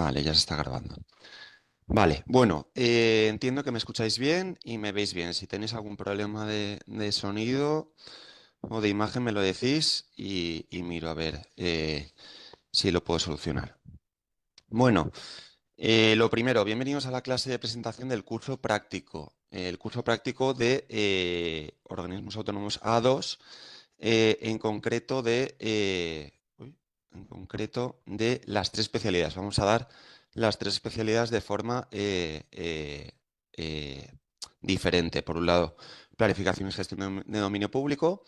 Vale, ya se está grabando. Vale, bueno, entiendo que me escucháis bien y me veis bien. Si tenéis algún problema de sonido o de imagen, me lo decís y miro a ver si lo puedo solucionar. Bueno, lo primero, bienvenidos a la clase de presentación del curso práctico. El curso práctico de organismos autónomos A2, en concreto en concreto de las tres especialidades. Vamos a dar las tres especialidades de forma eh, diferente. Por un lado, planificación y gestión de dominio público.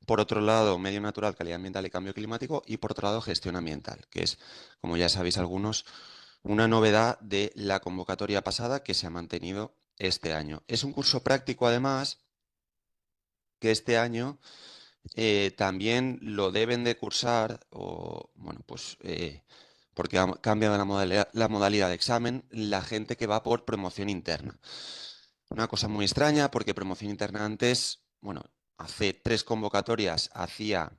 Por otro lado, medio natural, calidad ambiental y cambio climático. Y por otro lado, gestión ambiental, que es, como ya sabéis algunos, una novedad de la convocatoria pasada que se ha mantenido este año. Es un curso práctico, además, que este año también lo deben de cursar, o bueno, pues porque ha cambiado la modalidad de examen, la gente que va por promoción interna. Una cosa muy extraña, porque promoción interna antes, bueno, hace tres convocatorias hacía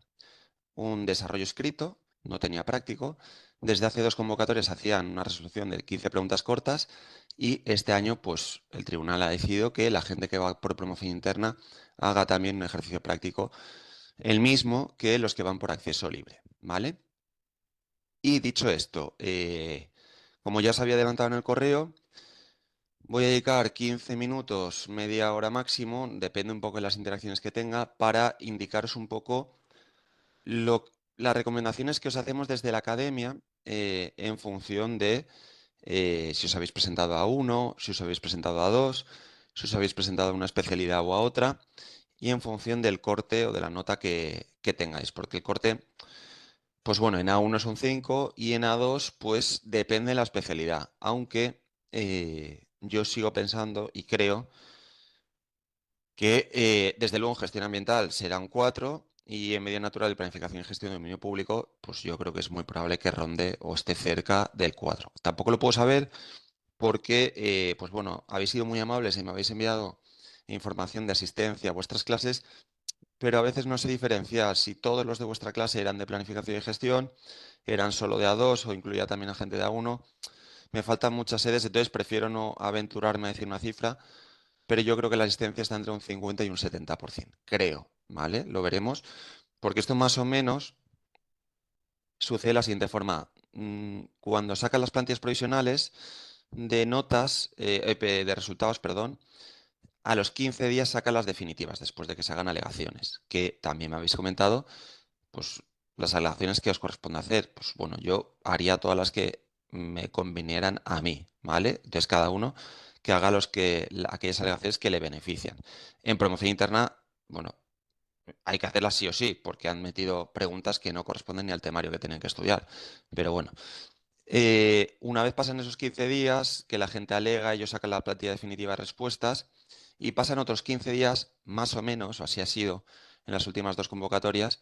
un desarrollo escrito, no tenía práctico. Desde hace dos convocatorias hacían una resolución de 15 preguntas cortas y este año, pues el tribunal ha decidido que la gente que va por promoción interna haga también un ejercicio práctico, el mismo que los que van por acceso libre, ¿vale? Y dicho esto, como ya os había adelantado en el correo, voy a dedicar 15 minutos, media hora máximo, depende un poco de las interacciones que tenga, para indicaros un poco lo- las recomendaciones que os hacemos desde la academia en función de si os habéis presentado a uno, si os habéis presentado a dos, si os habéis presentado a una especialidad o a otra, y en función del corte o de la nota que tengáis, porque el corte, pues bueno, en A1 son 5 y en A2 pues depende de la especialidad, aunque yo sigo pensando y creo que desde luego en gestión ambiental serán 4 y en medio natural y planificación y gestión de dominio público, pues yo creo que es muy probable que ronde o esté cerca del 4. Tampoco lo puedo saber porque, pues bueno, habéis sido muy amables y me habéis enviado información de asistencia a vuestras clases, pero a veces no se diferencia si todos los de vuestra clase eran de planificación y gestión, eran solo de A2 o incluía también a gente de A1. Me faltan muchas sedes, entonces prefiero no aventurarme a decir una cifra, pero yo creo que la asistencia está entre un 50 y un 70%. Creo, ¿vale? Lo veremos, porque esto más o menos sucede de la siguiente forma. Cuando sacan las plantillas provisionales de notas, de resultados, perdón, a los 15 días sacan las definitivas, después de que se hagan alegaciones, que también me habéis comentado, pues las alegaciones que os corresponde hacer. Pues bueno, yo haría todas las que me convinieran a mí, ¿vale? Entonces cada uno que haga aquellas alegaciones que le benefician. En promoción interna, bueno, hay que hacerlas sí o sí, porque han metido preguntas que no corresponden ni al temario que tienen que estudiar. Pero bueno, una vez pasan esos 15 días, que la gente alega, ellos sacan la plantilla definitiva de respuestas, y pasan otros 15 días, más o menos, o así ha sido en las últimas dos convocatorias,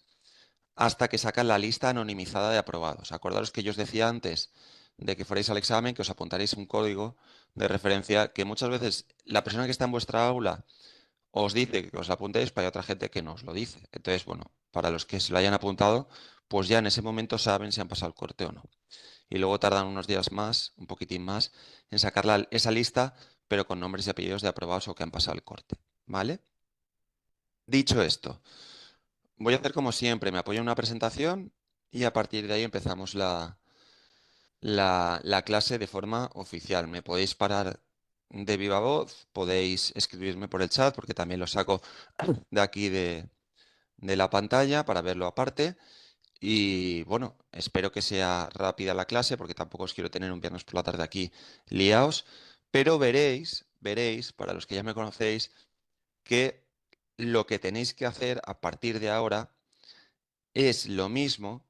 hasta que sacan la lista anonimizada de aprobados. Acordaros que yo os decía antes de que fuerais al examen, que os apuntaréis un código de referencia, que muchas veces la persona que está en vuestra aula os dice que os apuntéis, pero hay otra gente que no os lo dice. Entonces, bueno, para los que se lo hayan apuntado, pues ya en ese momento saben si han pasado el corte o no. Y luego tardan unos días más, un poquitín más, en sacar esa lista, pero con nombres y apellidos de aprobados o que han pasado el corte. ¿Vale? Dicho esto, voy a hacer como siempre, me apoyo en una presentación y a partir de ahí empezamos la clase de forma oficial. Me podéis parar de viva voz, podéis escribirme por el chat porque también lo saco de aquí de la pantalla para verlo aparte. Y bueno, espero que sea rápida la clase porque tampoco os quiero tener un viernes por la tarde aquí liados, pero veréis, para los que ya me conocéis, que lo que tenéis que hacer a partir de ahora es lo mismo,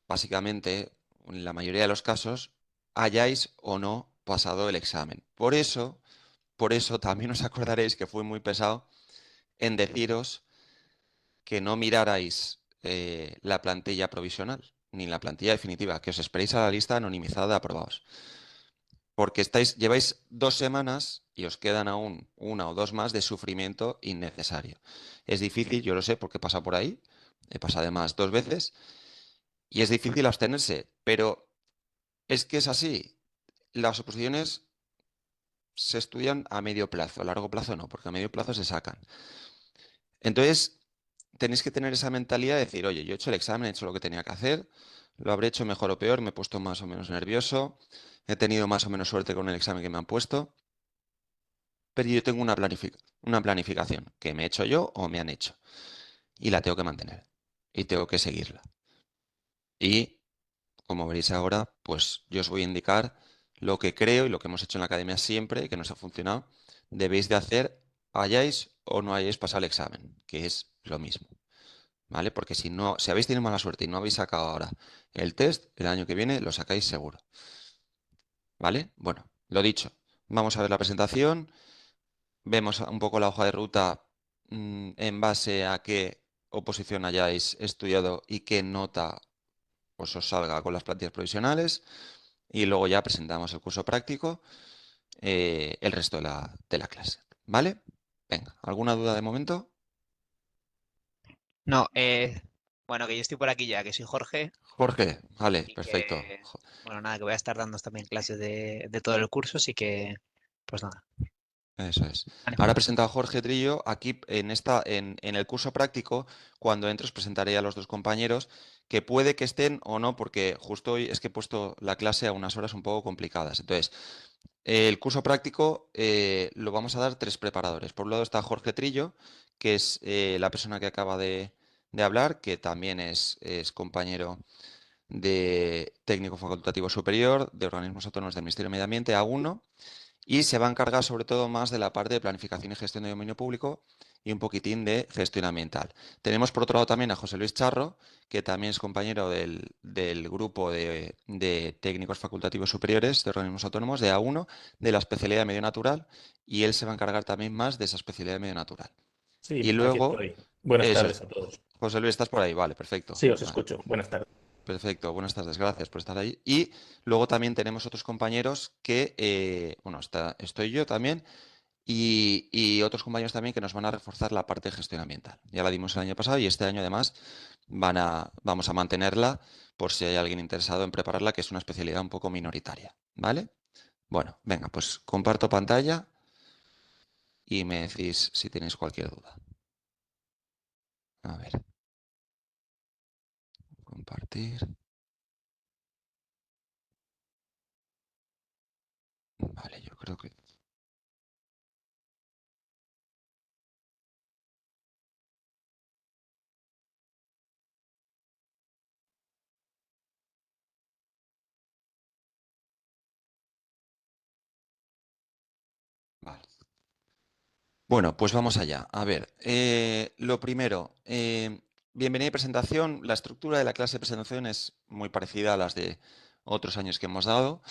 básicamente, en la mayoría de los casos, hayáis o no pasado el examen. Por eso también os acordaréis que fui muy pesado en deciros que no mirarais la plantilla provisional ni la plantilla definitiva, que os esperéis a la lista anonimizada de aprobados. Porque lleváis 2 semanas y os quedan aún una o dos más de sufrimiento innecesario. Es difícil, yo lo sé porque he pasado por ahí, he pasado además 2 veces, y es difícil abstenerse, pero Es que es así. Las oposiciones se estudian a medio plazo, a largo plazo no, porque a medio plazo se sacan. Entonces, tenéis que tener esa mentalidad de decir, oye, yo he hecho el examen, he hecho lo que tenía que hacer, lo habré hecho mejor o peor, me he puesto más o menos nervioso, he tenido más o menos suerte con el examen que me han puesto, pero yo tengo una planificación que me he hecho yo o me han hecho y la tengo que mantener y tengo que seguirla. Y como veréis ahora, pues yo os voy a indicar lo que creo y lo que hemos hecho en la academia siempre y que nos ha funcionado. Debéis de hacer, hayáis o no hayáis pasado el examen, que es lo mismo, ¿vale? Porque si no, si habéis tenido mala suerte y no habéis sacado ahora el test, el año que viene lo sacáis seguro, ¿vale? Bueno, lo dicho, vamos a ver la presentación, vemos un poco la hoja de ruta en base a qué oposición hayáis estudiado y qué nota pues, os salga con las plantillas provisionales. Y luego ya presentamos el curso práctico, el resto de la clase. ¿Vale? Venga, ¿alguna duda de momento? No, bueno, que yo estoy por aquí ya, que soy Jorge Jorge, vale, y perfecto. que, bueno, nada, que voy a estar dando también clases de todo el curso, así que, pues nada. Eso es. Vale. Ahora he presentado a Jorge Trillo. Aquí en el curso práctico, cuando entre, os presentaré a los dos compañeros, que puede que estén o no, porque justo hoy es que he puesto la clase a unas horas un poco complicadas. Entonces, el curso práctico lo vamos a dar tres preparadores. Por un lado está Jorge Trillo, que es la persona que acaba de hablar, que también es compañero de técnico facultativo superior de organismos autónomos del Ministerio de Medio Ambiente, A1, y se va a encargar sobre todo más de la parte de planificación y gestión de dominio público y un poquitín de gestión ambiental. Tenemos por otro lado también a José Luis Charro, que también es compañero del grupo de técnicos facultativos superiores de organismos autónomos de A1 de la especialidad de medio natural, y él se va a encargar también más de esa especialidad de medio natural. Y Sí, aquí luego, estoy. Buenas eso tardes es. a todos. José Luis, ¿estás por ahí? Vale, perfecto. Sí, os Vale. escucho. Buenas tardes. Perfecto, buenas tardes, gracias por estar ahí. Y luego también tenemos otros compañeros que, bueno, estoy yo también, y otros compañeros también que nos van a reforzar la parte de gestión ambiental. Ya la dimos el año pasado y este año además vamos a mantenerla por si hay alguien interesado en prepararla, que es una especialidad un poco minoritaria, ¿vale? Bueno, venga, pues comparto pantalla y me decís si tenéis cualquier duda. A ver, compartir. Vale, yo creo que... Vale. Bueno, pues vamos allá. A ver, lo primero, bienvenida y presentación. La estructura de la clase de presentación es muy parecida a las de otros años que hemos dado.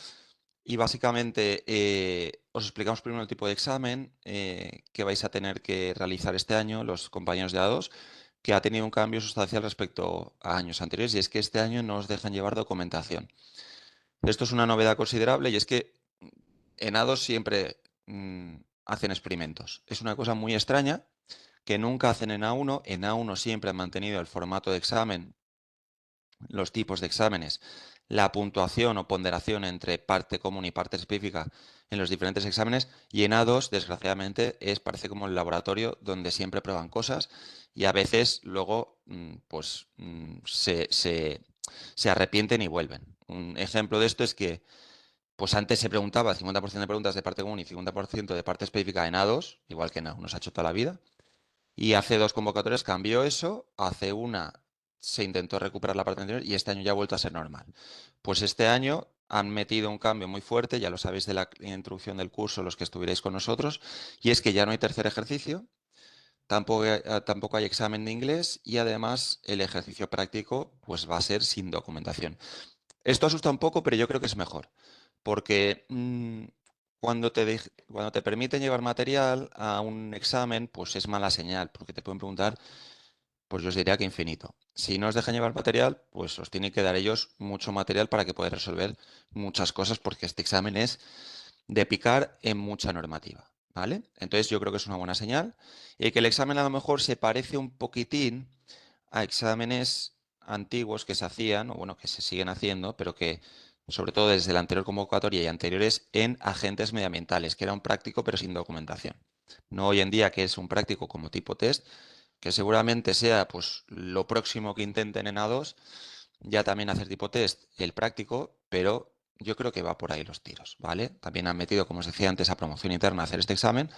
Y básicamente os explicamos primero el tipo de examen que vais a tener que realizar este año los compañeros de A2, que ha tenido un cambio sustancial respecto a años anteriores, y es que este año no os dejan llevar documentación. Esto es una novedad considerable y es que en A2 siempre hacen experimentos. Es una cosa muy extraña que nunca hacen en A1. En A1 siempre han mantenido el formato de examen, los tipos de exámenes, la puntuación o ponderación entre parte común y parte específica en los diferentes exámenes, y en A2, desgraciadamente, parece como el laboratorio donde siempre prueban cosas y a veces luego pues se arrepienten y vuelven. Un ejemplo de esto es que pues antes se preguntaba 50% de preguntas de parte común y 50% de parte específica en A2, igual que en A1 se ha hecho toda la vida. Y hace dos convocatorias cambió eso, hace una se intentó recuperar la parte anterior y este año ya ha vuelto a ser normal. Pues este año han metido un cambio muy fuerte, ya lo sabéis de la introducción del curso los que estuvierais con nosotros, y es que ya no hay tercer ejercicio, tampoco hay examen de inglés y además el ejercicio práctico pues va a ser sin documentación. Esto asusta un poco, pero yo creo que es mejor, porque cuando te permiten llevar material a un examen, pues es mala señal, porque te pueden preguntar, pues yo os diría que infinito. Si no os dejan llevar material, pues os tienen que dar ellos mucho material para que podáis resolver muchas cosas, porque este examen es de picar en mucha normativa, ¿vale? Entonces yo creo que es una buena señal y que el examen a lo mejor se parece un poquitín a exámenes antiguos que se hacían, o bueno, que se siguen haciendo, pero que sobre todo desde la anterior convocatoria y anteriores, en agentes medioambientales, que era un práctico pero sin documentación. No hoy en día, que es un práctico como tipo test, que seguramente sea pues lo próximo que intenten en A2, ya también hacer tipo test el práctico, pero yo creo que va por ahí los tiros, ¿vale? También han metido, como os decía antes, a promoción interna a hacer este examen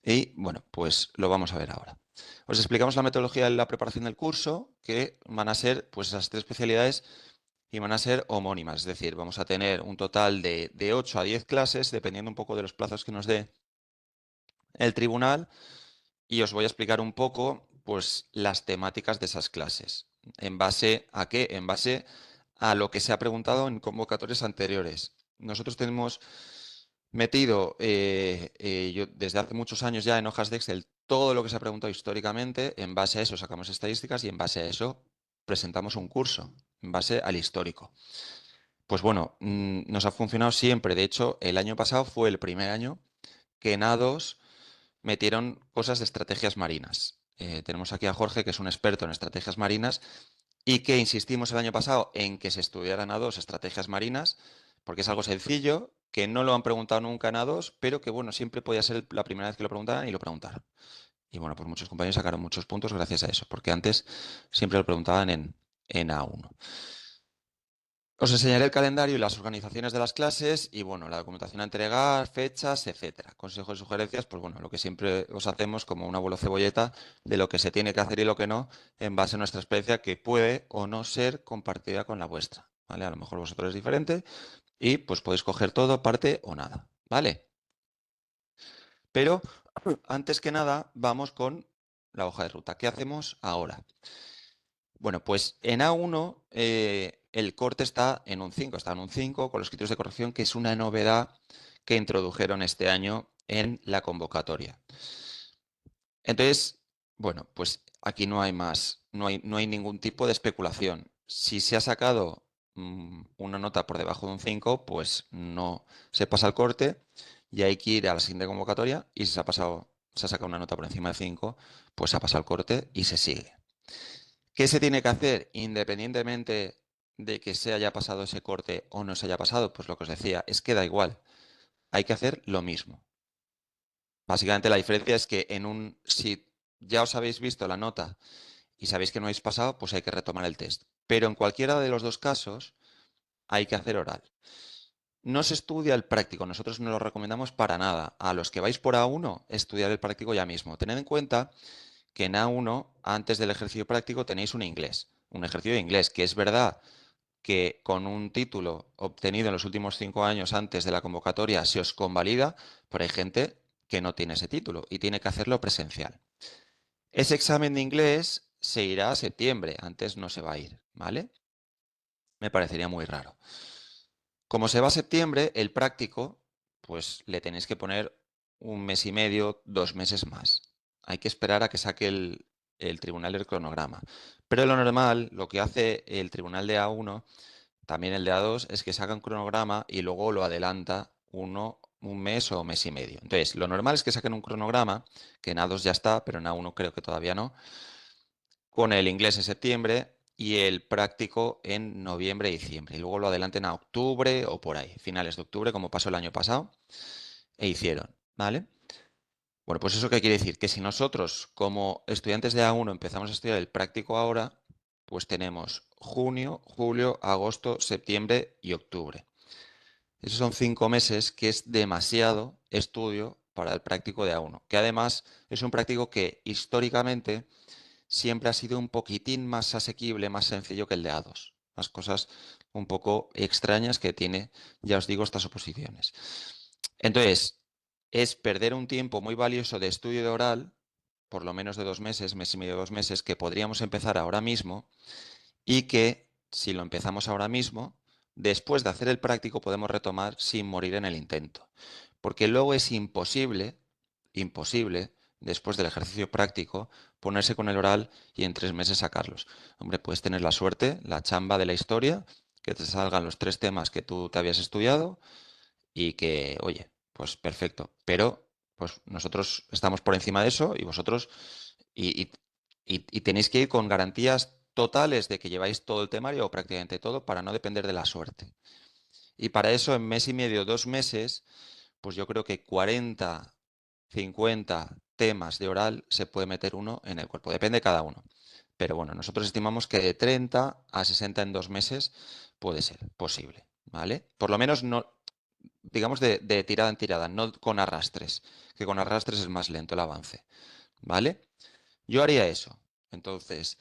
y bueno, pues lo vamos a ver ahora. Os explicamos la metodología de la preparación del curso, que van a ser pues esas 3 especialidades y van a ser homónimas, es decir, vamos a tener un total de 8 a 10 clases, dependiendo un poco de los plazos que nos dé el tribunal, y os voy a explicar un poco pues las temáticas de esas clases. ¿En base a qué? En base a lo que se ha preguntado en convocatorias anteriores. Nosotros tenemos metido yo desde hace muchos años ya en hojas de Excel todo lo que se ha preguntado históricamente. En base a eso sacamos estadísticas y en base a eso presentamos un curso, en base al histórico. Pues bueno, nos ha funcionado siempre. De hecho, el año pasado fue el primer año que en A2 metieron cosas de estrategias marinas. Tenemos aquí a Jorge, que es un experto en estrategias marinas, y que insistimos el año pasado en que se estudiaran A2 estrategias marinas, porque es algo sencillo, que no lo han preguntado nunca en A2, pero que bueno, siempre podía ser la primera vez que lo preguntaran y lo preguntaron. Y bueno, pues muchos compañeros sacaron muchos puntos gracias a eso, porque antes siempre lo preguntaban en A1. Os enseñaré el calendario y las organizaciones de las clases y, bueno, la documentación a entregar, fechas, etcétera. Consejos y sugerencias, pues bueno, lo que siempre os hacemos como un abuelo cebolleta de lo que se tiene que hacer y lo que no, en base a nuestra experiencia que puede o no ser compartida con la vuestra, ¿vale? A lo mejor vosotros es diferente y pues podéis coger todo, parte o nada, ¿vale? Pero antes que nada, vamos con la hoja de ruta. ¿Qué hacemos ahora? Bueno, pues en A1 el corte está en un 5, está en un 5 con los criterios de corrección, que es una novedad que introdujeron este año en la convocatoria. Entonces, bueno, pues aquí no hay más, no hay ningún tipo de especulación. Si se ha sacado una nota por debajo de un 5, pues no se pasa el corte y hay que ir a la siguiente convocatoria y si se ha sacado una nota por encima de 5, pues se ha pasado el corte y se sigue. ¿Qué se tiene que hacer independientemente de que se haya pasado ese corte o no se haya pasado? Pues lo que os decía, es que da igual, hay que hacer lo mismo. Básicamente la diferencia es que si ya os habéis visto la nota y sabéis que no habéis pasado, pues hay que retomar el test. Pero en cualquiera de los dos casos hay que hacer oral. No se estudia el práctico, nosotros no lo recomendamos para nada. A los que vais por A1, estudiar el práctico ya mismo. Tened en cuenta que en A1, antes del ejercicio práctico, tenéis un ejercicio de inglés, que es verdad que con un título obtenido en los últimos 5 años antes de la convocatoria se os convalida, pero hay gente que no tiene ese título y tiene que hacerlo presencial. Ese examen de inglés se irá a septiembre, antes no se va a ir, ¿vale? Me parecería muy raro. Como se va a septiembre, el práctico, pues le tenéis que poner un mes y medio, 2 meses más. Hay que esperar a que saque el tribunal el cronograma. Pero lo normal, lo que hace el tribunal de A1, también el de A2, es que saca un cronograma y luego lo adelanta un mes o mes y medio. Entonces, lo normal es que saquen un cronograma, que en A2 ya está, pero en A1 creo que todavía no, con el inglés en septiembre y el práctico en noviembre y diciembre. Y luego lo adelanten a octubre o por ahí, finales de octubre, como pasó el año pasado, e hicieron, ¿vale? Bueno, pues eso qué quiere decir, que si nosotros como estudiantes de A1 empezamos a estudiar el práctico ahora, pues tenemos junio, julio, agosto, septiembre y octubre. Esos son 5 meses que es demasiado estudio para el práctico de A1, que además es un práctico que históricamente siempre ha sido un poquitín más asequible, más sencillo que el de A2. Las cosas un poco extrañas que tiene, ya os digo, estas oposiciones. Entonces, es perder un tiempo muy valioso de estudio de oral, por lo menos de 2 meses, mes y medio, 2 meses, que podríamos empezar ahora mismo y que, si lo empezamos ahora mismo, después de hacer el práctico podemos retomar sin morir en el intento. Porque luego es imposible, después del ejercicio práctico, ponerse con el oral y en 3 meses sacarlos. Hombre, puedes tener la suerte, la chamba de la historia, que te salgan los 3 temas que tú te habías estudiado y que, oye, pues perfecto. Pero, pues nosotros estamos por encima de eso y vosotros, y, y- y tenéis que ir con garantías totales de que lleváis todo el temario o prácticamente todo para no depender de la suerte. Y para eso, en mes y medio, 2 meses, pues yo creo que 40, 50 temas de oral se puede meter uno en el cuerpo. Depende de cada uno. Pero bueno, nosotros estimamos que de 30 a 60 en 2 meses puede ser posible, ¿vale? Por lo menos no, digamos de tirada en tirada, no con arrastres, que con arrastres es más lento el avance, ¿vale? Yo haría eso. Entonces,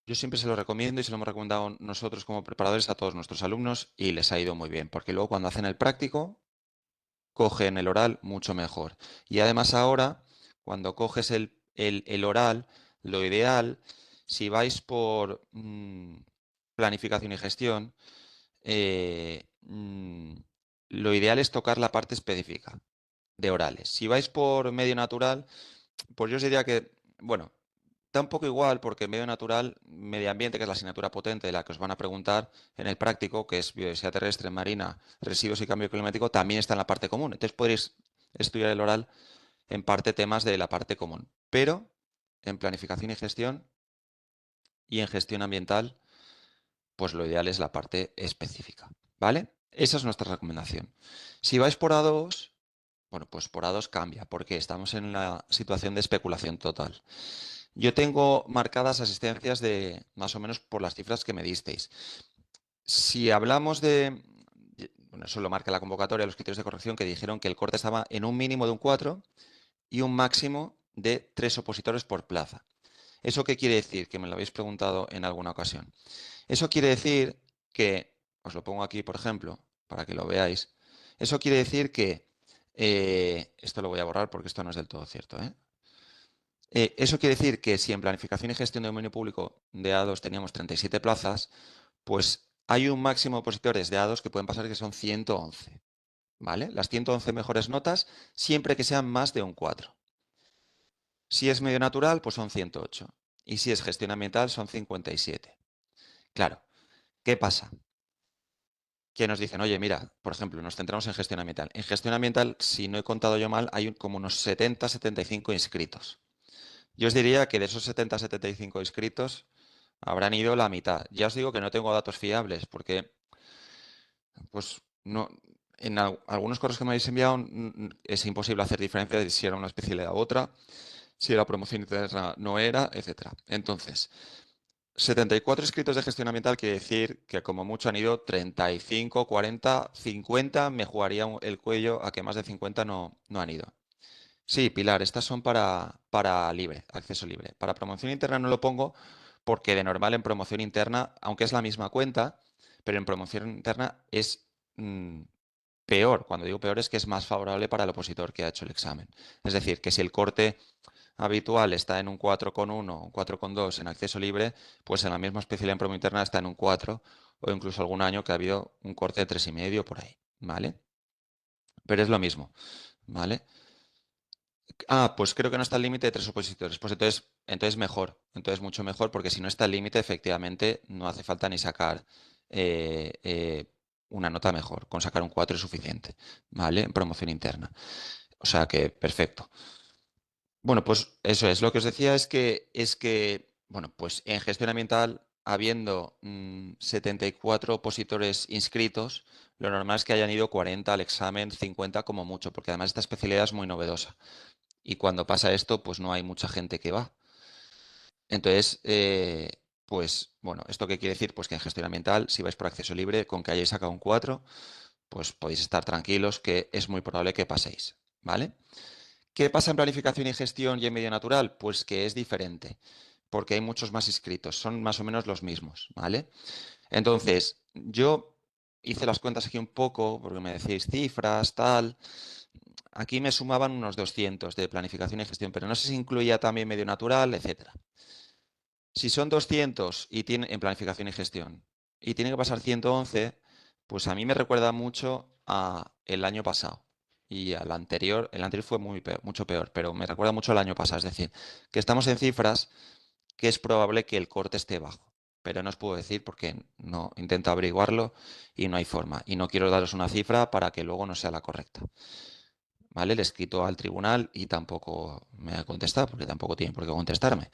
yo siempre se lo recomiendo y se lo hemos recomendado nosotros como preparadores a todos nuestros alumnos y les ha ido muy bien, porque luego cuando hacen el práctico, cogen el oral mucho mejor. Y además ahora, cuando coges el oral, lo ideal, si vais por planificación y gestión, lo ideal es tocar la parte específica de orales. Si vais por medio natural, pues yo os diría que, bueno, da un poco igual porque medio natural, medio ambiente, que es la asignatura potente de la que os van a preguntar en el práctico, que es biodiversidad terrestre, marina, residuos y cambio climático, también está en la parte común. Entonces podréis estudiar el oral en parte temas de la parte común. Pero en planificación y gestión y en gestión ambiental, pues lo ideal es la parte específica, ¿vale? Esa es nuestra recomendación. Si vais por A2, bueno, pues por A2 cambia, porque estamos en la situación de especulación total. Yo tengo marcadas asistencias de más o menos por las cifras que me disteis. Si hablamos de, bueno, eso lo marca la convocatoria, los criterios de corrección que dijeron que el corte estaba en un mínimo de un 4 y un máximo de 3 opositores por plaza. ¿Eso qué quiere decir? Que me lo habéis preguntado en alguna ocasión. Eso quiere decir que, os lo pongo aquí, por ejemplo, para que lo veáis. Eso quiere decir que, esto lo voy a borrar porque esto no es del todo cierto, ¿eh? Eso quiere decir que si en planificación y gestión de dominio público de A2 teníamos 37 plazas, pues hay un máximo de opositores de A2 que pueden pasar que son 111, ¿vale? Las 111 mejores notas siempre que sean más de un 4. Si es medio natural, pues son 108. Y si es gestión ambiental, son 57. Claro, ¿qué pasa? Que nos dicen, oye, mira, por ejemplo, nos centramos en gestión ambiental. En gestión ambiental, si no he contado yo mal, hay como unos 70, 75 inscritos. Yo os diría que de esos 70, 75 inscritos habrán ido la mitad. Ya os digo que no tengo datos fiables porque, pues, no, en algunos correos que me habéis enviado es imposible hacer diferencia de si era una especialidad u otra, si era promoción interna no era, etcétera. Entonces, 74 inscritos de gestión ambiental quiere decir que como mucho han ido 35, 40, 50, me jugaría el cuello a que más de 50 no han ido. Sí, Pilar, estas son para libre, acceso libre. Para promoción interna no lo pongo porque de normal en promoción interna, aunque es la misma cuenta, pero en promoción interna es peor. Cuando digo peor es que es más favorable para el opositor que ha hecho el examen. Es decir, que si el corte habitual está en un 4,1 o un 4,2 en acceso libre, pues en la misma especialidad en promo interna está en un 4 o incluso algún año que ha habido un corte de 3,5 por ahí, ¿vale? Pero es lo mismo, ¿vale? Ah, pues creo que no está el límite de 3 opositores. Pues entonces mejor, entonces mucho mejor, porque si no está el límite, efectivamente, no hace falta ni sacar eh, eh, una nota mejor. Con sacar un 4 es suficiente, ¿vale? En promoción interna. O sea que, perfecto. Bueno, pues eso es. Lo que os decía es que, bueno, pues en gestión ambiental, habiendo 74 opositores inscritos, lo normal es que hayan ido 40 al examen, 50 como mucho, porque además esta especialidad es muy novedosa. Y cuando pasa esto, pues no hay mucha gente que va. Entonces, pues bueno, ¿esto qué quiere decir? Pues que en gestión ambiental, si vais por acceso libre, con que hayáis sacado un 4, pues podéis estar tranquilos que es muy probable que paséis, ¿vale? ¿Qué pasa en planificación y gestión y en medio natural? Pues que es diferente, porque hay muchos más inscritos, son más o menos los mismos, ¿vale? Entonces, yo hice las cuentas aquí un poco, porque me decís cifras, tal. Aquí me sumaban unos 200 de planificación y gestión, pero no sé si incluía también medio natural, etcétera. Si son 200 y tiene, en planificación y gestión y tiene que pasar 111, pues a mí me recuerda mucho a el año pasado y al anterior. El anterior fue mucho peor, pero me recuerda mucho al año pasado. Es decir, que estamos en cifras que es probable que el corte esté bajo. Pero no os puedo decir porque no intento averiguarlo y no hay forma. Y no quiero daros una cifra para que luego no sea la correcta. ¿Vale? Le he escrito al tribunal y tampoco me ha contestado, porque tampoco tiene por qué contestarme.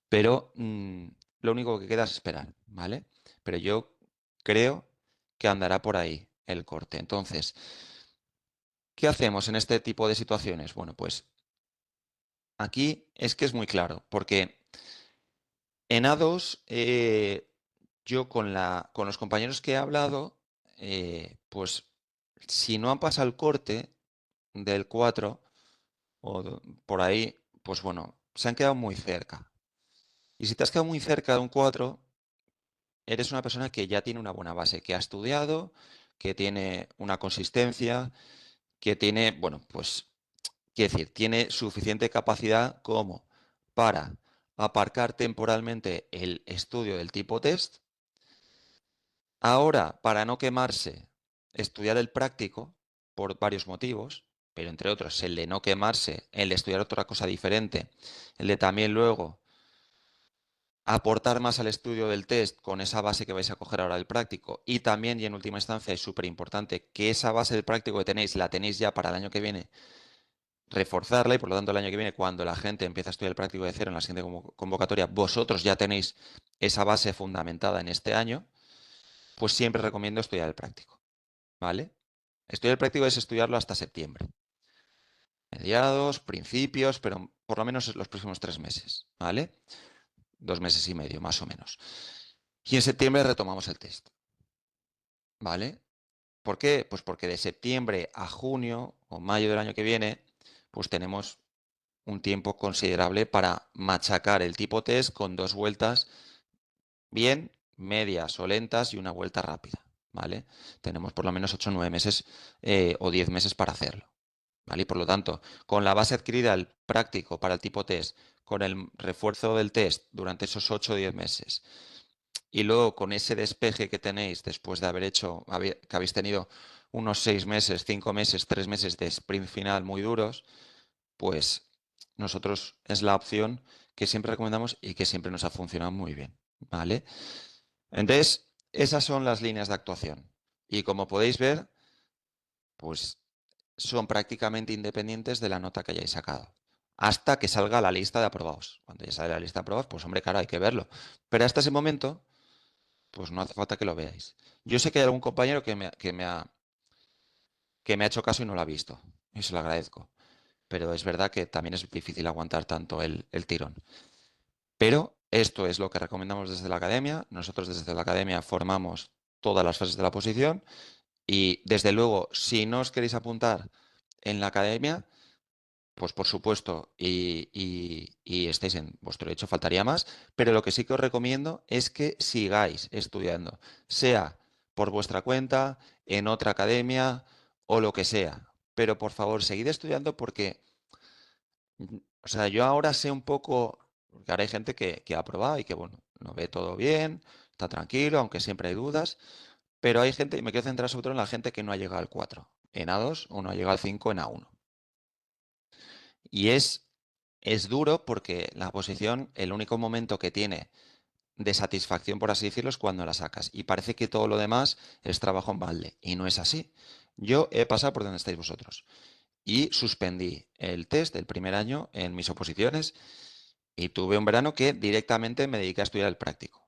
Pero lo único que queda es esperar, ¿vale? Pero yo creo que andará por ahí el corte. Entonces, ¿qué hacemos en este tipo de situaciones? Bueno, pues aquí es que es muy claro, porque en A2, yo con los compañeros que he hablado, pues si no han pasado el corte del 4 por ahí, pues bueno, se han quedado muy cerca. Y si te has quedado muy cerca de un 4, eres una persona que ya tiene una buena base, que ha estudiado, que tiene una consistencia, que tiene, bueno, pues, quiero decir, tiene suficiente capacidad como para aparcar temporalmente el estudio del tipo test. Ahora, para no quemarse, estudiar el práctico por varios motivos, pero entre otros el de no quemarse, el de estudiar otra cosa diferente, el de también luego aportar más al estudio del test con esa base que vais a coger ahora del práctico y también y en última instancia es súper importante que esa base del práctico que tenéis la tenéis ya para el año que viene, reforzarla y por lo tanto el año que viene cuando la gente empieza a estudiar el práctico de cero en la siguiente convocatoria, vosotros ya tenéis esa base fundamentada en este año, pues siempre recomiendo estudiar el práctico, ¿vale? Estudiar el práctico es estudiarlo hasta septiembre. Mediados, principios, pero por lo menos los próximos 3 meses, ¿vale? 2 meses y medio, más o menos. Y en septiembre retomamos el test, ¿vale? ¿Por qué? Pues porque de septiembre a junio o mayo del año que viene, pues tenemos un tiempo considerable para machacar el tipo test con 2 vueltas bien, medias o lentas y una vuelta rápida, ¿vale? Tenemos por lo menos 8 o 9 meses o 10 meses para hacerlo, ¿vale? Y por lo tanto, con la base adquirida el práctico para el tipo test, con el refuerzo del test durante esos 8 o 10 meses, y luego con ese despeje que tenéis después de haber hecho, que habéis tenido unos 6 meses, 5 meses, 3 meses de sprint final muy duros, pues nosotros es la opción que siempre recomendamos y que siempre nos ha funcionado muy bien, ¿vale? Entonces, esas son las líneas de actuación. Y como podéis ver, pues son prácticamente independientes de la nota que hayáis sacado. Hasta que salga la lista de aprobados. Cuando ya sale la lista de aprobados, pues hombre, claro, hay que verlo. Pero hasta ese momento, pues no hace falta que lo veáis. Yo sé que hay algún compañero que me ha hecho caso y no lo ha visto. Y se lo agradezco. Pero es verdad que también es difícil aguantar tanto el tirón. Pero esto es lo que recomendamos desde la academia. Nosotros desde la academia formamos todas las fases de la posición. Y desde luego, si no os queréis apuntar en la academia, pues por supuesto, y estáis en vuestro derecho, faltaría más, pero lo que sí que os recomiendo es que sigáis estudiando, sea por vuestra cuenta, en otra academia o lo que sea. Pero por favor, seguid estudiando porque, o sea, yo ahora sé un poco, porque ahora hay gente que ha aprobado y que, bueno, lo ve todo bien, está tranquilo, aunque siempre hay dudas, pero hay gente, y me quiero centrar sobre todo en la gente que no ha llegado al 4 en A2 o no ha llegado al 5 en A1. Y es duro porque la posición, el único momento que tiene de satisfacción, por así decirlo, es cuando la sacas. Y parece que todo lo demás es trabajo en balde. Y no es así. Yo he pasado por donde estáis vosotros. Y suspendí el test del primer año en mis oposiciones. Y tuve un verano que directamente me dediqué a estudiar el práctico.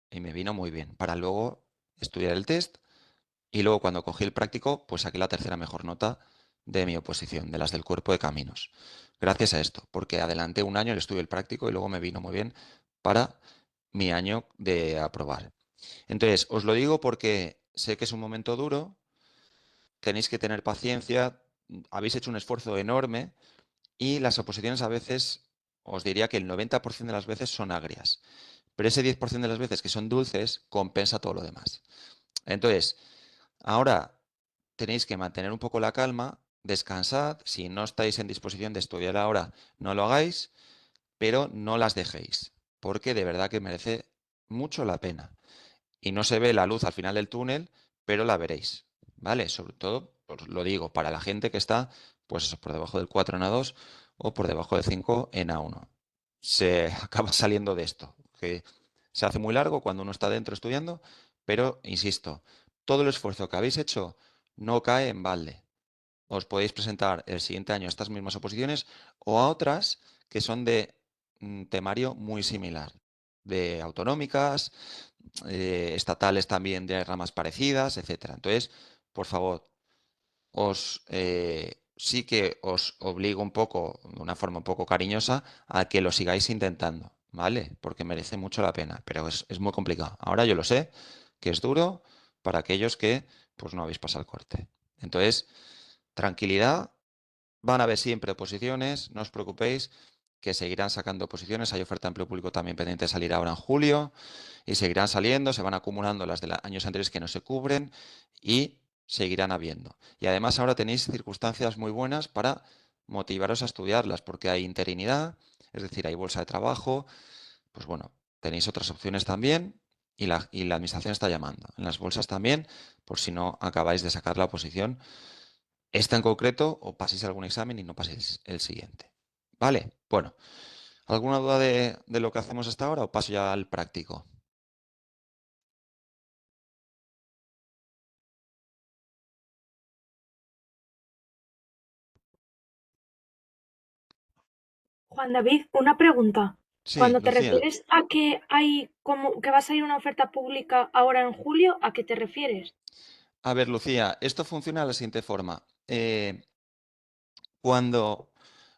Y me vino muy bien. Para luego estudiar el test. Y luego cuando cogí el práctico, pues saqué la tercera mejor nota de mi oposición, de las del cuerpo de caminos. Gracias a esto, porque adelanté un año el estudio del práctico y luego me vino muy bien para mi año de aprobar. Entonces, os lo digo porque sé que es un momento duro, tenéis que tener paciencia, habéis hecho un esfuerzo enorme y las oposiciones a veces, os diría que el 90% de las veces son agrias, pero ese 10% de las veces que son dulces compensa todo lo demás. Entonces, ahora tenéis que mantener un poco la calma, descansad, si no estáis en disposición de estudiar ahora, no lo hagáis, pero no las dejéis, porque de verdad que merece mucho la pena. Y no se ve la luz al final del túnel, pero la veréis, ¿vale? Sobre todo, os lo digo, para la gente que está, pues eso, por debajo del 4 en A2 o por debajo del 5 en A1. Se acaba saliendo de esto, que se hace muy largo cuando uno está dentro estudiando, pero, insisto, todo el esfuerzo que habéis hecho no cae en balde. Os podéis presentar el siguiente año a estas mismas oposiciones o a otras que son de temario muy similar, de autonómicas, estatales también de ramas parecidas, etcétera. Entonces, por favor, sí que os obligo un poco, de una forma un poco cariñosa, a que lo sigáis intentando, ¿vale? Porque merece mucho la pena, pero es muy complicado. Ahora yo lo sé, que es duro para aquellos que pues no habéis pasado el corte. Entonces, tranquilidad, van a haber siempre oposiciones, no os preocupéis, que seguirán sacando oposiciones. Hay oferta de empleo público también pendiente de salir ahora en julio y seguirán saliendo, se van acumulando las de años anteriores que no se cubren y seguirán habiendo. Y además ahora tenéis circunstancias muy buenas para motivaros a estudiarlas, porque hay interinidad, es decir, hay bolsa de trabajo, pues bueno, tenéis otras opciones también y la administración está llamando. En las bolsas también, por si no acabáis de sacar la oposición, esta en concreto, o paséis algún examen y no paséis el siguiente. Vale, bueno, ¿alguna duda de lo que hacemos hasta ahora o paso ya al práctico? Juan David, una pregunta. Sí, Cuando te Lucía. refieres a que hay como que va a salir una oferta pública ahora en julio, ¿a qué te refieres? A ver, Lucía, esto funciona de la siguiente forma. Cuando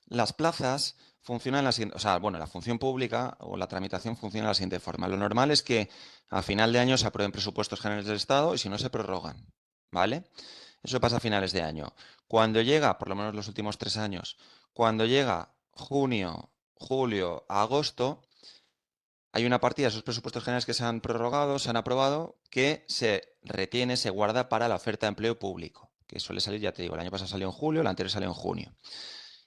las plazas funcionan la siguiente, o sea, bueno, la función pública o la tramitación funciona de la siguiente forma. Lo normal es que a final de año se aprueben presupuestos generales del Estado y si no se prorrogan, ¿vale? Eso pasa a finales de año. Cuando llega, por lo menos los últimos 3 años, cuando llega junio, julio, agosto, hay una partida de esos presupuestos generales que se han prorrogado, se han aprobado, que se retiene, se guarda para la oferta de empleo público, que suele salir, ya te digo, el año pasado salió en julio, el anterior salió en junio.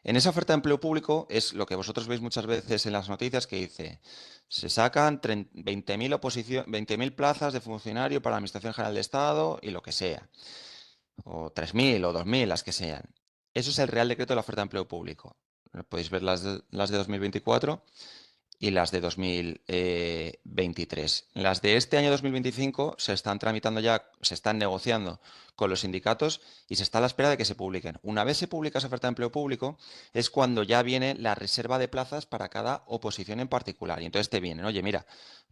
En esa oferta de empleo público es lo que vosotros veis muchas veces en las noticias que dice, se sacan 20.000 plazas de funcionario para la Administración General de Estado y lo que sea, o 3.000 o 2.000, las que sean. Eso es el Real Decreto de la oferta de empleo público. Podéis ver las de 2024 y las de 2023. Las de este año 2025 se están tramitando ya, se están negociando con los sindicatos y se está a la espera de que se publiquen. Una vez se publica esa oferta de empleo público, es cuando ya viene la reserva de plazas para cada oposición en particular. Y entonces te vienen, oye, mira,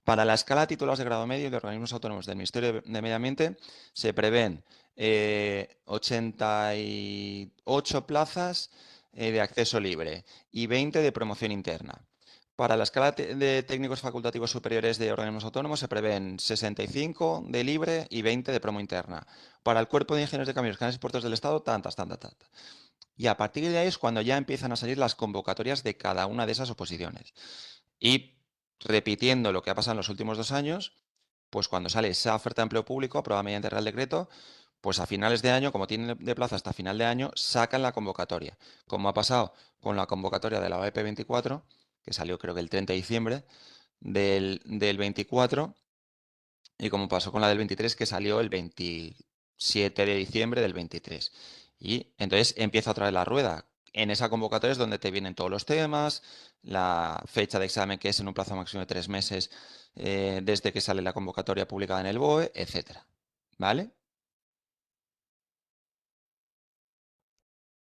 para la escala de títulos de grado medio de organismos autónomos del Ministerio de Medio Ambiente se prevén 88 plazas de acceso libre y 20 de promoción interna. Para la escala de técnicos facultativos superiores de organismos autónomos se prevén 65 de libre y 20 de promo interna. Para el cuerpo de ingenieros de caminos, canales y puertos del Estado, tantas, tantas, tantas. Y a partir de ahí es cuando ya empiezan a salir las convocatorias de cada una de esas oposiciones. Y repitiendo lo que ha pasado en los últimos 2 años, pues cuando sale esa oferta de empleo público aprobada mediante Real Decreto, pues a finales de año, como tienen de plazo hasta final de año, sacan la convocatoria. Como ha pasado con la convocatoria de la OEP 24, que salió creo que el 30 de diciembre del 24, y como pasó con la del 23, que salió el 27 de diciembre del 23. Y entonces empieza otra vez la rueda. En esa convocatoria es donde te vienen todos los temas, la fecha de examen que es en un plazo máximo de 3 meses desde que sale la convocatoria publicada en el BOE, etcétera. ¿Vale?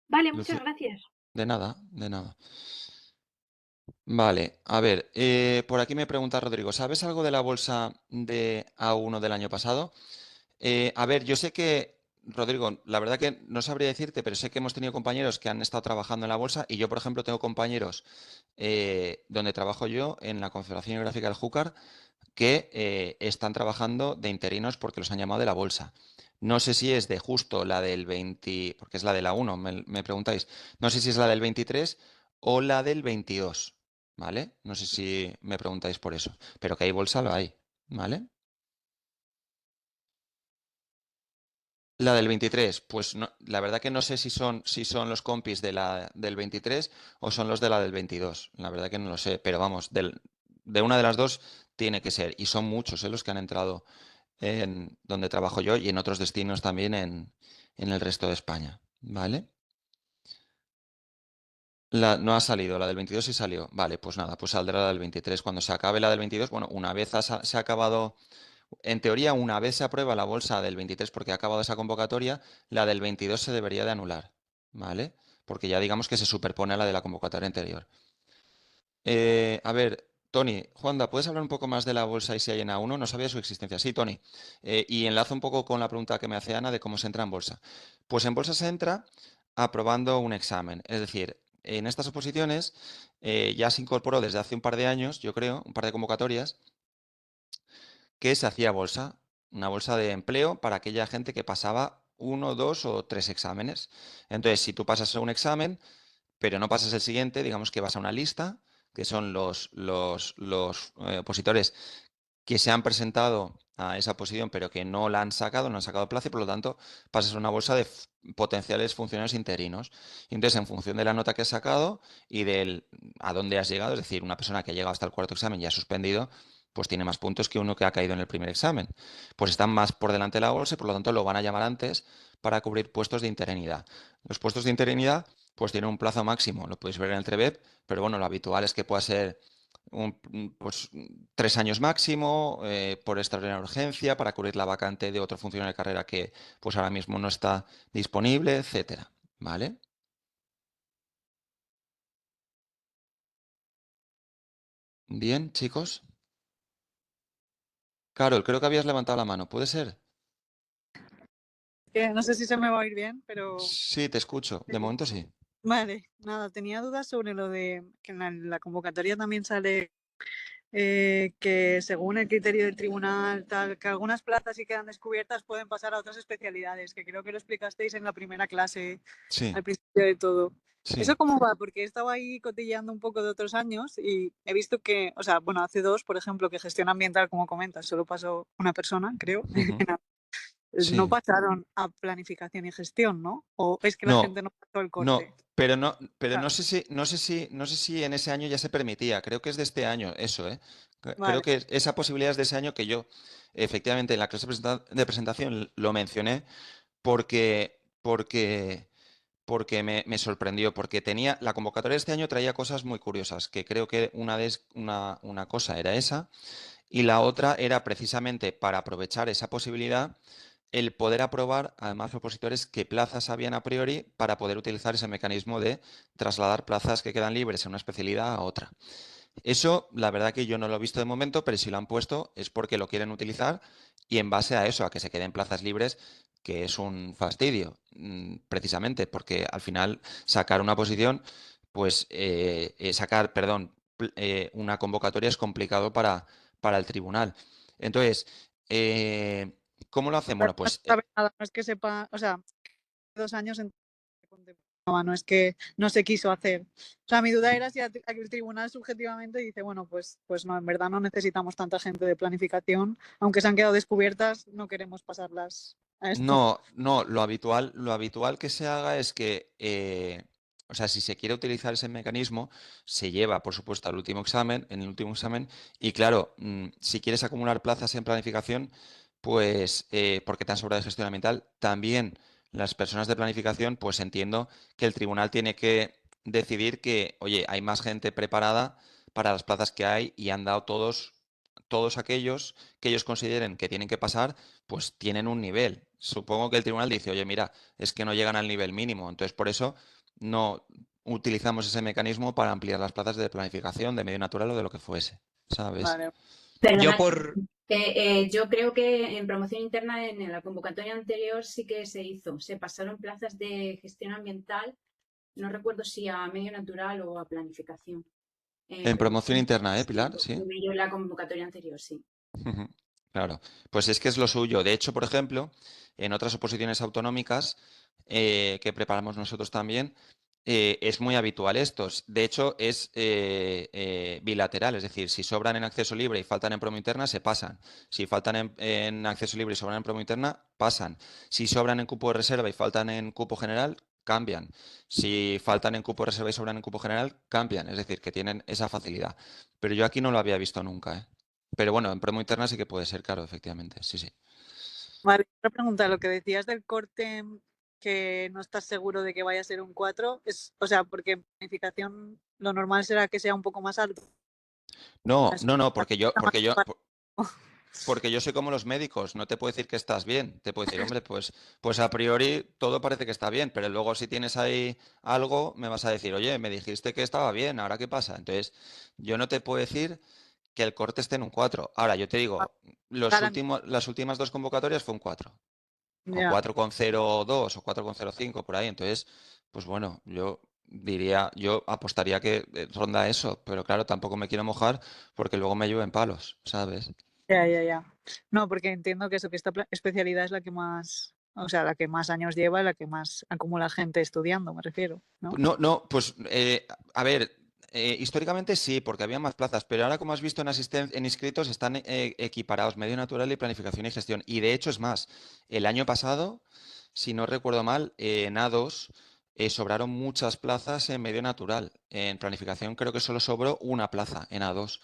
Vale, muchas Luci- gracias. de nada, de nada. Vale, a ver, por aquí me pregunta Rodrigo, ¿sabes algo de la bolsa de A1 del año pasado? A ver, yo sé que, Rodrigo, la verdad que no sabría decirte, pero sé que hemos tenido compañeros que han estado trabajando en la bolsa y yo, por ejemplo, tengo compañeros donde trabajo yo en la Confederación Geográfica del Júcar que están trabajando de interinos porque los han llamado de la bolsa. No sé si es de justo la del 20, porque es la de la 1, me preguntáis. No sé si es la del 23 o la del 22, ¿vale? No sé si me preguntáis por eso, pero que hay bolsa lo hay, ¿vale? La del 23, pues la verdad que no sé si son los compis del 23 o son los de la del 22. La verdad que no lo sé, pero vamos, de una de las dos tiene que ser. Y son muchos, los que han entrado en donde trabajo yo y en otros destinos también en el resto de España. ¿Vale? No ha salido, la del 22 sí salió. Vale, pues nada, pues saldrá la del 23. Cuando se acabe la del 22, bueno, una vez se ha acabado. En teoría, una vez se aprueba la bolsa del 23 porque ha acabado esa convocatoria, la del 22 se debería de anular, ¿vale? Porque ya digamos que se superpone a la de la convocatoria anterior. A ver, Tony, Juanda, ¿puedes hablar un poco más de la bolsa ICI en A1? No sabía su existencia. Sí, Tony. Y enlazo un poco con la pregunta que me hace Ana de cómo se entra en bolsa. Pues en bolsa se entra aprobando un examen. Es decir, en estas oposiciones ya se incorporó desde hace un par de años, yo creo, un par de convocatorias, que se hacía bolsa, una bolsa de empleo para aquella gente que pasaba uno, dos o tres exámenes. Entonces, si tú pasas un examen, pero no pasas el siguiente, digamos que vas a una lista, que son los opositores que se han presentado a esa posición, pero que no la han sacado, no han sacado plaza y por lo tanto pasas a una bolsa de potenciales funcionarios interinos. Y entonces, en función de la nota que has sacado y del a dónde has llegado, es decir, una persona que ha llegado hasta el cuarto examen y ha suspendido, pues tiene más puntos que uno que ha caído en el primer examen. Pues están más por delante de la bolsa y por lo tanto lo van a llamar antes para cubrir puestos de interinidad. Los puestos de interinidad pues tienen un plazo máximo, lo podéis ver en el TREVEP, pero bueno, lo habitual es que pueda ser pues 3 años máximo por extraordinaria urgencia para cubrir la vacante de otro funcionario de carrera que pues ahora mismo no está disponible, etcétera. ¿Vale? Bien, chicos. Carol, creo que habías levantado la mano. ¿Puede ser? Que no sé si se me va a oír bien, pero Sí, te escucho. De momento sí. vale, nada, tenía dudas sobre lo de que en la convocatoria también sale que según el criterio del tribunal, tal, que algunas plazas si quedan descubiertas pueden pasar a otras especialidades, que creo que lo explicasteis en la primera clase Sí, al principio de todo. sí. ¿Eso cómo va? Porque he estado ahí cotilleando un poco de otros años y he visto que, o sea, bueno, hace dos, por ejemplo, que gestión ambiental, como comentas, solo pasó una persona, creo, Ujú, no sí. pasaron a planificación y gestión, ¿no? ¿O es que la No, gente no pasó el corte? no, pero no Claro, sé si, no sé si en ese año ya se permitía. Creo que es de este año, eso, ¿eh? Creo vale, que esa posibilidad es de ese año que yo, efectivamente, en la clase de presentación lo mencioné porque me sorprendió, porque tenía, la convocatoria de este año traía cosas muy curiosas, que creo que una cosa era esa, y la otra era precisamente para aprovechar esa posibilidad el poder aprobar, además, opositores qué plazas habían a priori para poder utilizar ese mecanismo de trasladar plazas que quedan libres en una especialidad a otra. Eso, la verdad que yo no lo he visto de momento, pero si lo han puesto es porque lo quieren utilizar y en base a eso, a que se queden plazas libres, que es un fastidio, precisamente, porque al final sacar una posición, pues sacar, perdón, una convocatoria es complicado para el tribunal. Entonces, ¿cómo lo hacen? no Bueno, pues sabe nada, no es que sepa, o sea, 2 años en no es que no se quiso hacer. O sea, mi duda era si el tribunal subjetivamente dice, bueno, pues no, en verdad no necesitamos tanta gente de planificación, aunque se han quedado descubiertas, no queremos pasarlas a esto. no, no, lo habitual que se haga es que, o sea, si se quiere utilizar ese mecanismo, se lleva, por supuesto, al último examen, en el último examen, y claro, si quieres acumular plazas en planificación, pues, porque te han sobrado de gestión ambiental, también las personas de planificación, pues entiendo que el tribunal tiene que decidir que, oye, hay más gente preparada para las plazas que hay y han dado todos aquellos que ellos consideren que tienen que pasar pues tienen un nivel. Supongo que el tribunal dice, oye, mira, es que no llegan al nivel mínimo. Entonces, por eso no utilizamos ese mecanismo para ampliar las plazas de planificación, de medio natural o de lo que fuese, ¿sabes? Vale. Yo Perdona, por... yo creo que en promoción interna en la convocatoria anterior sí que se hizo. Se pasaron plazas de gestión ambiental, no recuerdo si a medio natural o a planificación. En promoción interna, ¿eh, Sí, Pilar? Sí. yo en la convocatoria anterior, sí. Ujú. Claro, pues es que es lo suyo. De hecho, por ejemplo, en otras oposiciones autonómicas que preparamos nosotros también, es muy habitual estos. De hecho, es bilateral, es decir, si sobran en acceso libre y faltan en promo interna, se pasan. Si faltan en acceso libre y sobran en promo interna, pasan. Si sobran en cupo de reserva y faltan en cupo general, cambian. Si faltan en cupo de reserva y sobran en cupo general, cambian. Es decir, que tienen esa facilidad. Pero yo aquí no lo había visto nunca, ¿eh? Pero bueno, en promo interna sí que puede ser, claro, efectivamente. Sí, sí. Vale, otra pregunta, lo que decías del corte que no estás seguro de que vaya a ser un 4, es, o sea, porque en planificación lo normal será que sea un poco más alto. No, Es- no, no, porque yo, porque yo soy como los médicos, no te puedo decir que estás bien, te puedo decir, hombre, pues a priori todo parece que está bien, pero luego si tienes ahí algo, me vas a decir, oye, me dijiste que estaba bien, ¿ahora qué pasa? Entonces, yo no te puedo decir que el corte esté en un 4. Ahora, yo te digo, Garan- las últimas dos convocatorias fue un 4, o Ya, 4,02 o 4,05 por ahí, entonces, pues bueno, yo apostaría que ronda eso, pero claro, tampoco me quiero mojar porque luego me llueven palos, ¿sabes? ya. No, porque entiendo que eso, que esta especialidad es la que más, o sea, la que más años lleva, la que más acumula gente estudiando, me refiero, ¿no? No, pues a ver, históricamente sí, porque había más plazas, pero ahora como has visto en inscritos están equiparados medio natural y planificación y gestión. Y de hecho es más, el año pasado, si no recuerdo mal, en A2 sobraron muchas plazas en medio natural. En planificación creo que solo sobró una plaza en A2,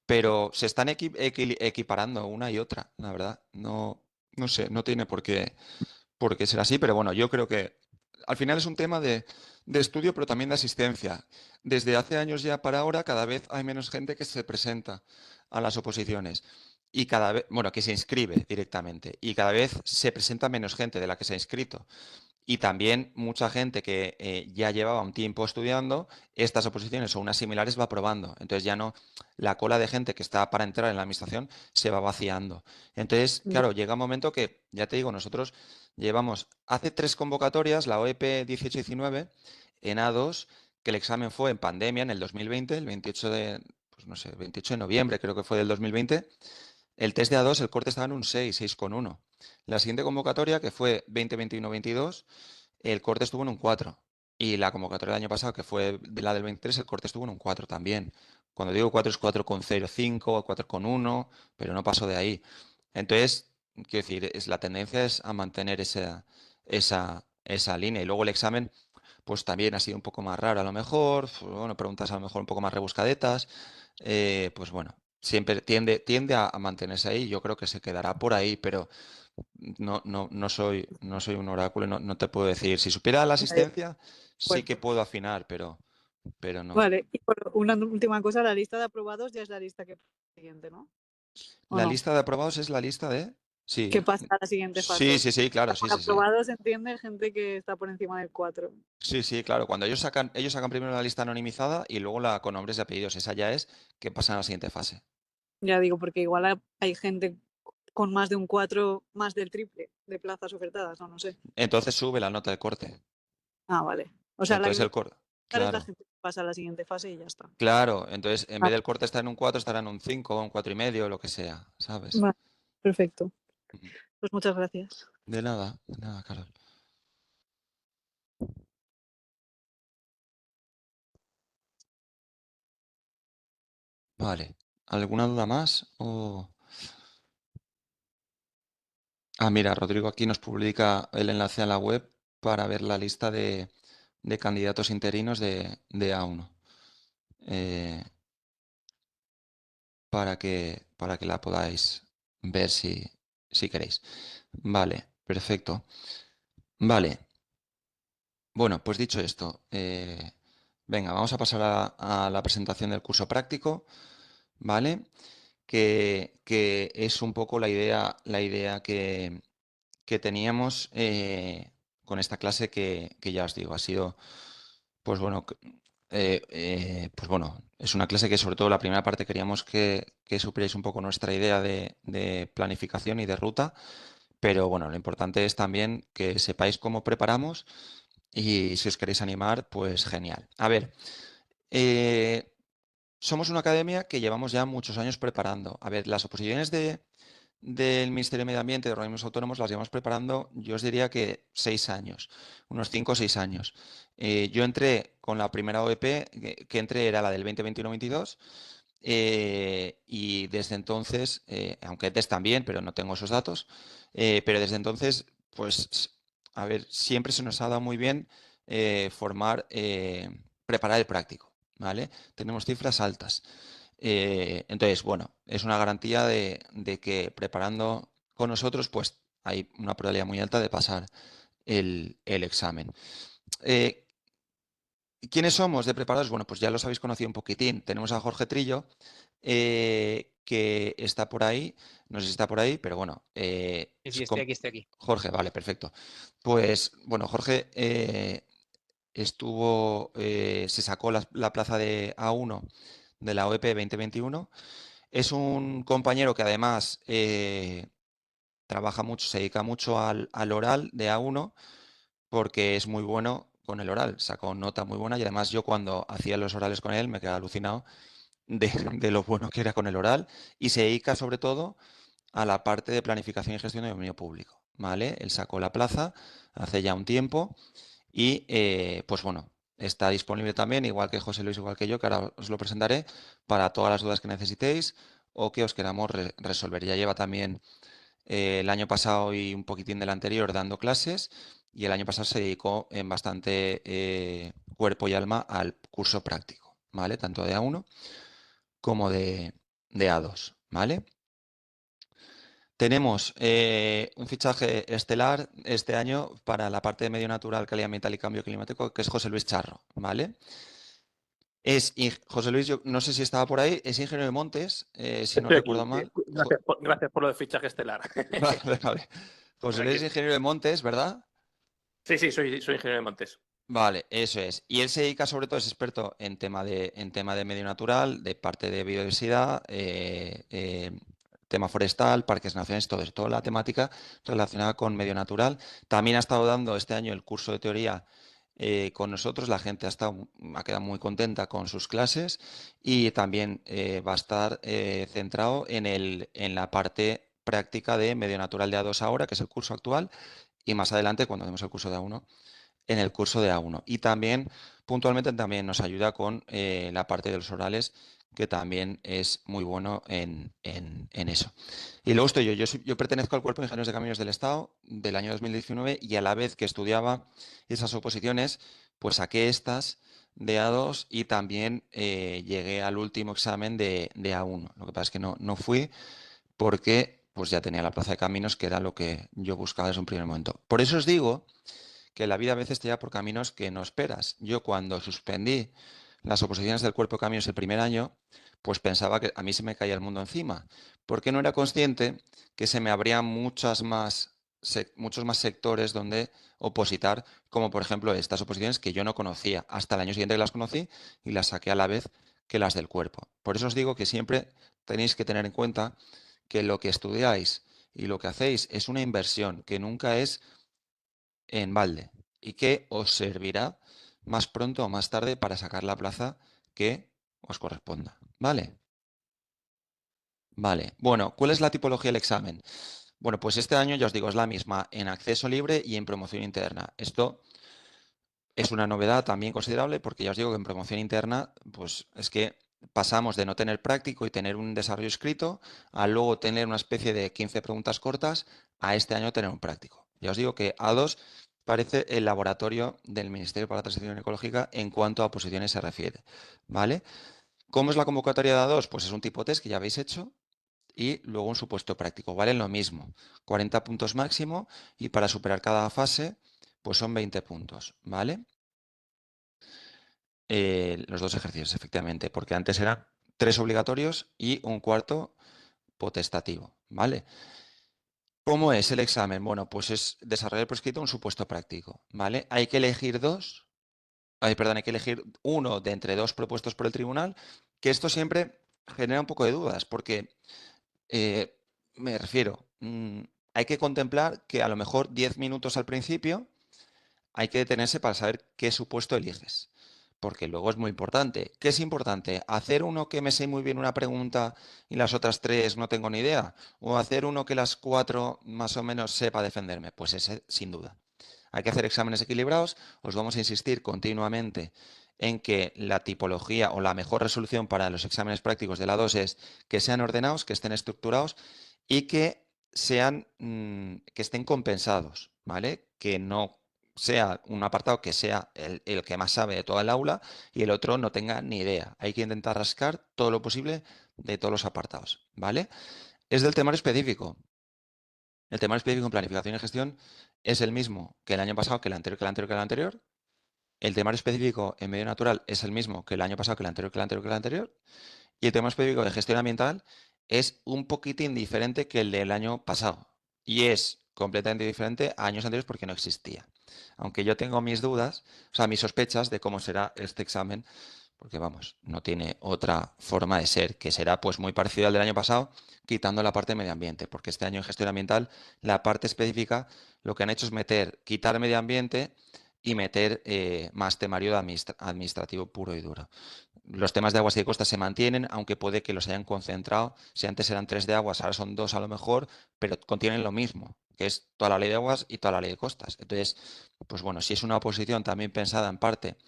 pero se están equiparando una y otra, la verdad. No sé, no tiene por qué ser así, pero bueno, yo creo que al final es un tema de estudio, pero también de asistencia. Desde hace años ya para ahora, cada vez hay menos gente que se presenta a las oposiciones y cada vez, bueno, que se inscribe directamente y cada vez se presenta menos gente de la que se ha inscrito. Y también mucha gente que ya llevaba un tiempo estudiando, estas oposiciones o unas similares va aprobando. Entonces ya no, la cola de gente que está para entrar en la administración se va vaciando. Entonces, Ya. claro, llega un momento que, ya te digo, nosotros llevamos hace 3 convocatorias, la OEP 18-19, en A2, que el examen fue en pandemia en el 2020, el 28 de, pues no sé, 28 de noviembre creo que fue del 2020. El test de A2, el corte estaba en un 6, 6,1. La siguiente convocatoria, que fue 2021-22, el corte estuvo en un 4. Y la convocatoria del año pasado, que fue de la del 23, el corte estuvo en un 4 también. Cuando digo 4 es 4,05 o 4,1, pero no pasó de ahí. Entonces, quiero decir, la tendencia es a mantener esa línea. Y luego el examen, pues también ha sido un poco más raro a lo mejor. Pues, bueno, preguntas a lo mejor un poco más rebuscadetas. Pues bueno, siempre tiende a mantenerse ahí. Yo creo que se quedará por ahí, pero no soy un oráculo, no te puedo decir. Si supiera la Ya. asistencia, sí Bueno, que puedo afinar, pero no. vale. Y por una última cosa, la lista de aprobados ya es la lista que pasa a la siguiente, ¿no? ¿O La no? lista de aprobados es la lista de... ¿Qué Sí, pasa a la siguiente sí, fase? sí, sí, claro, sí, Por sí, sí. aprobados se entiende gente que está por encima del 4. Sí, sí, claro. Cuando ellos sacan primero la lista anonimizada y luego la con nombres y apellidos. Esa ya es que pasan a la siguiente fase. Ya digo, porque igual hay gente con más de un 4, más del triple de plazas ofertadas, no sé. Entonces sube la nota de corte. Ah, vale. O sea, la que Entonces me el corte... es la Claro, gente que pasa a la siguiente fase y ya está. claro. Entonces, en vez Vale, del corte estar en un 4, estará en un 5, un 4,5, lo que sea, ¿sabes? vale, perfecto. Ujú. Pues muchas gracias. De nada, Carol. Vale. ¿Alguna duda más? Mira, Rodrigo aquí nos publica el enlace a la web para ver la lista de candidatos interinos de A1. eh, para que la podáis ver si queréis. Vale, perfecto. Vale. Bueno, pues dicho esto, venga, vamos a pasar a la presentación del curso práctico, ¿vale? Que es un poco la idea que teníamos con esta clase que ya os digo, ha sido, pues bueno, pues bueno, es una clase que sobre todo la primera parte queríamos que supierais un poco nuestra idea de planificación y de ruta, pero bueno, lo importante es también que sepáis cómo preparamos y si os queréis animar, pues genial. A ver, eh, somos una academia que llevamos ya muchos años preparando. A ver, las oposiciones del Ministerio de Medio Ambiente, de organismos autónomos, las llevamos preparando, yo os diría que 6 años, unos 5 o 6 años. Yo entré con la primera OEP, que entré era la del 2021-22, y desde entonces, aunque ETES también, pero no tengo esos datos, pero desde entonces, pues, a ver, siempre se nos ha dado muy bien preparar el práctico, ¿vale? Tenemos cifras altas. Entonces, bueno, es una garantía de que preparando con nosotros, pues hay una probabilidad muy alta de pasar el examen. Eh, ¿Quiénes somos de preparados? Bueno, pues ya los habéis conocido un poquitín. Tenemos a Jorge Trillo, que está por ahí, no sé si está por ahí, pero bueno. Sí, estoy aquí. Jorge, vale, perfecto. Pues bueno, Jorge se sacó la plaza de A1 de la OEP 2021. Es un compañero que además trabaja mucho, se dedica mucho al oral de A1 porque es muy bueno con el oral, sacó nota muy buena y además yo cuando hacía los orales con él me quedaba alucinado de lo bueno que era con el oral y se dedica sobre todo a la parte de planificación y gestión de dominio público, ¿vale? Él sacó la plaza hace ya un tiempo y pues bueno, está disponible también, igual que José Luis, igual que yo, que ahora os lo presentaré, para todas las dudas que necesitéis o que os queramos resolver. Ya lleva también el año pasado y un poquitín del anterior dando clases y el año pasado se dedicó en bastante cuerpo y alma al curso práctico, ¿vale? Tanto de A1 como de A2, ¿vale? Tenemos un fichaje estelar este año para la parte de medio natural, calidad ambiental y cambio climático, que es José Luis Charro, ¿vale? José Luis, yo no sé si estaba por ahí, es ingeniero de montes, si no Estoy recuerdo aquí. mal. Gracias por lo de fichaje estelar. Vale, vale. José Luis es ingeniero de montes, ¿verdad? Sí, soy ingeniero de montes. Vale, eso es. Y él se dedica sobre todo, es experto en tema de medio natural, de parte de biodiversidad, tema forestal, parques nacionales, todo eso, toda la temática relacionada con medio natural. También ha estado dando este año el curso de teoría con nosotros, la gente ha quedado muy contenta con sus clases y también va a estar centrado en la parte práctica de medio natural de A2 ahora, que es el curso actual, y más adelante, cuando demos el curso de A1, en el curso de A1. Y también, puntualmente, también nos ayuda con la parte de los orales, que también es muy bueno en eso. Y luego estoy yo pertenezco al Cuerpo de Ingenieros de Caminos del Estado del año 2019 y a la vez que estudiaba esas oposiciones, pues saqué estas de A2 y también llegué al último examen de A1. Lo que pasa es que no fui porque pues ya tenía la plaza de caminos, que era lo que yo buscaba desde un primer momento. Por eso os digo que la vida a veces te lleva por caminos que no esperas. Yo cuando suspendí las oposiciones del Cuerpo de Caminos el primer año, pues pensaba que a mí se me caía el mundo encima, porque no era consciente que se me abrían muchos más sectores donde opositar, como por ejemplo estas oposiciones que yo no conocía, hasta el año siguiente que las conocí y las saqué a la vez que las del cuerpo. Por eso os digo que siempre tenéis que tener en cuenta que lo que estudiáis y lo que hacéis es una inversión, que nunca es en balde y que os servirá más pronto o más tarde para sacar la plaza que os corresponda. ¿Vale? Vale. Bueno, ¿cuál es la tipología del examen? Bueno, pues este año ya os digo, es la misma en acceso libre y en promoción interna. Esto es una novedad también considerable porque ya os digo que en promoción interna, pues es que pasamos de no tener práctico y tener un desarrollo escrito a luego tener una especie de 15 preguntas cortas a este año tener un práctico. Ya os digo que A2 parece el laboratorio del Ministerio para la Transición Ecológica en cuanto a posiciones se refiere, ¿vale? ¿Cómo es la convocatoria de A2? Pues es un tipo test que ya habéis hecho y luego un supuesto práctico, ¿vale? Lo mismo, 40 puntos máximo y para superar cada fase, pues son 20 puntos, ¿vale? Los dos ejercicios, efectivamente, porque antes eran 3 obligatorios y un cuarto potestativo, ¿vale? ¿Cómo es el examen? Bueno, pues es desarrollar por escrito un supuesto práctico, ¿vale? Hay que elegir hay que elegir uno de entre dos propuestos por el tribunal, que esto siempre genera un poco de dudas, porque me refiero, hay que contemplar que a lo mejor 10 minutos al principio hay que detenerse para saber qué supuesto eliges. Porque luego es muy importante. ¿Qué es importante? ¿Hacer uno que me sé muy bien una pregunta y las otras 3 no tengo ni idea? ¿O hacer uno que las 4 más o menos sepa defenderme? Pues ese, sin duda. Hay que hacer exámenes equilibrados. Os vamos a insistir continuamente en que la tipología o la mejor resolución para los exámenes prácticos de la 2 es que sean ordenados, que estén estructurados y que estén compensados, ¿vale? Que no sea un apartado que sea el que más sabe de toda el aula y el otro no tenga ni idea. Hay que intentar rascar todo lo posible de todos los apartados, ¿vale? Es del temario específico. El temario específico en planificación y gestión es el mismo que el año pasado, que el anterior, que el anterior, que el anterior. El temario específico en medio natural es el mismo que el año pasado, que el anterior, que el anterior, que el anterior. Y el temario específico de gestión ambiental es un poquitín diferente que el del año pasado y es completamente diferente a años anteriores porque no existía. Aunque yo tengo mis dudas, o sea, mis sospechas de cómo será este examen, porque vamos, no tiene otra forma de ser, que será pues muy parecido al del año pasado, quitando la parte de medio ambiente, porque este año en gestión ambiental, la parte específica, lo que han hecho es quitar medio ambiente y meter más temario de administrativo puro y duro. Los temas de aguas y de costas se mantienen, aunque puede que los hayan concentrado. Si antes eran 3 de aguas, ahora son 2 a lo mejor, pero contienen lo mismo, que es toda la ley de aguas y toda la ley de costas. Entonces, pues bueno, si es una oposición también pensada en parte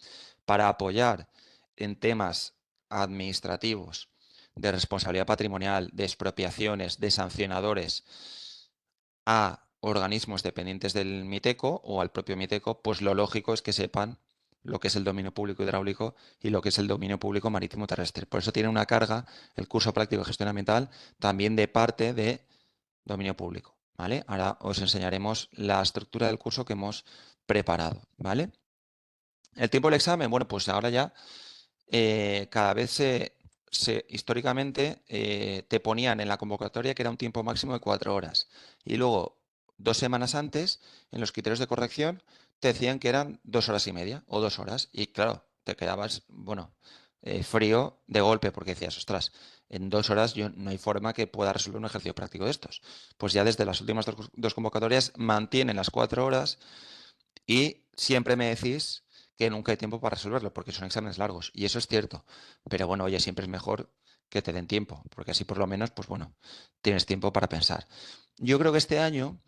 para apoyar en temas administrativos, de responsabilidad patrimonial, de expropiaciones, de sancionadores a organismos dependientes del MITECO o al propio MITECO, pues lo lógico es que sepan lo que es el dominio público hidráulico y lo que es el dominio público marítimo terrestre. Por eso tiene una carga el curso práctico de gestión ambiental también de parte de dominio público, ¿vale? Ahora os enseñaremos la estructura del curso que hemos preparado, ¿vale? El tiempo del examen, bueno, pues ahora ya cada vez históricamente te ponían en la convocatoria que era un tiempo máximo de 4 horas. Y luego, 2 semanas antes, en los criterios de corrección, te decían que eran 2 horas y media o 2 horas. Y claro, te quedabas, bueno, frío de golpe porque decías, ostras, en 2 horas yo no hay forma que pueda resolver un ejercicio práctico de estos. Pues ya desde las últimas dos convocatorias mantienen las 4 horas y siempre me decís que nunca hay tiempo para resolverlo, porque son exámenes largos. Y eso es cierto. Pero bueno, oye, siempre es mejor que te den tiempo, porque así por lo menos, pues bueno, tienes tiempo para pensar. Yo creo que este año,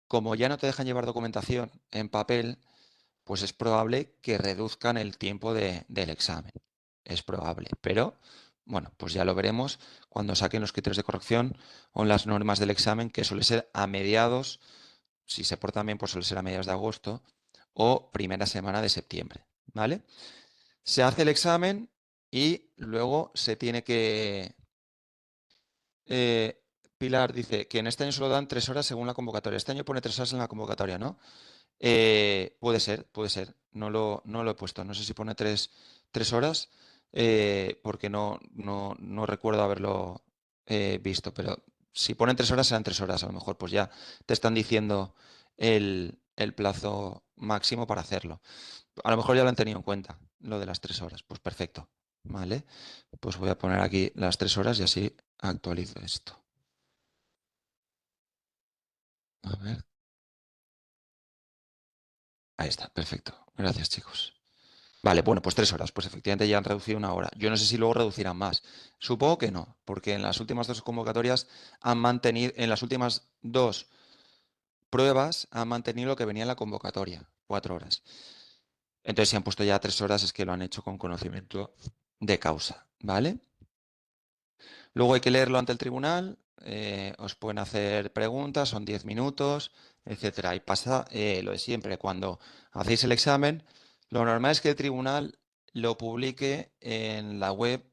como ya no te dejan llevar documentación en papel, pues es probable que reduzcan el tiempo del examen. Es probable. Pero bueno, pues ya lo veremos cuando saquen los criterios de corrección o las normas del examen, que suele ser a mediados, si se portan bien, pues suele ser a mediados de agosto o primera semana de septiembre, ¿vale? Se hace el examen y luego se tiene que... Pilar dice que en este año solo dan 3 horas según la convocatoria. Este año pone 3 horas en la convocatoria, ¿no? Puede ser, puede ser. No lo he puesto. No sé si pone 3 horas, porque no recuerdo haberlo visto, pero si ponen 3 horas, serán 3 horas. A lo mejor pues ya te están diciendo el plazo máximo para hacerlo. A lo mejor ya lo han tenido en cuenta, lo de las 3 horas. Pues perfecto. Vale. Pues voy a poner aquí las 3 horas y así actualizo esto. A ver. Ahí está, perfecto. Gracias, chicos. Vale, bueno, pues 3 horas. Pues efectivamente ya han reducido 1 hora. Yo no sé si luego reducirán más. Supongo que no, porque en las últimas 2 convocatorias han mantenido, en las últimas 2 pruebas han mantenido lo que venía en la convocatoria, 4 horas. Entonces, si han puesto ya 3 horas, es que lo han hecho con conocimiento de causa, ¿vale? Luego hay que leerlo ante el tribunal, os pueden hacer preguntas, son 10 minutos, etcétera. Y pasa lo de siempre, cuando hacéis el examen, lo normal es que el tribunal lo publique en la web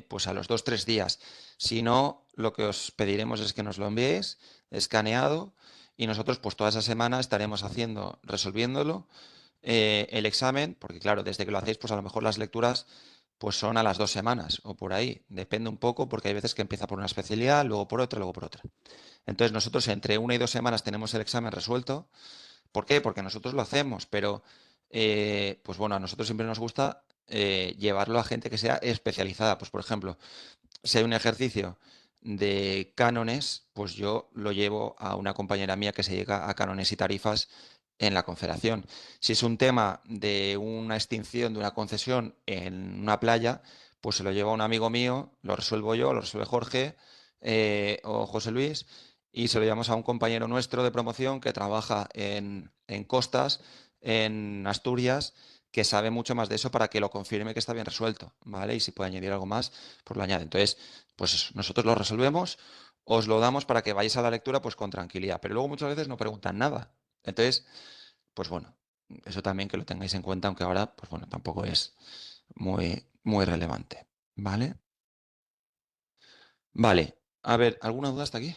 pues a los 2-3 días. Si no, lo que os pediremos es que nos lo enviéis escaneado y nosotros pues toda esa semana estaremos resolviéndolo el examen, porque claro, desde que lo hacéis, pues a lo mejor las lecturas pues son a las 2 semanas o por ahí. Depende un poco porque hay veces que empieza por una especialidad, luego por otra, luego por otra. Entonces nosotros entre 1 y 2 semanas tenemos el examen resuelto. ¿Por qué? Porque nosotros lo hacemos, pero pues bueno, a nosotros siempre nos gusta llevarlo a gente que sea especializada. Pues por ejemplo, si hay un ejercicio de cánones, pues yo lo llevo a una compañera mía que se dedica a cánones y tarifas en la Confederación. Si es un tema de una extinción de una concesión en una playa, pues se lo llevo a un amigo mío, lo resuelvo yo, lo resuelve Jorge o José Luis, y se lo llevamos a un compañero nuestro de promoción que trabaja en costas, en Asturias, que sabe mucho más de eso para que lo confirme que está bien resuelto, ¿vale? Y si puede añadir algo más, pues lo añade. Entonces, pues eso, nosotros lo resolvemos, os lo damos para que vayáis a la lectura pues con tranquilidad, pero luego muchas veces no preguntan nada. Entonces, pues bueno, eso también que lo tengáis en cuenta, aunque ahora, pues bueno, tampoco es muy relevante, ¿vale? Vale, a ver, ¿alguna duda hasta aquí?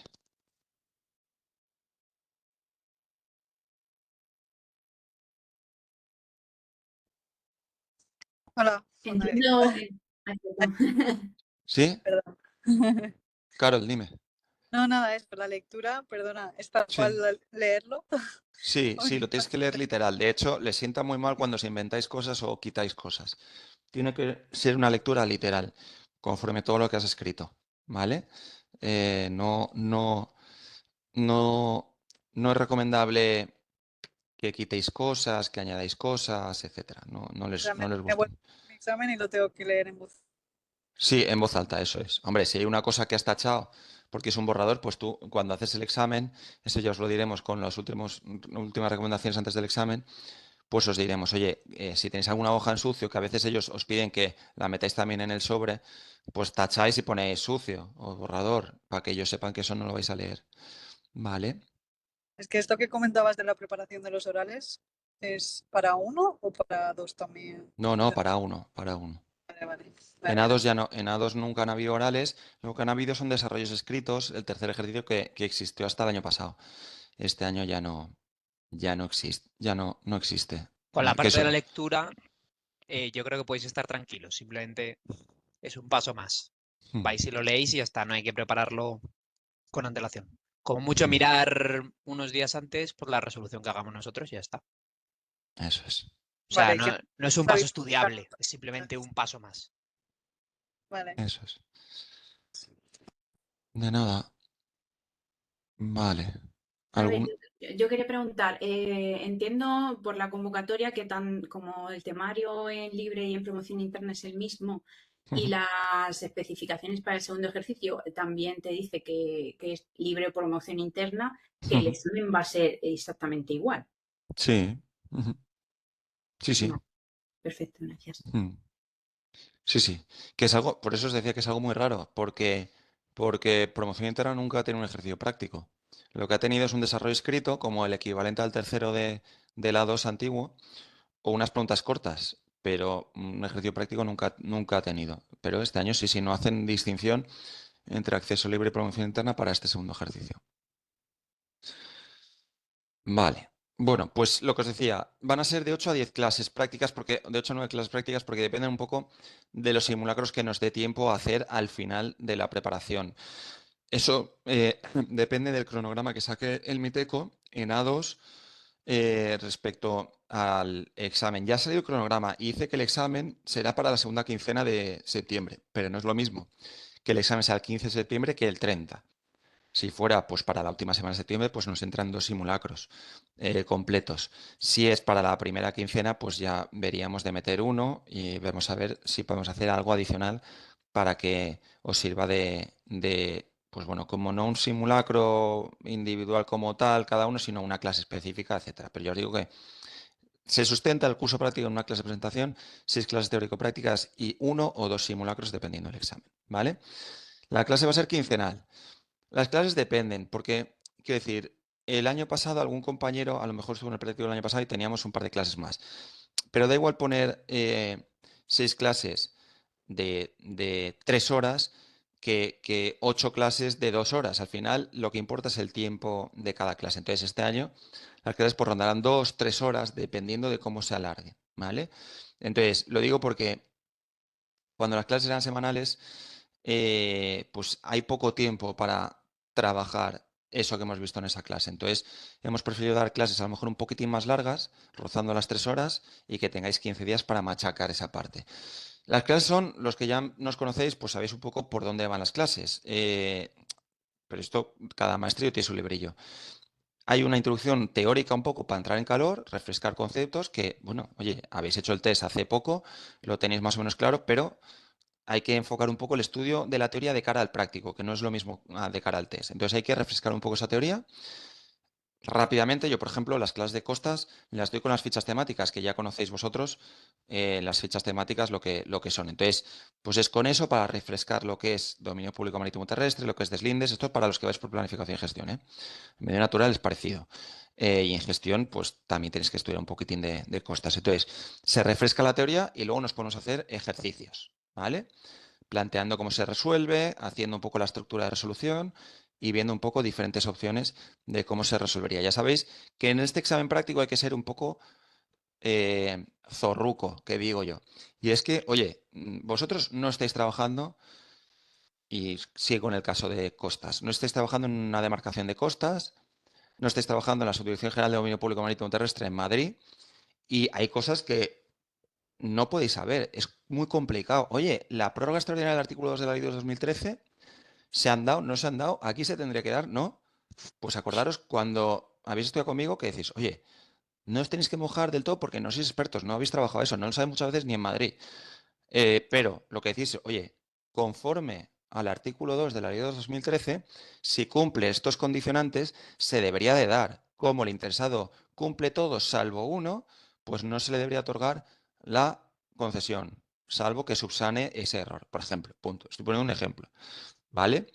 Hola. Bueno, Entiendo. Ay, perdón. ¿Sí? perdón. Carol, dime. No, nada, eso, la lectura, perdona, es tal Sí. cual leerlo. Sí, Uy, lo tienes que leer literal. De hecho, le sienta muy mal cuando os inventáis cosas o quitáis cosas. Tiene que ser una lectura literal, conforme todo lo que has escrito, ¿vale? No, no es recomendable que quitéis cosas, que añadáis cosas, etcétera. No o sea, no les me gusta. vuelvo a hacer mi examen y lo tengo que leer en voz. Sí, en voz alta, eso es. Hombre, si hay una cosa que has tachado porque es un borrador, pues tú cuando haces el examen, eso ya os lo diremos con las últimas recomendaciones antes del examen, pues os diremos, oye, si tenéis alguna hoja en sucio, que a veces ellos os piden que la metáis también en el sobre, pues tacháis y ponéis sucio o borrador, para que ellos sepan que eso no lo vais a leer. ¿Vale? Es que esto que comentabas de la preparación de los orales, ¿es para uno o para dos también? No, para uno, para uno. Vale, vale. En Vale, A2 ya no, en A2 nunca han habido orales, lo que han habido son desarrollos escritos, el tercer ejercicio que existió hasta el año pasado. Este año ya no existe, no existe. Con la ¿Vale? Que parte de la eso, lectura, yo creo que podéis estar tranquilos. Simplemente es un paso más. mm, Vais y lo leéis y ya está. No hay que prepararlo con antelación. Como mucho mirar unos días antes por la resolución que hagamos nosotros y ya está. eso es, O sea, vale, no, que no es un paso sabéis- estudiable, es simplemente un paso más. Vale. eso es. De nada. Vale. A ver, ¿Algún? yo quería preguntar, entiendo por la convocatoria que tan como el temario en libre y en promoción interna es el mismo y Ujú. las especificaciones para el segundo ejercicio también te dice que es libre o promoción interna, que el Ujú. examen va a ser exactamente igual. Sí. Ujú. Sí, sí. No, perfecto, gracias. Mm. Sí, sí. Que es algo, por eso os decía que es algo muy raro, porque promoción interna nunca ha tenido un ejercicio práctico. Lo que ha tenido es un desarrollo escrito, como el equivalente al tercero del A2 antiguo, o unas preguntas cortas, pero un ejercicio práctico nunca ha tenido. Pero este año sí, sí, no hacen distinción entre acceso libre y promoción interna para este segundo ejercicio. Vale. Bueno, pues lo que os decía, van a ser de 8 a 10 clases prácticas, de 8 a 9 clases prácticas, porque dependen un poco de los simulacros que nos dé tiempo a hacer al final de la preparación. Eso depende del cronograma que saque el Miteco en A2 respecto al examen. Ya ha salido el cronograma y dice que el examen será para la segunda quincena de septiembre, pero no es lo mismo que el examen sea el 15 de septiembre que el 30. Si fuera pues para la última semana de septiembre, pues nos entran 2 simulacros completos. Si es para la primera quincena, pues ya veríamos de meter uno y vamos a ver si podemos hacer algo adicional para que os sirva pues bueno, como no un simulacro individual como tal, cada uno, sino una clase específica, etcétera. Pero yo os digo que se sustenta el curso práctico en una clase de presentación, 6 clases teórico-prácticas y 1 o 2 simulacros dependiendo del examen, ¿vale? La clase va a ser quincenal. Las clases dependen, porque, quiero decir, el año pasado algún compañero, a lo mejor estuvo en el práctico el año pasado y teníamos un par de clases más. Pero da igual poner 6 clases de 3 horas que 8 clases de 2 horas. Al final, lo que importa es el tiempo de cada clase. Entonces, este año las clases pues rondarán 2, 3 horas, dependiendo de cómo se alargue, ¿vale? Entonces, lo digo porque cuando las clases eran semanales, pues hay poco tiempo para trabajar eso que hemos visto en esa clase. Entonces, hemos preferido dar clases a lo mejor un poquitín más largas, rozando las 3 horas, y que tengáis 15 días para machacar esa parte. Las clases son, los que ya nos conocéis, pues sabéis un poco por dónde van las clases. Pero esto, cada maestrillo tiene su librillo. Hay una introducción teórica un poco para entrar en calor, refrescar conceptos que, bueno, oye, habéis hecho el test hace poco, lo tenéis más o menos claro, pero hay que enfocar un poco el estudio de la teoría de cara al práctico, que no es lo mismo de cara al test. Entonces hay que refrescar un poco esa teoría. Rápidamente, yo por ejemplo, las clases de costas las doy con las fichas temáticas, que ya conocéis vosotros, las fichas temáticas lo que son. Entonces, pues es con eso para refrescar lo que es dominio público marítimo terrestre, lo que es deslindes, esto es para los que vais por planificación y gestión, ¿eh? En medio natural es parecido. Y en gestión, pues también tenéis que estudiar un poquitín de costas. Entonces, se refresca la teoría y luego nos ponemos a hacer ejercicios, ¿vale? Planteando cómo se resuelve, haciendo un poco la estructura de resolución y viendo un poco diferentes opciones de cómo se resolvería. Ya sabéis que en este examen práctico hay que ser un poco zorruco, que digo yo. Y es que, oye, vosotros no estáis trabajando y sigue con el caso de costas. No estáis trabajando en una demarcación de costas, no estáis trabajando en la Subdirección General de Dominio Público Marítimo Terrestre en Madrid y hay cosas que no podéis saber. Es muy complicado. Oye, la prórroga extraordinaria del artículo 2 de la Ley de 2013, ¿se han dado? ¿No se han dado? ¿Aquí se tendría que dar? ¿No? Pues acordaros cuando habéis estudiado conmigo que decís, oye, no os tenéis que mojar del todo porque no sois expertos, no habéis trabajado eso, no lo sabéis muchas veces ni en Madrid. Pero lo que decís, oye, conforme al artículo 2 de la Ley de 2013, si cumple estos condicionantes, se debería de dar. Como el interesado cumple todos salvo uno, pues no se le debería otorgar la concesión, salvo que subsane ese error, por ejemplo. Punto. Estoy poniendo un ejemplo. ¿Vale?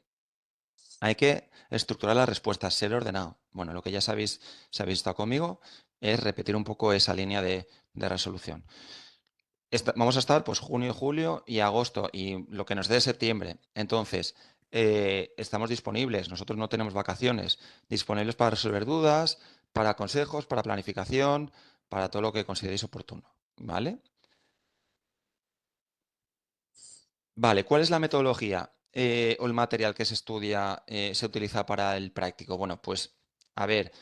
Hay que estructurar las respuestas, ser ordenado. Bueno, lo que ya sabéis, si habéis estado conmigo, es repetir un poco esa línea de resolución. Vamos a estar pues junio, julio y agosto y lo que nos dé septiembre. Entonces, estamos disponibles, nosotros no tenemos vacaciones, disponibles para resolver dudas, para consejos, para planificación, para todo lo que consideréis oportuno. ¿Vale? Vale, ¿cuál es la metodología o el material que se estudia, se utiliza para el práctico? Bueno, pues, a ver,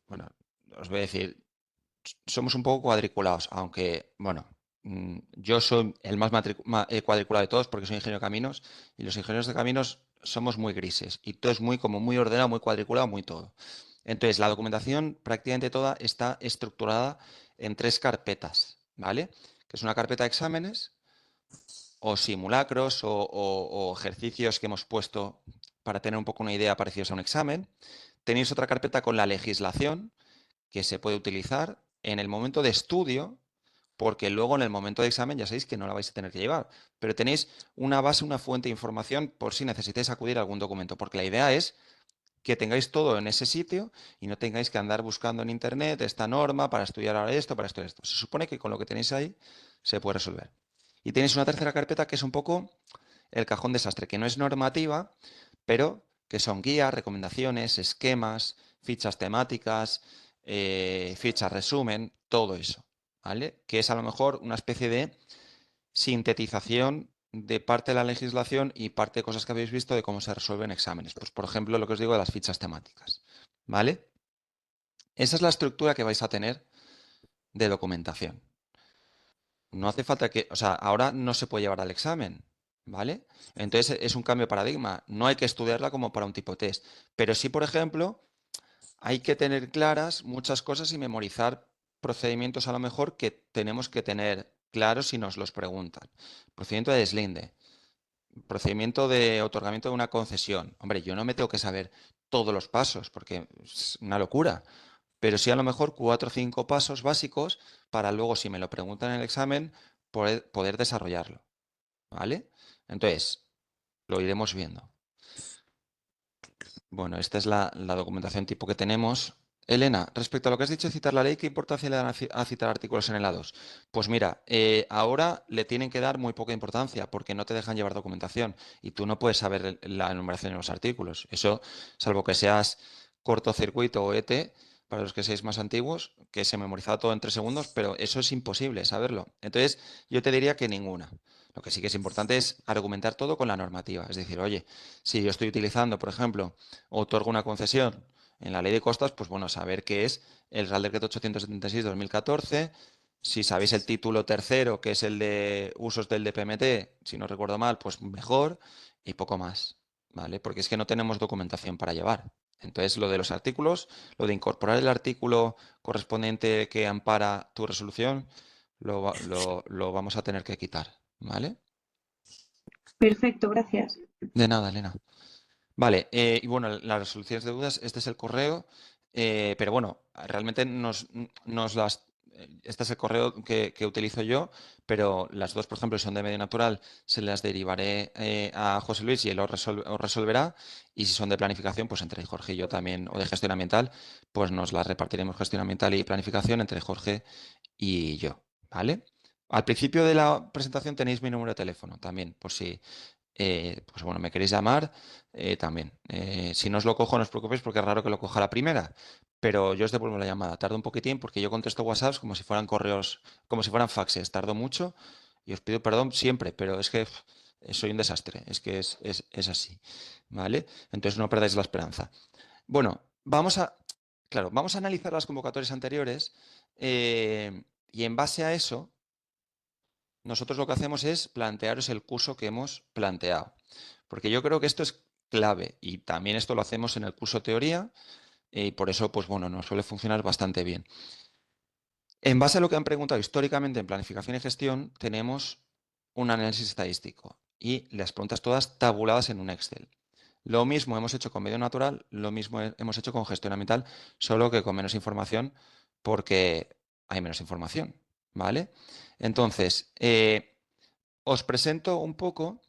bueno, os voy a decir, somos un poco cuadriculados, aunque, bueno, yo soy el más cuadriculado de todos porque soy ingeniero de caminos y los ingenieros de caminos somos muy grises y todo es muy ordenado, muy cuadriculado, muy todo. Entonces, la documentación prácticamente toda está estructurada en 3 carpetas, ¿vale? Que es una carpeta de exámenes o simulacros o ejercicios que hemos puesto para tener un poco una idea parecidos a un examen. Tenéis otra carpeta con la legislación que se puede utilizar en el momento de estudio, porque luego en el momento de examen ya sabéis que no la vais a tener que llevar, pero tenéis una base, una fuente de información por si necesitáis acudir a algún documento, porque la idea es que tengáis todo en ese sitio y no tengáis que andar buscando en internet esta norma para estudiar ahora esto, para estudiar esto. Se supone que con lo que tenéis ahí se puede resolver. Y tenéis una tercera carpeta que es un poco el cajón desastre, que no es normativa, pero que son guías, recomendaciones, esquemas, fichas temáticas, fichas resumen, todo eso, ¿vale? Que es a lo mejor una especie de sintetización de parte de la legislación y parte de cosas que habéis visto de cómo se resuelven exámenes. Pues, por ejemplo, lo que os digo de las fichas temáticas, ¿vale? Esa es la estructura que vais a tener de documentación. No hace falta que, o sea, ahora no se puede llevar al examen, ¿vale? Entonces es un cambio de paradigma. No hay que estudiarla como para un tipo test. Pero sí, por ejemplo, hay que tener claras muchas cosas y memorizar procedimientos a lo mejor que tenemos que tener claros si nos los preguntan. Procedimiento de deslinde, procedimiento de otorgamiento de una concesión. Hombre, yo no me tengo que saber todos los pasos porque es una locura, pero sí a lo mejor 4 o 5 pasos básicos para luego, si me lo preguntan en el examen, poder desarrollarlo. ¿Vale? Entonces, lo iremos viendo. Bueno, esta es la documentación tipo que tenemos. Elena, respecto a lo que has dicho de citar la ley, ¿qué importancia le dan a citar artículos en el A2? Pues mira, ahora le tienen que dar muy poca importancia porque no te dejan llevar documentación y tú no puedes saber la enumeración de los artículos. Eso, salvo que seas cortocircuito o ET, para los que seáis más antiguos, que se memorizaba todo en 3 segundos, pero eso es imposible saberlo. Entonces, yo te diría que ninguna. Lo que sí que es importante es argumentar todo con la normativa. Es decir, oye, si yo estoy utilizando, por ejemplo, otorgo una concesión en la ley de costas, pues bueno, saber qué es el Real Decreto 876-2014, si sabéis el título tercero, que es el de usos del DPMT, si no recuerdo mal, pues mejor, y poco más, ¿vale? Porque es que no tenemos documentación para llevar. Entonces, lo de los artículos, lo de incorporar el artículo correspondiente que ampara tu resolución, lo vamos a tener que quitar, ¿vale? Perfecto, gracias. De nada, Elena. Vale, y bueno, las resoluciones de dudas, este es el correo, pero bueno, realmente este es el correo que utilizo yo, pero las dos, por ejemplo, si son de medio natural, se las derivaré a José Luis y él os resolverá, y si son de planificación, pues entre Jorge y yo también, o de gestión ambiental, pues nos las repartiremos gestión ambiental y planificación entre Jorge y yo, ¿vale? Al principio de la presentación tenéis mi número de teléfono también, por si pues bueno, me queréis llamar también. Si no os lo cojo, no os preocupéis porque es raro que lo coja la primera, pero yo os devuelvo la llamada. Tardo un poquitín porque yo contesto WhatsApps como si fueran correos, como si fueran faxes. Tardo mucho Y os pido perdón siempre, pero es que soy un desastre, es que es así, ¿vale? Entonces no perdáis la esperanza. Bueno, claro, vamos a analizar las convocatorias anteriores y en base a eso, nosotros lo que hacemos es plantearos el curso que hemos planteado. Porque yo creo que esto es clave y también esto lo hacemos en el curso teoría y por eso, pues bueno, nos suele funcionar bastante bien. En base a lo que han preguntado históricamente en planificación y gestión, tenemos un análisis estadístico y las preguntas todas tabuladas en un Excel. Lo mismo hemos hecho con medio natural, lo mismo hemos hecho con gestión ambiental, solo que con menos información porque hay menos información, ¿vale? Entonces, os presento un poco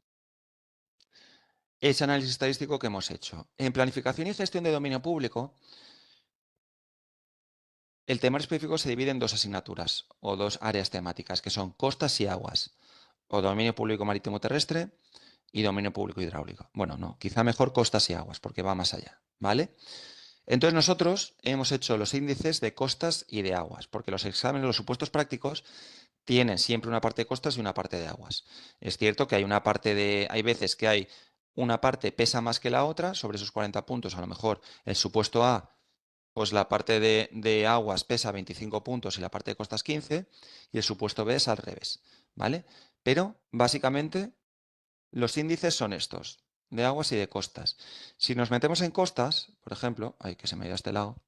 ese análisis estadístico que hemos hecho. En planificación y gestión de dominio público, el temario específico se divide en dos asignaturas o dos áreas temáticas, que son costas y aguas, o dominio público marítimo terrestre y dominio público hidráulico. Bueno, no, quizá mejor costas y aguas, porque va más allá, ¿vale? Entonces nosotros hemos hecho los índices de costas y de aguas, porque los exámenes, los supuestos prácticos, tienen siempre una parte de costas y una parte de aguas. Es cierto que hay veces que hay una parte pesa más que la otra, sobre esos 40 puntos, a lo mejor el supuesto A, pues la parte de aguas pesa 25 puntos y la parte de costas 15, y el supuesto B es al revés, ¿vale? Pero básicamente los índices son estos, de aguas y de costas. Si nos metemos en costas, por ejemplo, ay, que se me ha ido a este lado,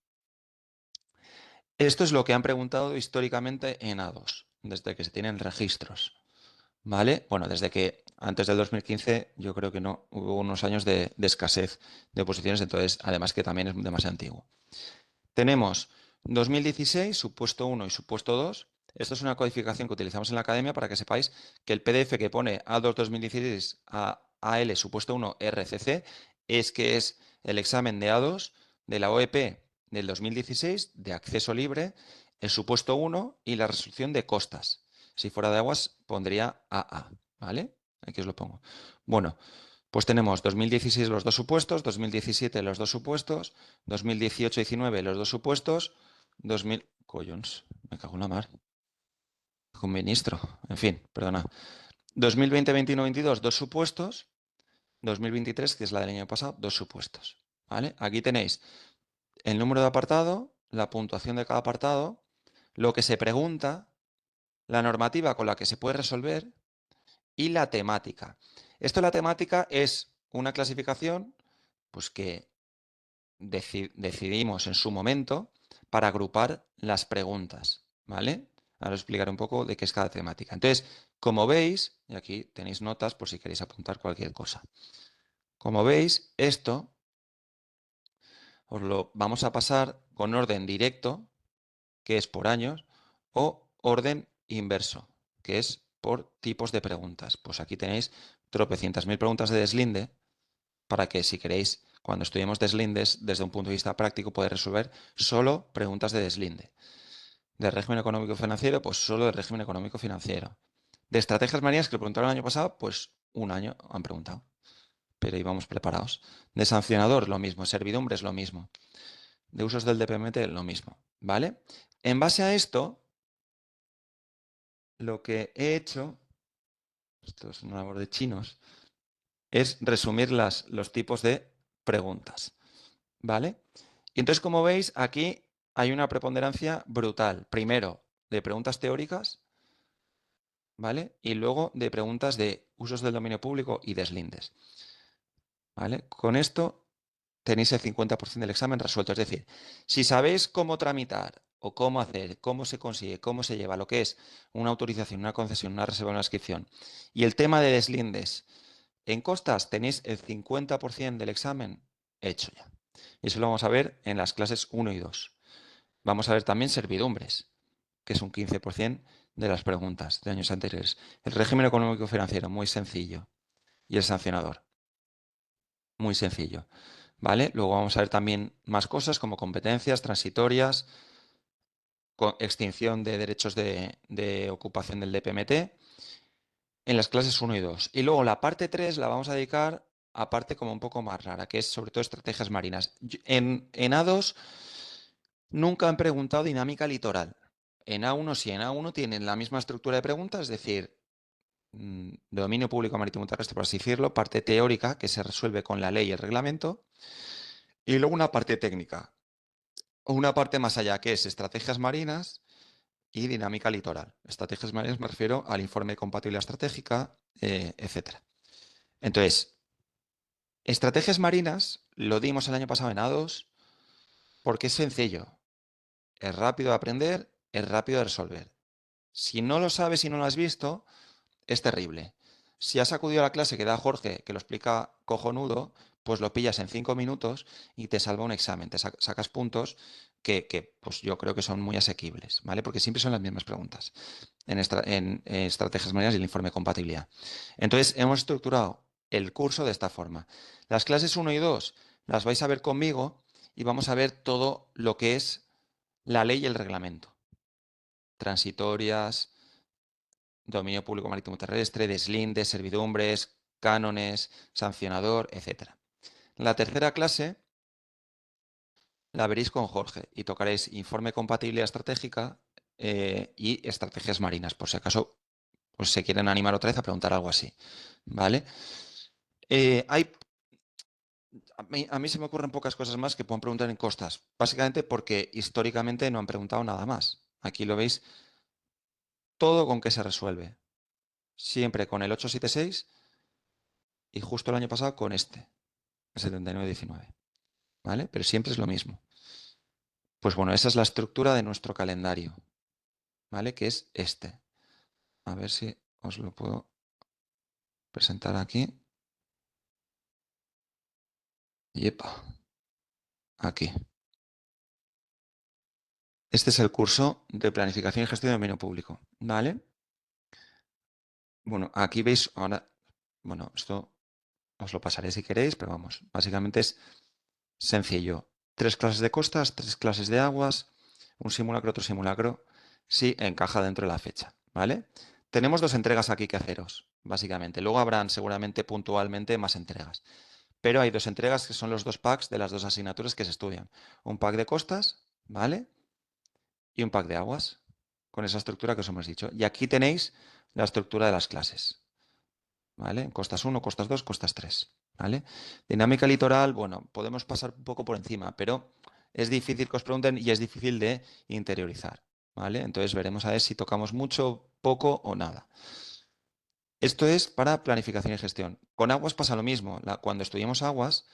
esto es lo que han preguntado históricamente en A2, desde que se tienen registros, ¿vale? Bueno, desde que antes del 2015 yo creo que no, hubo unos años de escasez de oposiciones, entonces además que también es demasiado antiguo. Tenemos 2016, supuesto 1 y supuesto 2. Esto es una codificación que utilizamos en la academia para que sepáis que el PDF que pone A2 2016 a AL supuesto 1 RCC es el examen de A2 de la OEP del 2016 de acceso libre, el supuesto 1 y la resolución de costas. Si fuera de aguas pondría AA, ¿vale? Aquí os lo pongo. Bueno, pues tenemos 2016 los dos supuestos, 2017 los dos supuestos, 2018-19 los dos supuestos, 2000... Collons, me cago en la mar. Un ministro, en fin, perdona. 2020, 21, 22, dos supuestos. 2023, que es la del año pasado, dos supuestos. ¿Vale? Aquí tenéis el número de apartado, la puntuación de cada apartado, lo que se pregunta, la normativa con la que se puede resolver y la temática. Esto, la temática, es una clasificación pues que decidimos en su momento para agrupar las preguntas, ¿vale? Ahora os explicaré un poco de qué es cada temática. Entonces, como veis, y aquí tenéis notas por si queréis apuntar cualquier cosa. Como veis, esto os lo vamos a pasar con orden directo, que es por años, o orden inverso, que es por tipos de preguntas. Pues aquí tenéis tropecientas mil preguntas de deslinde para que, si queréis, cuando estudiemos deslindes, desde un punto de vista práctico, poder resolver solo preguntas de deslinde. De régimen económico-financiero, pues solo de régimen económico-financiero. De estrategias marinas, que lo preguntaron el año pasado, pues un año han preguntado. Pero íbamos preparados. De sancionador, lo mismo. Servidumbres, lo mismo. De usos del DPMT, lo mismo. ¿Vale? En base a esto, lo que he hecho, esto es una labor de chinos, es resumir los tipos de preguntas. ¿Vale? Y entonces, como veis, aquí hay una preponderancia brutal. Primero, de preguntas teóricas, ¿vale? Y luego de preguntas de usos del dominio público y deslindes. ¿Vale? Con esto tenéis el 50% del examen resuelto. Es decir, si sabéis cómo tramitar o cómo hacer, cómo se consigue, cómo se lleva lo que es una autorización, una concesión, una reserva, una inscripción, y el tema de deslindes en costas, tenéis el 50% del examen hecho ya. Y eso lo vamos a ver en las clases 1 y 2. Vamos a ver también servidumbres, que es un 15% de las preguntas de años anteriores. El régimen económico financiero, muy sencillo. Y el sancionador, muy sencillo. ¿Vale? Luego vamos a ver también más cosas como competencias transitorias, extinción de derechos de ocupación del DPMT, en las clases 1 y 2. Y luego la parte 3 la vamos a dedicar a parte como un poco más rara, que es sobre todo estrategias marinas. En A2 nunca han preguntado dinámica litoral. En A1 sí, en A1 tienen la misma estructura de preguntas, es decir, de dominio público marítimo terrestre, por así decirlo, parte teórica que se resuelve con la ley y el reglamento, y luego una parte técnica, o una parte más allá, que es estrategias marinas y dinámica litoral. Estrategias marinas me refiero al informe de compatibilidad estratégica, etc. Entonces, estrategias marinas lo dimos el año pasado en A2 porque es sencillo, es rápido de aprender, es rápido de resolver. Si no lo sabes y no lo has visto, es terrible. Si has acudido a la clase que da Jorge, que lo explica cojonudo, pues lo pillas en 5 minutos y te salva un examen, te sacas puntos que pues yo creo que son muy asequibles, ¿vale? Porque siempre son las mismas preguntas en estrategias marinas y el informe de compatibilidad. Entonces, hemos estructurado el curso de esta forma. Las clases 1 y 2 las vais a ver conmigo y vamos a ver todo lo que es la ley y el reglamento. Transitorias, dominio público marítimo terrestre, deslindes, servidumbres, cánones, sancionador, etc. La tercera clase la veréis con Jorge y tocaréis informe de compatibilidad estratégica y estrategias marinas, por si acaso pues, se quieren animar otra vez a preguntar algo así. ¿Vale? A mí se me ocurren pocas cosas más que puedan preguntar en costas, básicamente porque históricamente no han preguntado nada más. Aquí lo veis todo con qué se resuelve. Siempre con el 876 y justo el año pasado con este, el 7919. ¿Vale? Pero siempre es lo mismo. Pues bueno, esa es la estructura de nuestro calendario, ¿vale? Que es este. A ver si os lo puedo presentar aquí. Yepa. Aquí. Este es el curso de planificación y gestión de dominio público, ¿vale? Bueno, aquí veis ahora, bueno, esto os lo pasaré si queréis, pero vamos, básicamente es sencillo. 3 clases de costas, 3 clases de aguas, un simulacro, otro simulacro, si encaja dentro de la fecha, ¿vale? Tenemos 2 entregas aquí que haceros, básicamente. Luego habrán seguramente puntualmente más entregas. Pero hay 2 entregas que son los 2 packs de las 2 asignaturas que se estudian. Un pack de costas, ¿vale? Y un pack de aguas, con esa estructura que os hemos dicho. Y aquí tenéis la estructura de las clases, ¿vale? Costas 1, costas 2, costas 3, ¿vale? Dinámica litoral, bueno, podemos pasar un poco por encima, pero es difícil que os pregunten y es difícil de interiorizar, ¿vale? Entonces veremos a ver si tocamos mucho, poco o nada. Esto es para planificación y gestión. Con aguas pasa lo mismo. Cuando estudiamos aguas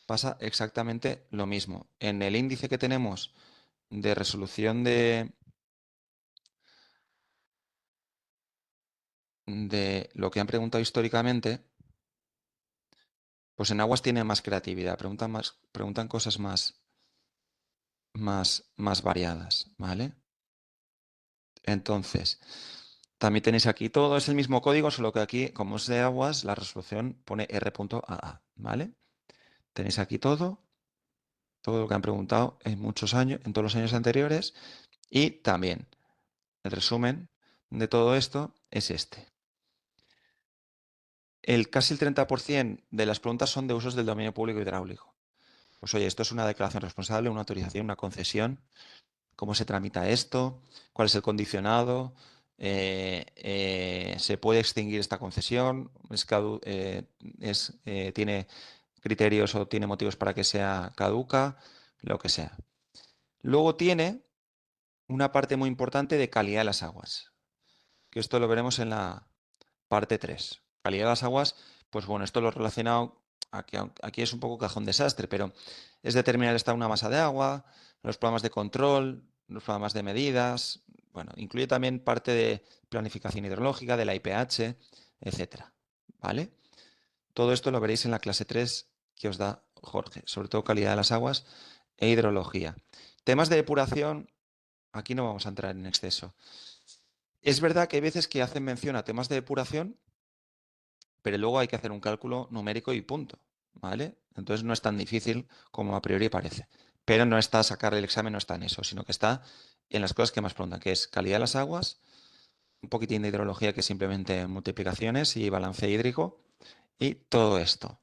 pasa exactamente lo mismo. En el índice que tenemos de resolución de lo que han preguntado históricamente, pues en aguas tiene más creatividad, preguntan cosas más variadas, ¿vale? Entonces, también tenéis aquí todo, es el mismo código, solo que aquí, como es de aguas, la resolución pone R.AA, ¿vale? Tenéis aquí todo lo que han preguntado en muchos años, en todos los años anteriores, y también el resumen de todo esto es este. Casi el 30% de las preguntas son de usos del dominio público hidráulico. Pues oye, esto es una declaración responsable, una autorización, una concesión. ¿Cómo se tramita esto? ¿Cuál es el condicionado? ¿Se puede extinguir esta concesión? ¿Tiene criterios o tiene motivos para que sea caduca? Lo que sea. Luego tiene una parte muy importante de calidad de las aguas, que esto lo veremos en la parte 3. Calidad de las aguas, pues bueno, esto lo relacionado, aquí es un poco cajón desastre, pero es determinar el estado de una masa de agua, los programas de control, los programas de medidas, bueno, incluye también parte de planificación hidrológica, de la IPH, etcétera, ¿vale? Todo esto lo veréis en la clase 3 que os da Jorge, sobre todo calidad de las aguas e hidrología. Temas de depuración, aquí no vamos a entrar en exceso. Es verdad que hay veces que hacen mención a temas de depuración, pero luego hay que hacer un cálculo numérico y punto, ¿vale? Entonces no es tan difícil como a priori parece. Pero no está sacar el examen, no está en eso, sino que está en las cosas que más preguntan, que es calidad de las aguas, un poquitín de hidrología que es simplemente multiplicaciones y balance hídrico, y todo esto.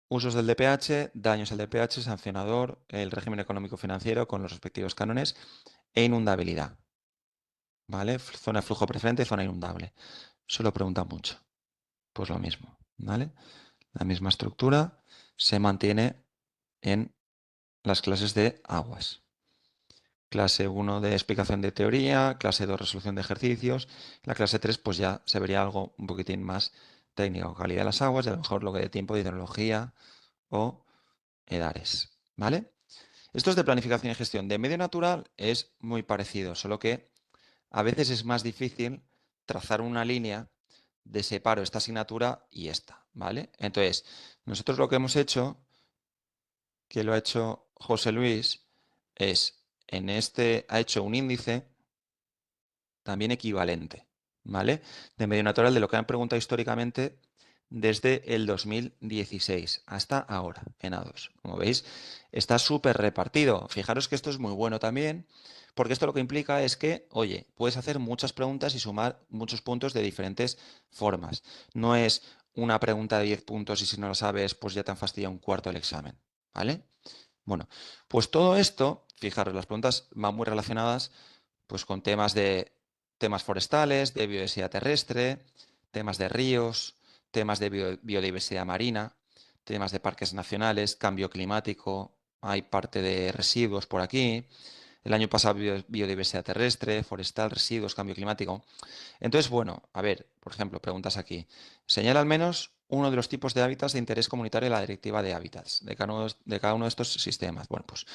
Usos del DPH, daños al DPH, sancionador, el régimen económico financiero con los respectivos cánones e inundabilidad. ¿Vale? Zona de flujo preferente, zona inundable. Solo pregunta mucho. Pues lo mismo, ¿vale? La misma estructura se mantiene en las clases de aguas. Clase 1 de explicación de teoría, clase 2 resolución de ejercicios. La clase 3 pues ya se vería algo un poquitín más técnico, calidad de las aguas y a lo mejor lo que de tiempo de hidrología o EDARES, ¿vale? Esto es de planificación y gestión. De medio natural es muy parecido, solo que a veces es más difícil trazar una línea de separo esta asignatura y esta, ¿vale? Entonces, nosotros lo que hemos hecho, que lo ha hecho José Luis, es ha hecho un índice también equivalente, ¿vale? De medio natural de lo que han preguntado históricamente desde el 2016 hasta ahora en A2. Como veis, está súper repartido. Fijaros que esto es muy bueno también, porque esto lo que implica es que, oye, puedes hacer muchas preguntas y sumar muchos puntos de diferentes formas. No es una pregunta de 10 puntos y si no lo sabes, pues ya te han fastidiado un cuarto del examen, ¿vale? Bueno, pues todo esto, fijaros, las preguntas van muy relacionadas pues con temas forestales, de biodiversidad terrestre, temas de ríos, temas de biodiversidad marina, temas de parques nacionales, cambio climático, hay parte de residuos por aquí. El año pasado biodiversidad terrestre, forestal, residuos, cambio climático. Entonces, bueno, a ver, por ejemplo, preguntas aquí. Señala al menos uno de los tipos de hábitats de interés comunitario de la Directiva de Hábitats de cada uno de estos sistemas. Bueno, pues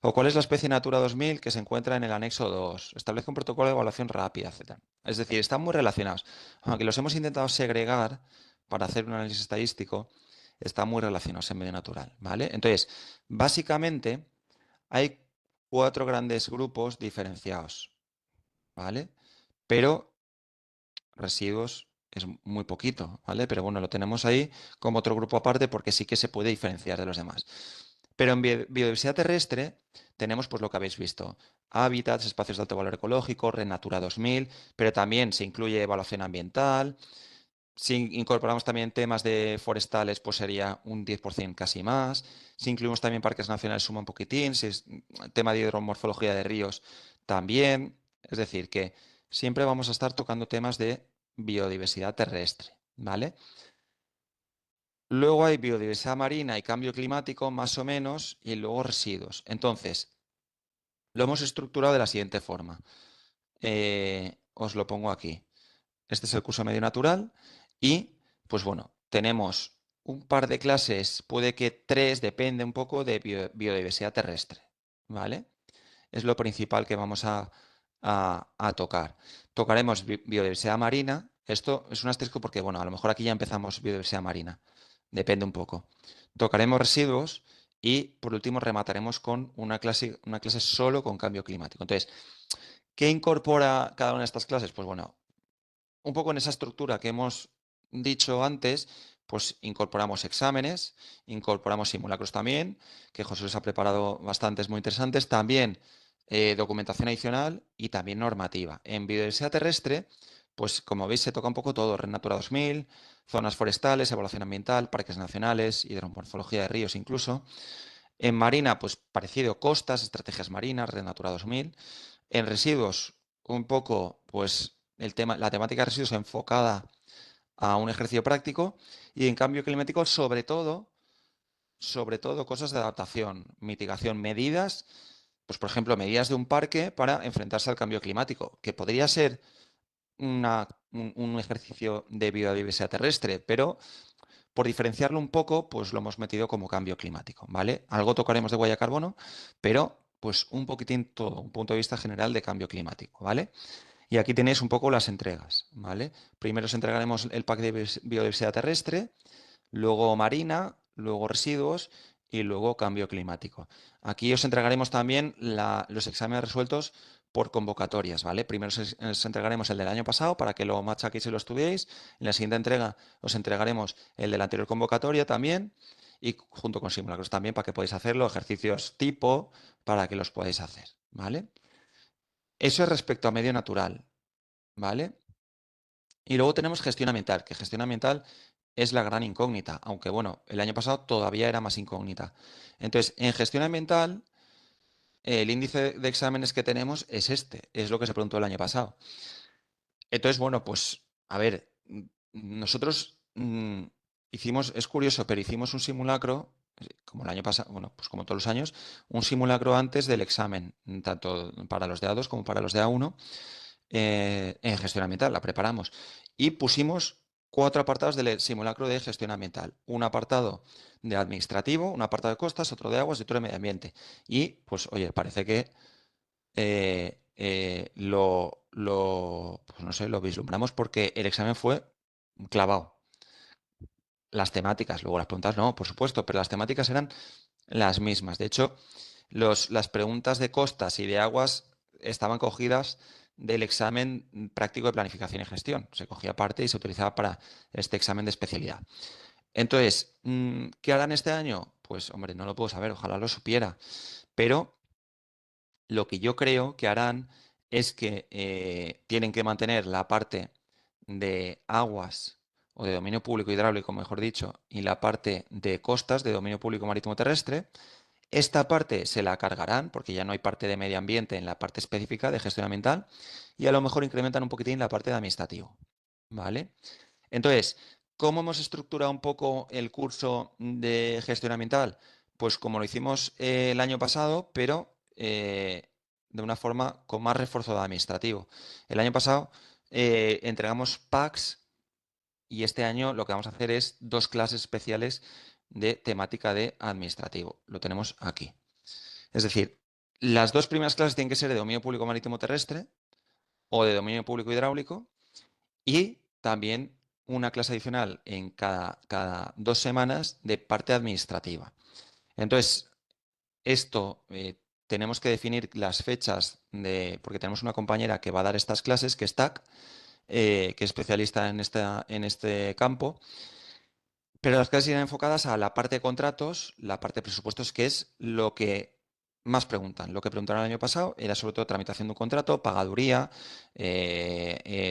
o cuál es la especie Natura 2000 que se encuentra en el anexo 2. Establece un protocolo de evaluación rápida, etc. Es decir, están muy relacionados. Aunque los hemos intentado segregar para hacer un análisis estadístico, están muy relacionados en medio natural, ¿vale? Entonces, básicamente hay 4 grandes grupos diferenciados, ¿vale? Pero residuos es muy poquito, ¿vale? Pero bueno, lo tenemos ahí como otro grupo aparte porque sí que se puede diferenciar de los demás. Pero en biodiversidad terrestre tenemos pues lo que habéis visto, hábitats, espacios de alto valor ecológico, Red Natura 2000, pero también se incluye evaluación ambiental. Si incorporamos también temas de forestales, pues sería un 10% casi más. Si incluimos también parques nacionales, suma un poquitín. Si es tema de hidromorfología de ríos, también. Es decir, que siempre vamos a estar tocando temas de biodiversidad terrestre, ¿vale? Luego hay biodiversidad marina y cambio climático, más o menos, y luego residuos. Entonces, lo hemos estructurado de la siguiente forma. Os lo pongo aquí. Este es el curso medio natural y, pues bueno, tenemos un par de clases, puede que 3, depende un poco de biodiversidad terrestre, ¿vale? Es lo principal que vamos a tocar. Tocaremos biodiversidad marina. Esto es un asterisco porque, bueno, a lo mejor aquí ya empezamos biodiversidad marina. Depende un poco. Tocaremos residuos y, por último, remataremos con una clase solo con cambio climático. Entonces, ¿qué incorpora cada una de estas clases? Pues bueno, un poco en esa estructura que hemos dicho antes, pues incorporamos exámenes, incorporamos simulacros también, que José les ha preparado bastantes muy interesantes, también documentación adicional y también normativa. En biodiversidad terrestre, pues como veis se toca un poco todo, Red Natura 2000, zonas forestales, evaluación ambiental, parques nacionales, hidromorfología de ríos incluso. En marina, pues parecido, costas, estrategias marinas, Red Natura 2000. En residuos, un poco, pues la temática de residuos enfocada a un ejercicio práctico y en cambio climático, sobre todo cosas de adaptación, mitigación, medidas, pues por ejemplo, medidas de un parque para enfrentarse al cambio climático, que podría ser un ejercicio de biodiversidad terrestre, pero por diferenciarlo un poco, pues lo hemos metido como cambio climático, ¿vale? Algo tocaremos de huella de carbono, pero pues un poquitín todo, un punto de vista general de cambio climático, ¿vale? Y aquí tenéis un poco las entregas, ¿vale? Primero os entregaremos el pack de biodiversidad terrestre, luego marina, luego residuos y luego cambio climático. Aquí os entregaremos también los exámenes resueltos por convocatorias, ¿vale? Primero os entregaremos el del año pasado para que lo machaquéis y lo estudiéis. En la siguiente entrega os entregaremos el de la anterior convocatoria también y junto con simulacros también para que podáis hacerlo, ejercicios tipo para que los podáis hacer, ¿vale? Eso es respecto a medio natural, ¿vale? Y luego tenemos gestión ambiental, que gestión ambiental es la gran incógnita, aunque bueno, el año pasado todavía era más incógnita. Entonces, en gestión ambiental, el índice de exámenes que tenemos es este, es lo que se preguntó el año pasado. Entonces, bueno, pues a ver, nosotros hicimos, es curioso, pero hicimos un simulacro, como el año pasado, bueno, pues como todos los años, un simulacro antes del examen, tanto para los de A2 como para los de A1, en gestión ambiental, la preparamos. Y pusimos 4 apartados del simulacro de gestión ambiental. Un apartado de administrativo, un apartado de costas, otro de aguas y otro de medio ambiente. Y, pues, oye, parece que pues no sé, lo vislumbramos porque el examen fue clavado. Las temáticas, luego las preguntas no, por supuesto, pero las temáticas eran las mismas. De hecho, las preguntas de costas y de aguas estaban cogidas del examen práctico de planificación y gestión. Se cogía parte y se utilizaba para este examen de especialidad. Entonces, ¿qué harán este año? Pues, hombre, no lo puedo saber, ojalá lo supiera. Pero lo que yo creo que harán es que tienen que mantener la parte de aguas o de dominio público hidráulico, mejor dicho, y la parte de costas de dominio público marítimo terrestre. Esta parte se la cargarán porque ya no hay parte de medio ambiente en la parte específica de gestión ambiental y a lo mejor incrementan un poquitín la parte de administrativo. ¿Vale? Entonces, ¿cómo hemos estructurado un poco el curso de gestión ambiental? Pues como lo hicimos el año pasado, pero de una forma con más refuerzo administrativo. El año pasado entregamos packs y este año lo que vamos a hacer es 2 clases especiales de temática de administrativo. Lo tenemos aquí. Es decir, las 2 primeras clases tienen que ser de dominio público marítimo terrestre o de dominio público hidráulico y también una clase adicional en cada 2 semanas de parte administrativa. Entonces, esto tenemos que definir las fechas porque tenemos una compañera que va a dar estas clases, que es TAC, que es especialista en este campo. Pero las clases irán enfocadas a la parte de contratos, la parte de presupuestos, que es lo que más preguntan. Lo que preguntaron el año pasado era sobre todo tramitación de un contrato, pagaduría,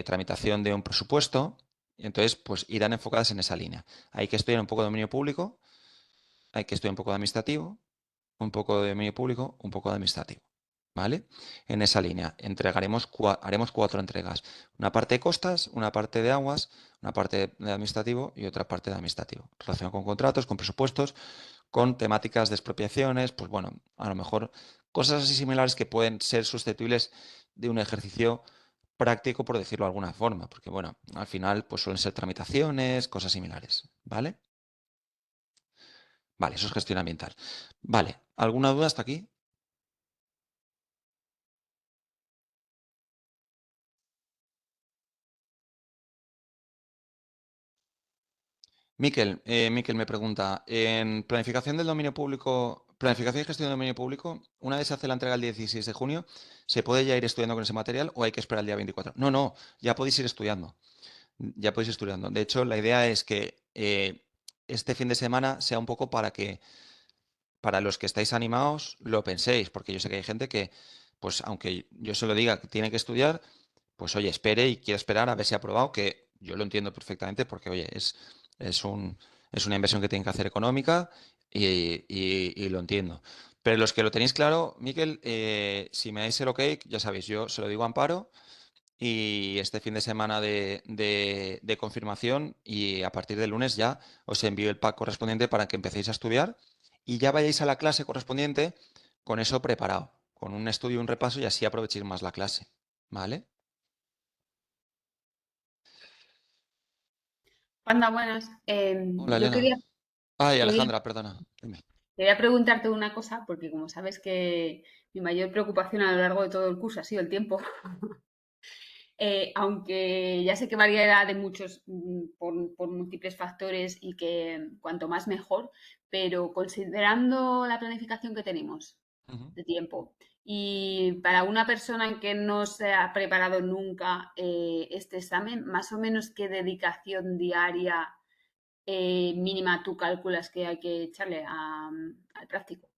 tramitación de un presupuesto. Entonces, pues irán enfocadas en esa línea. Hay que estudiar un poco de dominio público, hay que estudiar un poco de administrativo, un poco de dominio público, un poco de administrativo. ¿Vale? En esa línea haremos 4 entregas. Una parte de costas, una parte de aguas, una parte de administrativo y otra parte de administrativo. Relacionado con contratos, con presupuestos, con temáticas de expropiaciones, pues bueno, a lo mejor cosas así similares que pueden ser susceptibles de un ejercicio práctico, por decirlo de alguna forma, porque bueno, al final pues suelen ser tramitaciones, cosas similares, ¿vale? Vale, eso es gestión ambiental. Vale, ¿alguna duda hasta aquí? Miquel me pregunta, en planificación del dominio público, planificación y gestión del dominio público, una vez se hace la entrega el 16 de junio, ¿se puede ya ir estudiando con ese material o hay que esperar el día 24? No, no, ya podéis ir estudiando. Ya podéis ir estudiando. De hecho, la idea es que este fin de semana sea un poco para los que estáis animados, lo penséis, porque yo sé que hay gente que, pues aunque yo se lo diga que tiene que estudiar, pues oye, espere y quiere esperar a ver si ha aprobado, que yo lo entiendo perfectamente porque, oye, es una inversión que tienen que hacer económica y lo entiendo. Pero los que lo tenéis claro, Miquel, si me dais el ok, ya sabéis, yo se lo digo a Amparo y este fin de semana de confirmación y a partir del lunes ya os envío el pack correspondiente para que empecéis a estudiar y ya vayáis a la clase correspondiente con eso preparado, con un estudio, un repaso y así aprovechéis más la clase. ¿Vale? Panda, buenas. Hola, Yo Elena. Ay, quería, Alejandra, perdona. Dime. quería preguntarte una cosa, porque como sabes que mi mayor preocupación a lo largo de todo el curso ha sido el tiempo. Aunque ya sé que variará de muchos por múltiples factores y que cuanto más mejor, pero considerando la planificación que tenemos Ujú. de tiempo y para una persona que no se ha preparado nunca este examen, más o menos qué dedicación diaria mínima tú calculas que hay que echarle al práctico.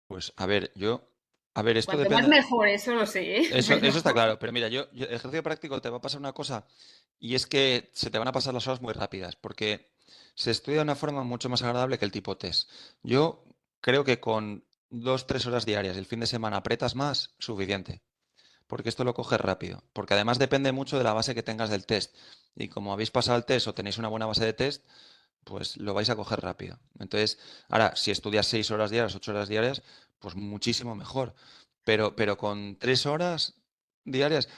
Pues a ver, esto Cuanto más depende. mejor, eso lo sé, ¿eh? Eso está claro, pero mira, el ejercicio práctico te va a pasar una cosa y es que se te van a pasar las horas muy rápidas porque se estudia de una forma mucho más agradable que el tipo test. Yo creo que con 2, 3 horas diarias el fin de semana apretas más, suficiente. porque esto lo coges rápido. Porque además depende mucho de la base que tengas del test. Y como habéis pasado el test o tenéis una buena base de test, pues lo vais a coger rápido. Entonces, ahora, si estudias 6 horas diarias, 8 horas diarias, pues muchísimo mejor. Pero con 3 horas diarias,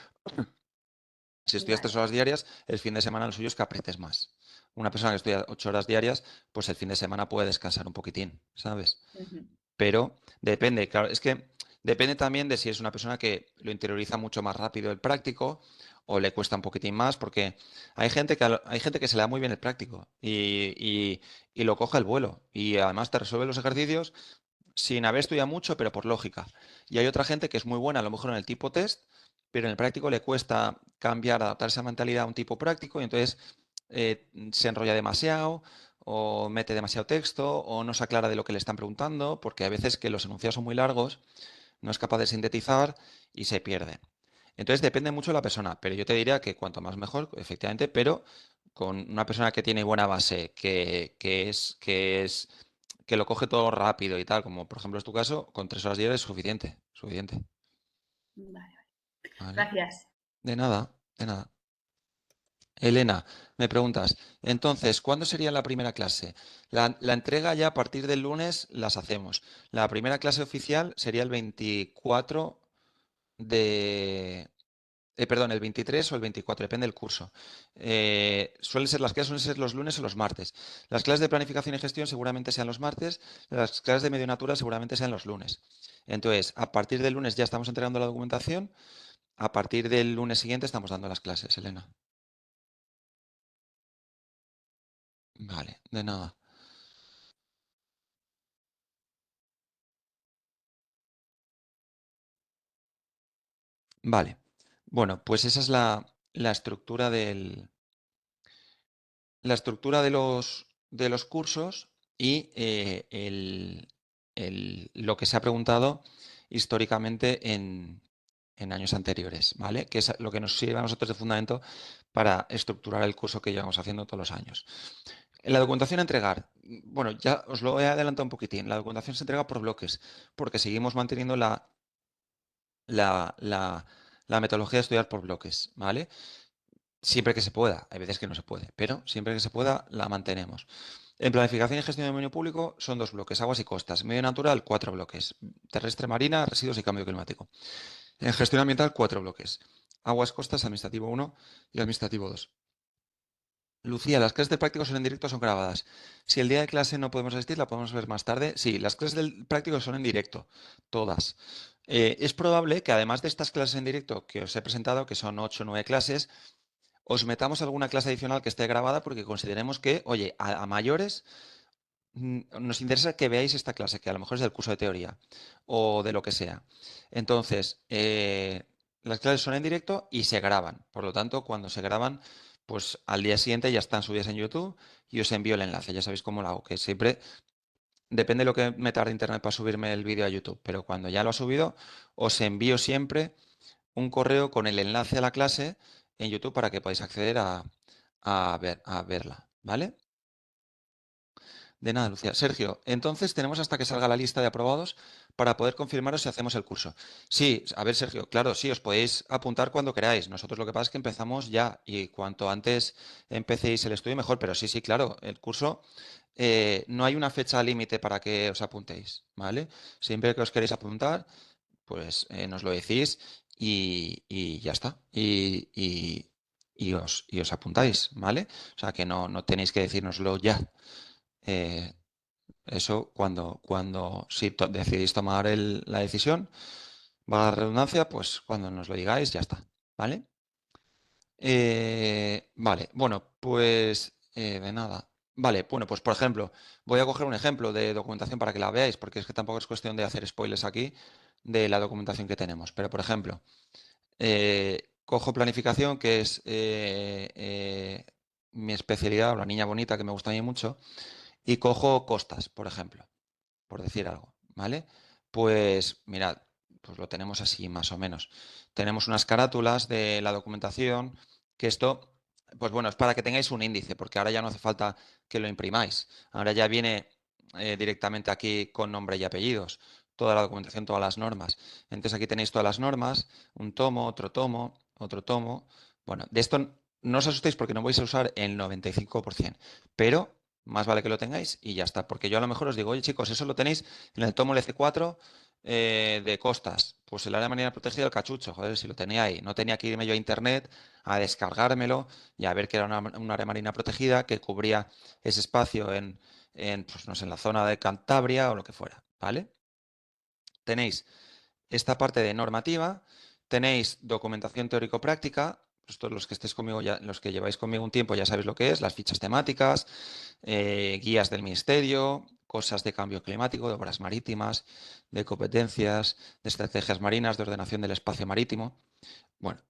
si estudias 3 Vale. horas diarias, el fin de semana lo suyo es que aprietes más. Una persona que estudia 8 horas diarias, pues el fin de semana puede descansar un poquitín, ¿sabes? Ujú. Pero depende, claro, es que depende también de si es una persona que lo interioriza mucho más rápido el práctico o le cuesta un poquitín más, porque hay gente hay gente que se le da muy bien el práctico y lo coge el vuelo y además te resuelve los ejercicios sin haber estudiado mucho, pero por lógica. Y hay otra gente que es muy buena, a lo mejor en el tipo test, pero en el práctico le cuesta cambiar, adaptar esa mentalidad a un tipo práctico y entonces se enrolla demasiado o mete demasiado texto o no se aclara de lo que le están preguntando, porque a veces que los enunciados son muy largos, no es capaz de sintetizar y se pierde. Entonces depende mucho de la persona, pero yo te diría que cuanto más mejor, efectivamente, pero con una persona que tiene buena base, que lo coge todo rápido y tal, como por ejemplo es tu caso, con 3 horas diarias es suficiente, suficiente. Vale, ¿Vale? gracias. De nada, de nada. Elena, me preguntas, entonces, ¿cuándo sería la primera clase? La entrega ya a partir del lunes las hacemos. La primera clase oficial sería el 24 de... perdón, el 23 o el 24, depende del curso. Las clases suelen ser los lunes o los martes. Las clases de planificación y gestión seguramente sean los martes, las clases de medio natural seguramente sean los lunes. Entonces, a partir del lunes ya estamos entregando la documentación, a partir del lunes siguiente estamos dando las clases, Elena. Vale, de nada. Vale. Bueno, pues esa es la estructura la estructura de los cursos y lo que se ha preguntado históricamente en años anteriores, ¿vale? Que es lo que nos sirve a nosotros de fundamento para estructurar el curso que llevamos haciendo todos los años. La documentación a entregar, bueno, ya os lo he adelantado un poquitín. La documentación se entrega por bloques, porque seguimos manteniendo la, la- la metodología de estudiar por bloques, ¿vale? Siempre que se pueda, hay veces que no se puede, pero siempre que se pueda la mantenemos. En planificación y gestión de dominio público son 2 bloques, aguas y costas. Medio natural, 4 bloques. Terrestre, marina, residuos y cambio climático. En gestión ambiental, 4 bloques. Aguas, costas, administrativo 1 y administrativo 2. Lucía, las clases de práctico son en directo o son grabadas. Si el día de clase no podemos asistir, la podemos ver más tarde. Sí, las clases del práctico son en directo, todas. Es probable que además de estas clases en directo que os he presentado, que son 8 o 9 clases, os metamos alguna clase adicional que esté grabada porque consideremos que, oye, a mayores nos interesa que veáis esta clase, que a lo mejor es del curso de teoría o de lo que sea. Entonces, las clases son en directo y se graban. Por lo tanto, cuando se graban, pues al día siguiente ya están subidas en YouTube y os envío el enlace. Ya sabéis cómo lo hago, que siempre depende de lo que me tarde internet para subirme el vídeo a YouTube. Pero cuando ya lo ha subido, os envío siempre un correo con el enlace a la clase en YouTube para que podáis acceder a verla, ¿vale? De nada, Lucía. Sergio, entonces tenemos hasta que salga la lista de aprobados para poder confirmaros si hacemos el curso. Sí, a ver, Sergio, claro, sí, os podéis apuntar cuando queráis. Nosotros lo que pasa es que empezamos ya y cuanto antes empecéis el estudio mejor, pero sí, sí, claro, el curso no hay una fecha límite para que os apuntéis, ¿vale? Siempre que os queréis apuntar, pues nos lo decís y ya está. Y os apuntáis, ¿vale? O sea que no tenéis que decírnoslo ya. Eh, eso cuando si decidís tomar la decisión, va la redundancia, pues cuando nos lo digáis ya está, ¿vale? Vale, bueno, pues de nada. Vale, bueno, pues por ejemplo, voy a coger un ejemplo de documentación para que la veáis, porque es que tampoco es cuestión de hacer spoilers aquí de la documentación que tenemos. Pero por ejemplo, cojo planificación, que es mi especialidad, la niña bonita que me gusta a mí mucho, y cojo costas, por ejemplo, por decir algo, ¿vale? Pues mirad, pues lo tenemos así más o menos. Tenemos unas carátulas de la documentación, que esto, pues bueno, es para que tengáis un índice, porque ahora ya no hace falta que lo imprimáis. Ahora ya viene directamente aquí con nombre y apellidos. toda la documentación, todas las normas. Entonces aquí tenéis todas las normas, un tomo, otro tomo, otro tomo. Bueno, de esto no os asustéis porque no vais a usar el 95%, pero más vale que lo tengáis y ya está. Porque yo a lo mejor os digo, oye chicos, eso lo tenéis en el tomo LC4 de costas. Pues el área marina protegida del Cachucho, joder, si lo tenía ahí. No tenía que irme yo a internet a descargármelo y a ver que era una área marina protegida que cubría ese espacio pues no sé, en la zona de Cantabria o lo que fuera, ¿vale? Tenéis esta parte de normativa, tenéis documentación teórico-práctica, pues todos los que estéis conmigo, los que lleváis conmigo un tiempo ya sabéis lo que es, las fichas temáticas, guías del ministerio, cosas de cambio climático, de obras marítimas, de competencias, de estrategias marinas, de ordenación del espacio marítimo. Bueno,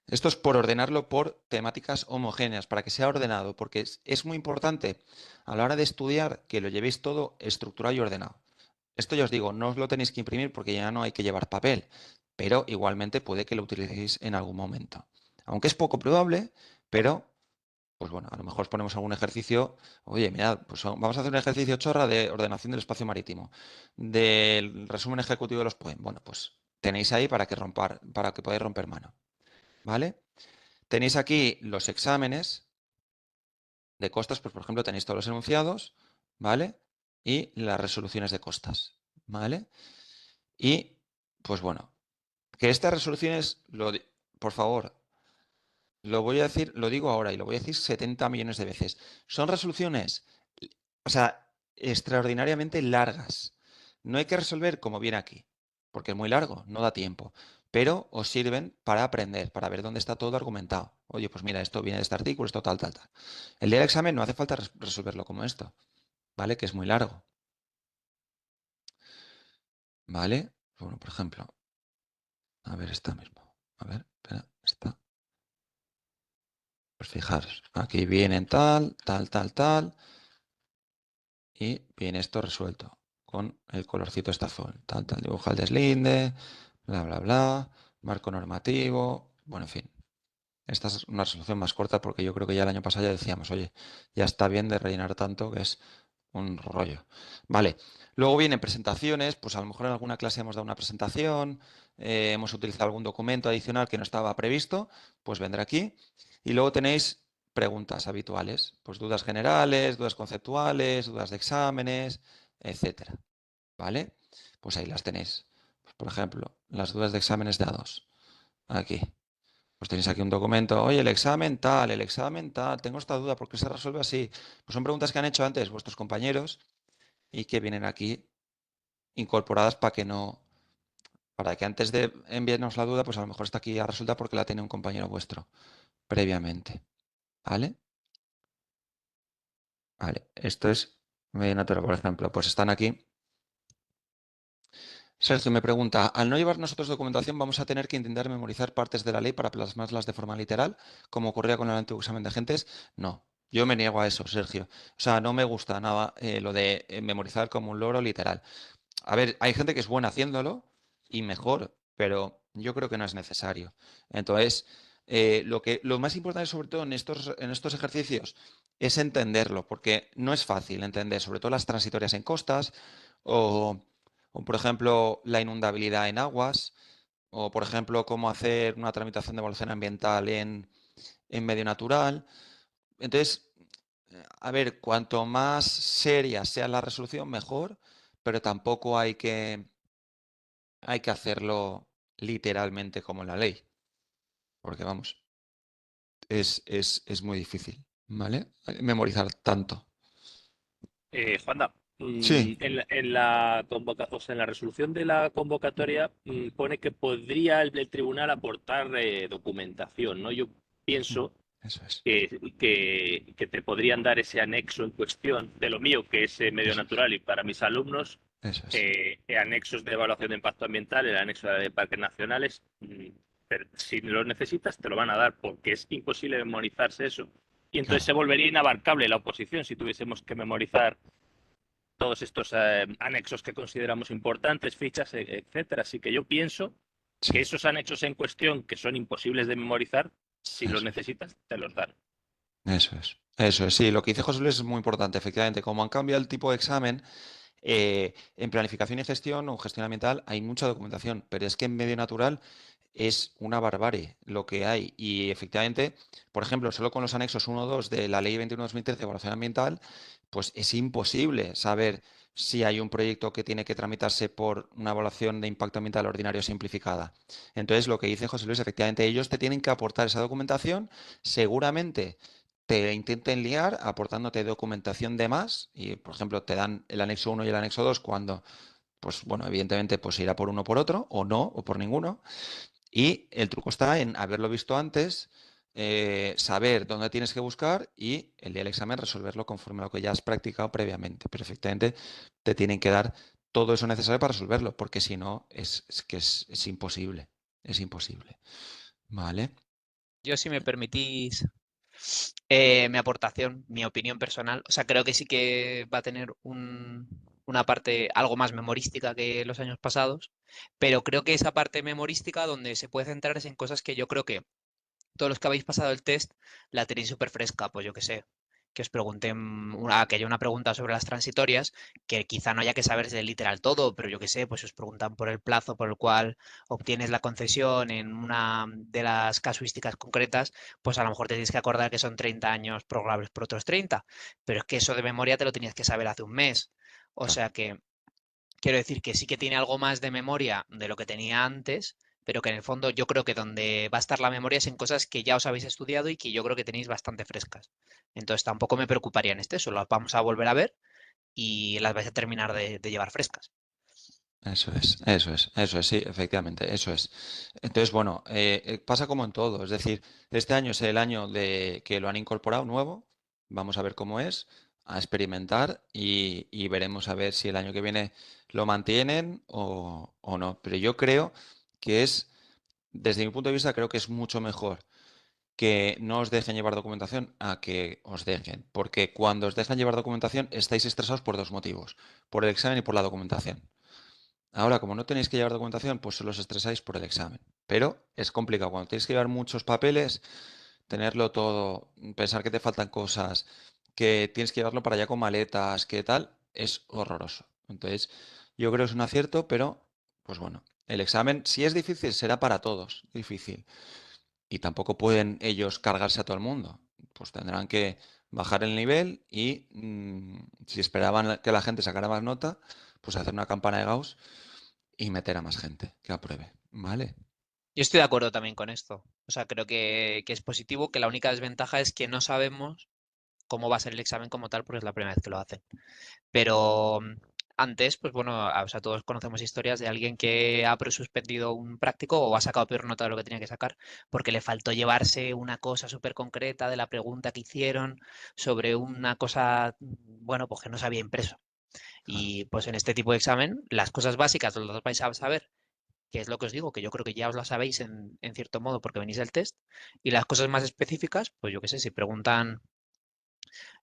esto es por ordenarlo por temáticas homogéneas, para que sea ordenado, porque es muy importante a la hora de estudiar que lo llevéis todo estructurado y ordenado. Esto ya os digo, no os lo tenéis que imprimir porque ya no hay que llevar papel, pero igualmente puede que lo utilicéis en algún momento. Aunque es poco probable, pero, pues bueno, a lo mejor os ponemos algún ejercicio. Oye, mirad, pues vamos a hacer un ejercicio chorra de ordenación del espacio marítimo, del resumen ejecutivo de los POEM. Bueno, pues tenéis ahí para que podáis romper mano. ¿Vale? Tenéis aquí los exámenes de costas, pues por ejemplo tenéis todos los enunciados, ¿vale? Y las resoluciones de costas, ¿vale? Y, pues bueno, que estas resoluciones, por favor, lo voy a decir, lo digo ahora y lo voy a decir 70 millones de veces. Son resoluciones, o sea, extraordinariamente largas. No hay que resolver como viene aquí, porque es muy largo, no da tiempo. Pero os sirven para aprender, para ver dónde está todo argumentado. Oye, pues mira, esto viene de este artículo, esto tal, tal, tal. El día del examen no hace falta resolverlo como esto, ¿vale? Que es muy largo. ¿Vale? Bueno, por ejemplo, a ver, esta mismo. A ver, espera, esta. Pues fijaros, aquí vienen tal, tal, tal, tal. Y viene esto resuelto con el colorcito este azul. Tal, tal, dibuja el deslinde, bla, bla, bla, marco normativo, bueno, en fin. Esta es una resolución más corta porque yo creo que ya el año pasado ya decíamos, oye, ya está bien de rellenar tanto que es un rollo. Vale, luego vienen presentaciones, pues a lo mejor en alguna clase hemos dado una presentación, hemos utilizado algún documento adicional que no estaba previsto, pues vendrá aquí. Y luego tenéis preguntas habituales, pues dudas generales, dudas conceptuales, dudas de exámenes, etcétera. ¿Vale? Pues ahí las tenéis. Pues, por ejemplo, las dudas de exámenes de A2. Aquí. Pues tenéis aquí un documento, oye, el examen tal, tengo esta duda, ¿por qué se resuelve así? Pues son preguntas que han hecho antes vuestros compañeros y que vienen aquí incorporadas para que antes de enviarnos la duda, pues a lo mejor está aquí ya resuelta porque la tiene un compañero vuestro previamente. ¿Vale? Vale, esto es medio natural, por ejemplo, pues están aquí. Sergio me pregunta, al no llevar nosotros documentación vamos a tener que intentar memorizar partes de la ley para plasmarlas de forma literal, como ocurría con el antiguo examen de agentes. No, yo me niego a eso, Sergio. O sea, no me gusta nada lo de memorizar como un loro literal. A ver, hay gente que es buena haciéndolo y mejor, pero yo creo que no es necesario. Entonces, lo más importante sobre todo en estos ejercicios es entenderlo, porque no es fácil entender, sobre todo las transitorias en costas o, por ejemplo, la inundabilidad en aguas, o, por ejemplo, cómo hacer una tramitación de evaluación ambiental en medio natural. Entonces, a ver, cuanto más seria sea la resolución, mejor, pero tampoco hay que hacerlo literalmente como en la ley, porque vamos, es muy difícil, ¿vale? Memorizar tanto. Juanda, Sí, o sea, en la resolución de la convocatoria pone que podría el tribunal aportar documentación, ¿no? Yo pienso eso es. que te podrían dar ese anexo en cuestión de lo mío, que es medio Eso es. natural, y para mis alumnos, Eso es. anexos de evaluación de impacto ambiental, el anexo de parques nacionales. Pero si lo necesitas, te lo van a dar, porque es imposible memorizarse eso. Y entonces se Claro. volvería inabarcable la oposición si tuviésemos que memorizar todos estos anexos que consideramos importantes, fichas, etcétera. Así que yo pienso que Sí, esos anexos en cuestión, que son imposibles de memorizar, si los eso. necesitas, te los dan. Eso es. Eso es. Sí, lo que dice José Luis es muy importante, efectivamente. Como han cambiado el tipo de examen, En planificación y gestión o gestión ambiental hay mucha documentación, pero es que en medio natural es una barbarie lo que hay. Y efectivamente, por ejemplo, solo con los anexos 1 o 2 de la Ley 21/2013 de evaluación ambiental, pues es imposible saber si hay un proyecto que tiene que tramitarse por una evaluación de impacto ambiental ordinario simplificada. Entonces, lo que dice José Luis, efectivamente, ellos te tienen que aportar esa documentación, seguramente te intenten liar aportándote documentación de más y, por ejemplo, te dan el anexo 1 y el anexo 2 cuando, pues bueno, evidentemente, pues irá por uno o por otro, o no, o por ninguno. Y el truco está en haberlo visto antes, saber dónde tienes que buscar y el día del examen resolverlo conforme a lo que ya has practicado previamente. Pero efectivamente te tienen que dar todo eso necesario para resolverlo, porque si no, es imposible. Es imposible. ¿Vale? Yo, si me permitís mi aportación, mi opinión personal, o sea, creo que sí que va a tener una parte algo más memorística que los años pasados, pero creo que esa parte memorística donde se puede centrar es en cosas que yo creo que todos los que habéis pasado el test la tenéis súper fresca, pues yo qué sé, que os pregunten, que haya una pregunta sobre las transitorias, que quizá no haya que saberse literal todo, pero yo qué sé, pues os preguntan por el plazo por el cual obtienes la concesión en una de las casuísticas concretas, pues a lo mejor te tienes que acordar que son 30 años prorrogables por otros 30, pero es que eso de memoria te lo tenías que saber hace un mes. O Claro. sea que quiero decir que sí que tiene algo más de memoria de lo que tenía antes, pero que en el fondo yo creo que donde va a estar la memoria es en cosas que ya os habéis estudiado y que yo creo que tenéis bastante frescas. Entonces tampoco me preocuparía en este, solo las vamos a volver a ver y las vais a terminar de llevar frescas. Eso es, sí, efectivamente, eso es. Entonces, bueno, pasa como en todo, es decir, este año es el año de que lo han incorporado nuevo, vamos a ver cómo es, a experimentar y veremos a ver si el año que viene lo mantienen o no. Pero yo creo que es, desde mi punto de vista, creo que es mucho mejor que no os dejen llevar documentación a que os dejen, porque cuando os dejan llevar documentación estáis estresados por dos motivos, por el examen y por la documentación. Ahora, como no tenéis que llevar documentación, pues solo os estresáis por el examen. Pero es complicado. Cuando tenéis que llevar muchos papeles, tenerlo todo, pensar que te faltan cosas, que tienes que llevarlo para allá con maletas, que tal, es horroroso. Entonces, yo creo que es un acierto, pero, pues bueno, el examen, si es difícil, será para todos difícil. Y tampoco pueden ellos cargarse a todo el mundo. Pues tendrán que bajar el nivel y si esperaban que la gente sacara más nota, pues hacer una campana de Gauss y meter a más gente que apruebe. ¿Vale? Yo estoy de acuerdo también con esto. O sea, creo que es positivo, que la única desventaja es que no sabemos cómo va a ser el examen como tal, porque es la primera vez que lo hacen. Pero antes, pues bueno, o sea, todos conocemos historias de alguien que ha suspendido un práctico o ha sacado peor nota de lo que tenía que sacar porque le faltó llevarse una cosa súper concreta de la pregunta que hicieron sobre una cosa, bueno, pues que no se había impreso. Claro. Y pues en este tipo de examen, las cosas básicas las vais a saber, que es lo que os digo, que yo creo que ya os las sabéis en cierto modo porque venís del test. Y las cosas más específicas, pues yo qué sé, si preguntan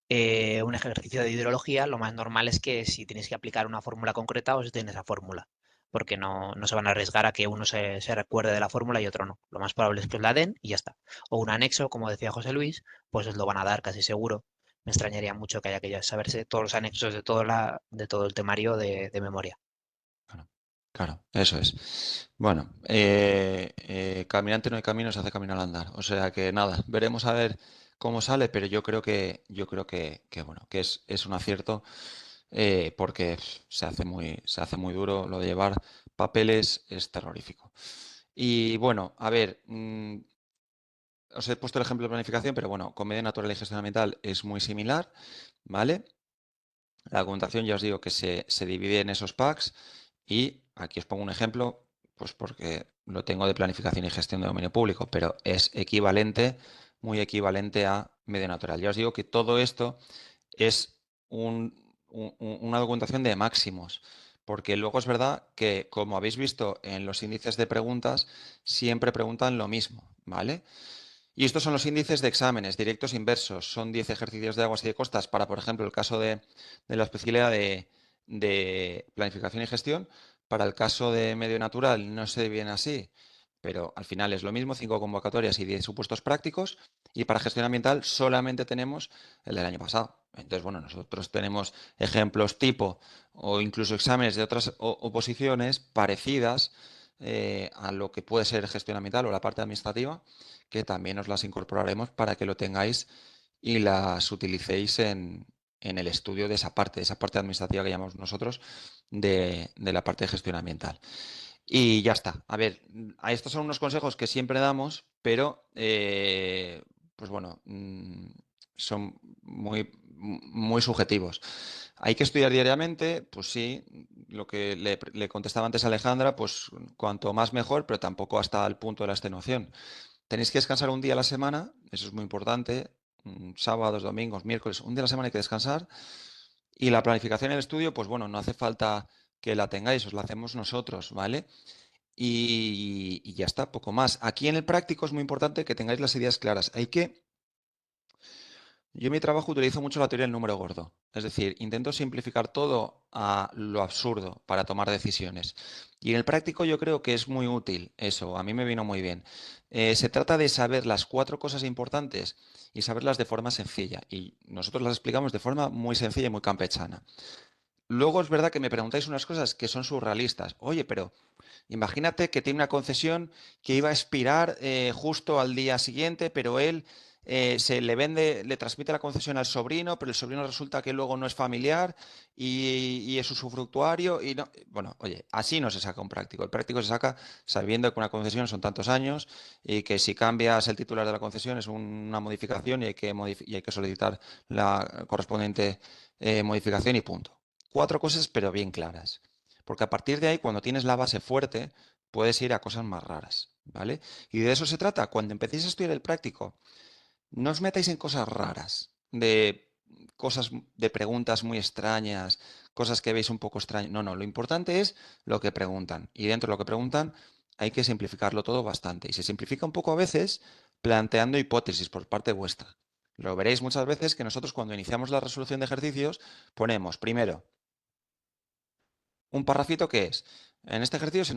un ejercicio de hidrología, lo más normal es que si tienes que aplicar una fórmula concreta, os den esa fórmula, porque no se van a arriesgar a que uno se recuerde de la fórmula y otro no. Lo más probable es que os la den y ya está. O un anexo, como decía José Luis, pues os lo van a dar casi seguro. Me extrañaría mucho que haya que ya saberse todos los anexos de todo el temario de memoria. Claro, claro, eso es. Bueno, caminante no hay camino, se hace camino al andar. O sea que nada, veremos a ver cómo sale, pero yo creo que bueno, que es un acierto porque se hace muy duro lo de llevar papeles, es terrorífico. Y bueno, a ver, os he puesto el ejemplo de planificación, pero bueno, con medio natural y gestión ambiental es muy similar, ¿vale? La documentación ya os digo que se divide en esos packs y aquí os pongo un ejemplo, pues porque lo tengo de planificación y gestión de dominio público, pero es equivalente, muy equivalente a medio natural. Ya os digo que todo esto es una documentación de máximos, porque luego es verdad que, como habéis visto en los índices de preguntas, siempre preguntan lo mismo, ¿vale? Y estos son los índices de exámenes, directos e inversos. Son 10 ejercicios de aguas y de costas para, por ejemplo, el caso de la especialidad de planificación y gestión. Para el caso de medio natural no se dividen así. pero al final es lo mismo, 5 convocatorias y 10 supuestos prácticos, y para gestión ambiental solamente tenemos el del año pasado. Entonces, bueno, nosotros tenemos ejemplos tipo o incluso exámenes de otras oposiciones parecidas a lo que puede ser gestión ambiental o la parte administrativa, que también os las incorporaremos para que lo tengáis y las utilicéis en el estudio de esa parte administrativa que llamamos nosotros de la parte de gestión ambiental. Y ya está. A ver, estos son unos consejos que siempre damos, pero pues bueno, son muy subjetivos. ¿Hay que estudiar diariamente? Pues sí, lo que le contestaba antes a Alejandra, pues cuanto más mejor, pero tampoco hasta el punto de la extenuación. Tenéis que descansar un día a la semana, eso es muy importante, sábados, domingos, miércoles, un día a la semana hay que descansar. Y la planificación del estudio, pues bueno, no hace falta que la tengáis, os la hacemos nosotros, ¿vale? Y ya está, poco más. Aquí en el práctico es muy importante que tengáis las ideas claras. Yo en mi trabajo utilizo mucho la teoría del número gordo. Es decir, intento simplificar todo a lo absurdo para tomar decisiones. Y en el práctico yo creo que es muy útil eso. A mí me vino muy bien. Se trata de saber las 4 cosas importantes y saberlas de forma sencilla. Y nosotros las explicamos de forma muy sencilla y muy campechana. Luego es verdad que me preguntáis unas cosas que son surrealistas. Oye, pero imagínate que tiene una concesión que iba a expirar justo al día siguiente, pero él se le vende, le transmite la concesión al sobrino, pero el sobrino resulta que luego no es familiar y es usufructuario. Y no, bueno, oye, así no se saca un práctico. El práctico se saca sabiendo que una concesión son tantos años y que si cambias el titular de la concesión es una modificación y hay que solicitar la correspondiente modificación y punto. 4 cosas, pero bien claras. Porque a partir de ahí, cuando tienes la base fuerte, puedes ir a cosas más raras, ¿vale? Y de eso se trata. Cuando empecéis a estudiar el práctico, no os metáis en cosas raras, de cosas, de preguntas muy extrañas, cosas que veis un poco extrañas. No, no, lo importante es lo que preguntan. Y dentro de lo que preguntan hay que simplificarlo todo bastante. Y se simplifica un poco a veces planteando hipótesis por parte vuestra. Lo veréis muchas veces que nosotros cuando iniciamos la resolución de ejercicios ponemos primero un parrafito que es, en este ejercicio se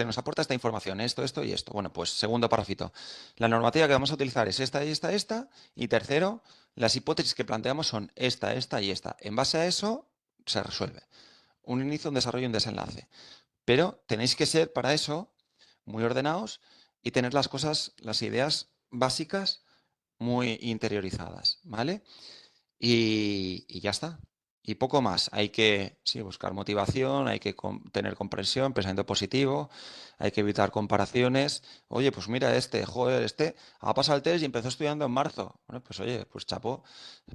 nos aporta esta información, esto y esto. Bueno, pues segundo parrafito. La normativa que vamos a utilizar es esta y esta, esta. Y tercero, las hipótesis que planteamos son esta y esta. En base a eso, se resuelve. Un inicio, un desarrollo y un desenlace. Pero tenéis que ser para eso muy ordenados y tener las cosas, las ideas básicas muy interiorizadas, ¿vale? Y ya está. Y poco más. Hay que buscar motivación, hay que tener comprensión, pensamiento positivo, hay que evitar comparaciones. Oye, pues mira, joder, ha pasado el test y empezó estudiando en marzo. Bueno, pues oye, pues chapo,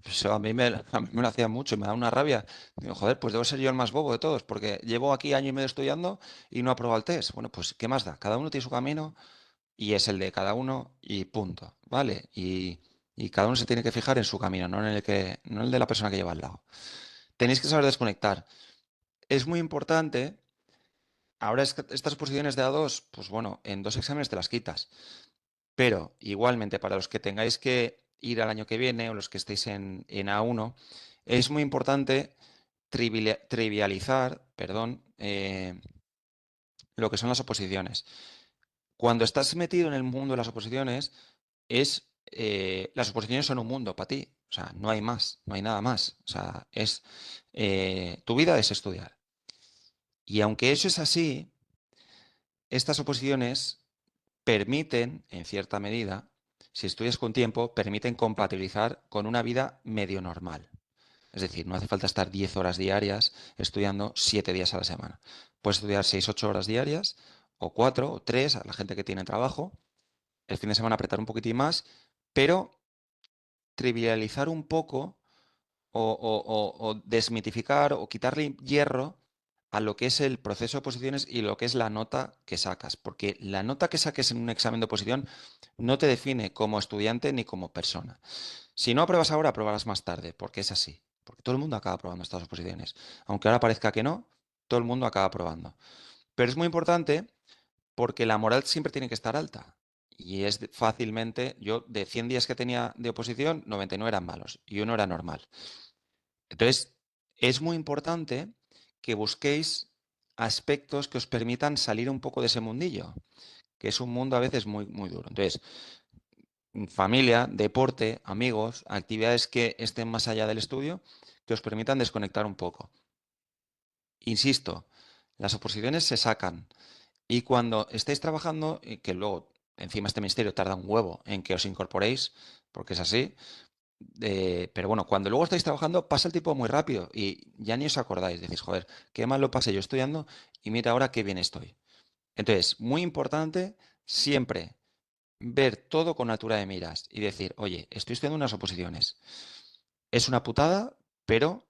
pues a mí me lo hacía mucho y me da una rabia. Digo, joder, pues debo ser yo el más bobo de todos, porque llevo aquí año y medio estudiando y no he aprobado el test. Bueno, pues ¿qué más da? Cada uno tiene su camino y es el de cada uno y punto, ¿vale? Y cada uno se tiene que fijar en su camino, no en el de la persona que lleva al lado. Tenéis que saber desconectar. Es muy importante, ahora estas posiciones de A2, pues bueno, en 2 exámenes te las quitas. Pero igualmente para los que tengáis que ir al año que viene o los que estéis en A1, es muy importante trivializar, lo que son las oposiciones. Cuando estás metido en el mundo de las oposiciones, las oposiciones son un mundo para ti. O sea, no hay más, no hay nada más. O sea, tu vida es estudiar. Y aunque eso es así, estas oposiciones permiten, en cierta medida, si estudias con tiempo, permiten compatibilizar con una vida medio normal. Es decir, no hace falta estar 10 horas diarias estudiando 7 días a la semana. Puedes estudiar 6-8 horas diarias, o 4 o 3 a la gente que tiene trabajo. El fin de semana apretar un poquitín más, pero trivializar un poco o desmitificar o quitarle hierro a lo que es el proceso de oposiciones y lo que es la nota que sacas. Porque la nota que saques en un examen de oposición no te define como estudiante ni como persona. Si no apruebas ahora, aprobarás más tarde, porque es así. Porque todo el mundo acaba aprobando estas oposiciones. Aunque ahora parezca que no, todo el mundo acaba aprobando. Pero es muy importante porque la moral siempre tiene que estar alta. Y es fácilmente, yo de 100 días que tenía de oposición, 99 eran malos y uno era normal. Entonces, es muy importante que busquéis aspectos que os permitan salir un poco de ese mundillo, que es un mundo a veces muy, muy duro. Entonces, familia, deporte, amigos, actividades que estén más allá del estudio, que os permitan desconectar un poco. Insisto, las oposiciones se sacan y cuando estéis trabajando, y que luego encima este ministerio tarda un huevo en que os incorporéis, porque es así, pero bueno, cuando luego estáis trabajando pasa el tiempo muy rápido y ya ni os acordáis, decís, joder, qué mal lo pasé yo estudiando y mira ahora qué bien estoy. Entonces, muy importante siempre ver todo con altura de miras y decir, oye, estoy estudiando unas oposiciones. Es una putada, pero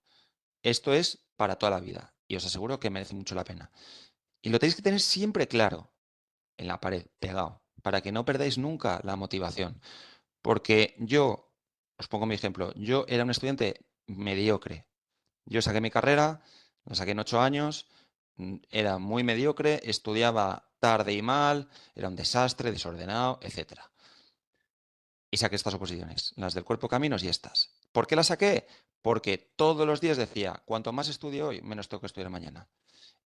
esto es para toda la vida y os aseguro que merece mucho la pena. Y lo tenéis que tener siempre claro, en la pared, pegado, para que no perdáis nunca la motivación. Porque yo, os pongo mi ejemplo, yo era un estudiante mediocre. Yo saqué mi carrera, la saqué en 8 años, era muy mediocre, estudiaba tarde y mal, era un desastre, desordenado, etcétera. Y saqué estas oposiciones, las del cuerpo caminos y estas. ¿Por qué las saqué? Porque todos los días decía, cuanto más estudio hoy, menos tengo que estudiar mañana.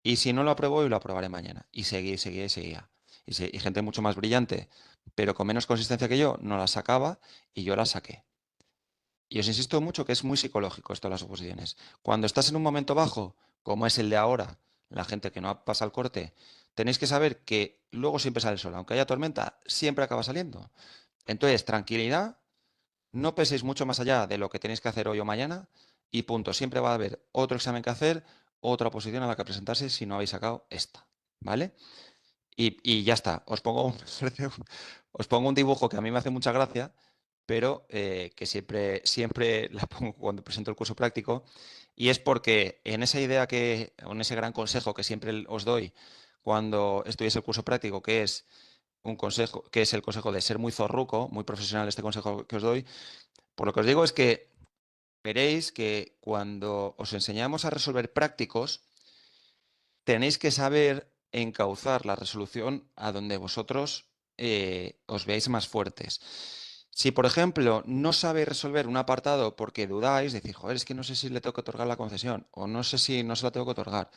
Y si no lo apruebo hoy, lo aprobaré mañana. Y seguía, y seguía, y seguía. Y gente mucho más brillante, pero con menos consistencia que yo, no las sacaba y yo las saqué. Y os insisto mucho que es muy psicológico esto de las oposiciones. Cuando estás en un momento bajo, como es el de ahora, la gente que no pasa el corte, tenéis que saber que luego siempre sale el sol. Aunque haya tormenta, siempre acaba saliendo. Entonces, tranquilidad, no penséis mucho más allá de lo que tenéis que hacer hoy o mañana y punto. Siempre va a haber otro examen que hacer, otra oposición a la que presentarse si no habéis sacado esta. ¿Vale? Y ya está. Os pongo un dibujo que a mí me hace mucha gracia, pero que siempre la pongo cuando presento el curso práctico. Y es porque en esa idea en ese gran consejo que siempre os doy cuando estudiéis el curso práctico, que es un consejo, que es el consejo de ser muy zorruco, muy profesional este consejo que os doy, por lo que os digo es que veréis que cuando os enseñamos a resolver prácticos, tenéis que saber encauzar la resolución a donde vosotros os veáis más fuertes. Si, por ejemplo, no sabéis resolver un apartado porque dudáis, decir, joder, es que no sé si le tengo que otorgar la concesión o no sé si no se la tengo que otorgar.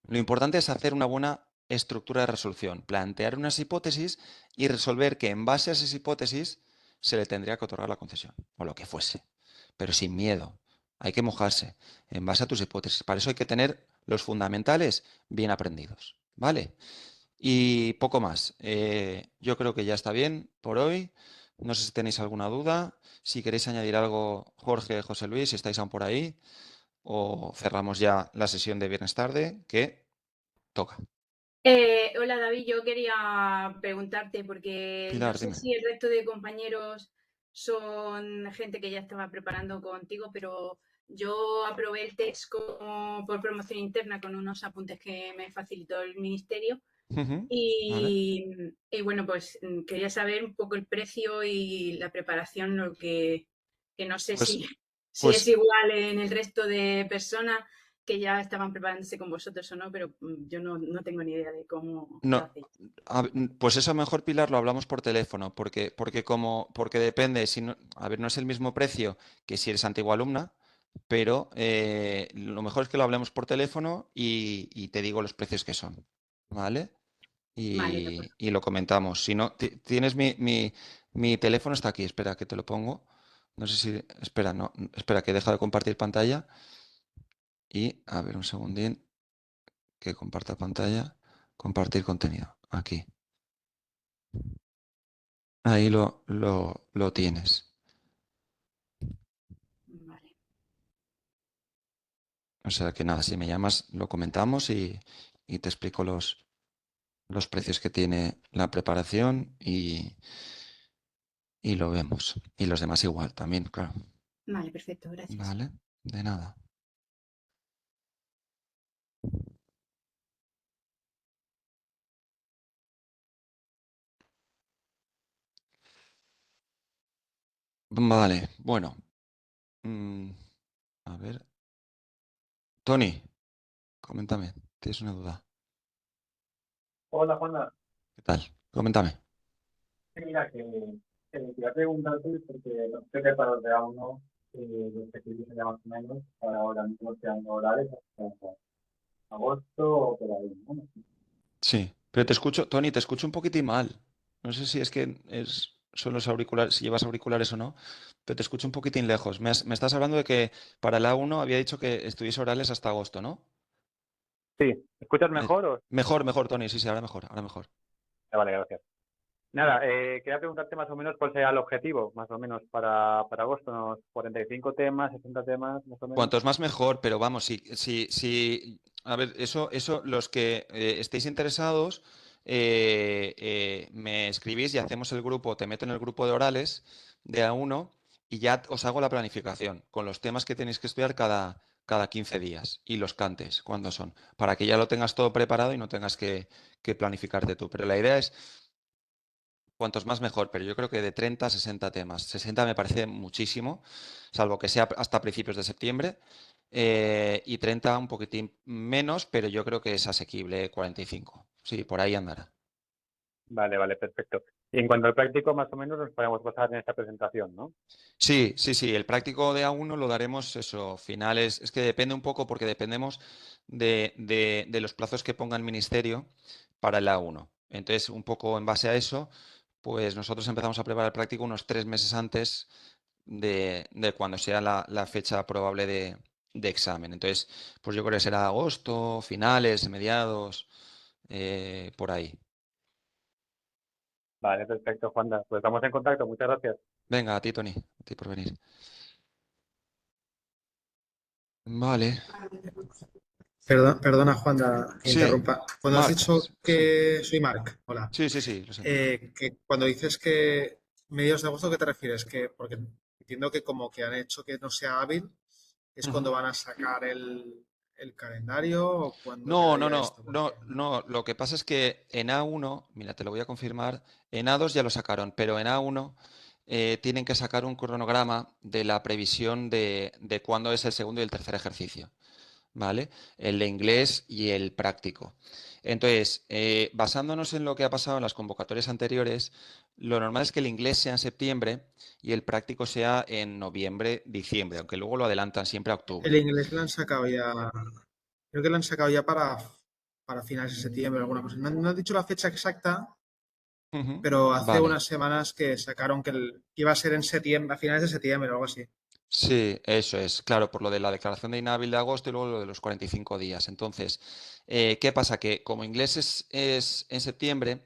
Lo importante es hacer una buena estructura de resolución, plantear unas hipótesis y resolver que en base a esas hipótesis se le tendría que otorgar la concesión o lo que fuese, pero sin miedo. Hay que mojarse en base a tus hipótesis. Para eso hay que tener los fundamentales bien aprendidos, ¿vale? Y poco más. Yo creo que ya está bien por hoy. No sé si tenéis alguna duda. Si queréis añadir algo, Jorge, José Luis, si estáis aún por ahí, o cerramos ya la sesión de viernes tarde, que toca. Hola David, yo quería preguntarte porque no Pilar, sé dime. si el resto de compañeros son gente que ya estaba preparando contigo, pero yo aprobé el test por promoción interna con unos apuntes que me facilitó el ministerio Ujú, ¿vale? y bueno, pues quería saber un poco el precio y la preparación, lo que no sé Pues, si es pues, igual en el resto de personas que ya estaban preparándose con vosotros o no, pero yo no tengo ni idea de cómo lo no, hacéis. pues eso mejor, Pilar, lo hablamos por teléfono, porque depende, si no, a ver, no es el mismo precio que si eres antigua alumna, pero lo mejor es que lo hablemos por teléfono y te digo los precios que son, ¿vale? Vale, de acuerdo. Y lo comentamos. Si no, tienes mi teléfono, está aquí, espera que te lo pongo. No sé si, espera, no, espera que he dejado de compartir pantalla y, a ver, un segundín, que comparta pantalla, compartir contenido, aquí. Ahí lo tienes. Vale. O sea que nada, si me llamas, lo comentamos y te explico los precios que tiene la preparación y lo vemos. Y los demás igual también, claro. Vale, perfecto, gracias. Vale, de nada. Vale, bueno. mm, a ver. Tony, coméntame. ¿Tienes una duda? Hola, Juana. ¿Qué tal? Coméntame. Mira, que me quería preguntarte porque no sé qué para los de A1 los ejercicios sería más o menos para ahora mismo quedando horarios hasta agosto o por ahí, ¿no? Sí. Pero te escucho, Tony, te escucho un poquitín mal. No sé si es que son los auriculares, si llevas auriculares o no, pero te escucho un poquitín lejos. Me estás hablando de que para el A1 había dicho que estudies orales hasta agosto, ¿no? Sí, ¿me escuchas Eh, mejor o...? Mejor, Tony, sí, sí, ahora mejor, ahora mejor. Vale, gracias. Nada, quería preguntarte más o menos cuál sería el objetivo, más o menos, para agosto, unos 45 temas, 60 temas, más o menos. Cuantos más mejor, pero vamos, a ver, los que estéis interesados, me escribís y hacemos el grupo, te meto en el grupo de orales de A1 y ya os hago la planificación con los temas que tenéis que estudiar cada 15 días y los cantes, cuándo son, para que ya lo tengas todo preparado y no tengas que planificarte tú. Pero la idea es cuantos más mejor, pero yo creo que de 30 a 60 temas. 60 me parece muchísimo, salvo que sea hasta principios de septiembre. Y 30 un poquitín menos, pero yo creo que es asequible, 45. Sí, por ahí andará. Vale, vale, perfecto. Y en cuanto al práctico, más o menos nos podemos basar en esta presentación, ¿no? Sí, sí, sí. El práctico de A1 lo daremos eso, finales. Es que depende un poco porque dependemos de los plazos que ponga el ministerio para el A1. Entonces, un poco en base a eso, pues nosotros empezamos a preparar el práctico unos 3 meses antes de cuando sea la fecha probable de examen. Entonces, pues yo creo que será agosto, finales, mediados, por ahí. Vale, perfecto, Juanda. Pues estamos en contacto. Muchas gracias. Venga, a ti, Tony, a ti por venir. Vale. Perdona, Juan, que Sí, interrumpa. Cuando has Marc, dicho sí. que soy Marc, hola, Sí, sí, sí, lo sé. que cuando dices que mediados de agosto, ¿qué te refieres? Que, porque entiendo que como que han hecho que no sea hábil, es cuando Ujú. van a sacar el calendario o cuando No, no, quedaría no, esto, no, porque no. Lo que pasa es que en A1, mira, te lo voy a confirmar, en A2 ya lo sacaron, pero en A1 tienen que sacar un cronograma de la previsión de cuándo es el segundo y el tercer ejercicio. ¿Vale? El de inglés y el práctico. Entonces, basándonos en lo que ha pasado en las convocatorias anteriores, lo normal es que el inglés sea en septiembre y el práctico sea en noviembre, diciembre, aunque luego lo adelantan siempre a el octubre. inglés lo han sacado ya, creo que lo han sacado ya para finales de septiembre, alguna cosa. No han dicho la fecha exacta, Ujú. pero hace Vale. unas semanas que sacaron que iba a ser en septiembre, a finales de septiembre o algo así. Sí, eso es, claro, por lo de la declaración de inhábil de agosto y luego lo de los 45 días. Entonces, ¿qué pasa? Que como inglés es en septiembre,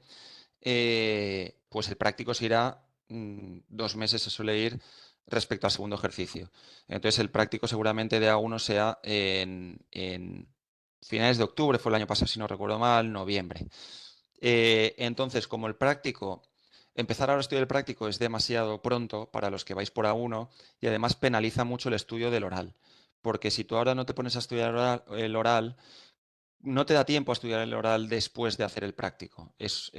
pues el práctico se irá 2 meses, se suele ir respecto al segundo ejercicio. Entonces, el práctico seguramente de A1 sea en finales de octubre, fue el año pasado, si no recuerdo mal, noviembre. Entonces, como el práctico, empezar ahora a estudiar el práctico es demasiado pronto para los que vais por A1 y además penaliza mucho el estudio del oral. Porque si tú ahora no te pones a estudiar el oral, no te da tiempo a estudiar el oral después de hacer el práctico. Es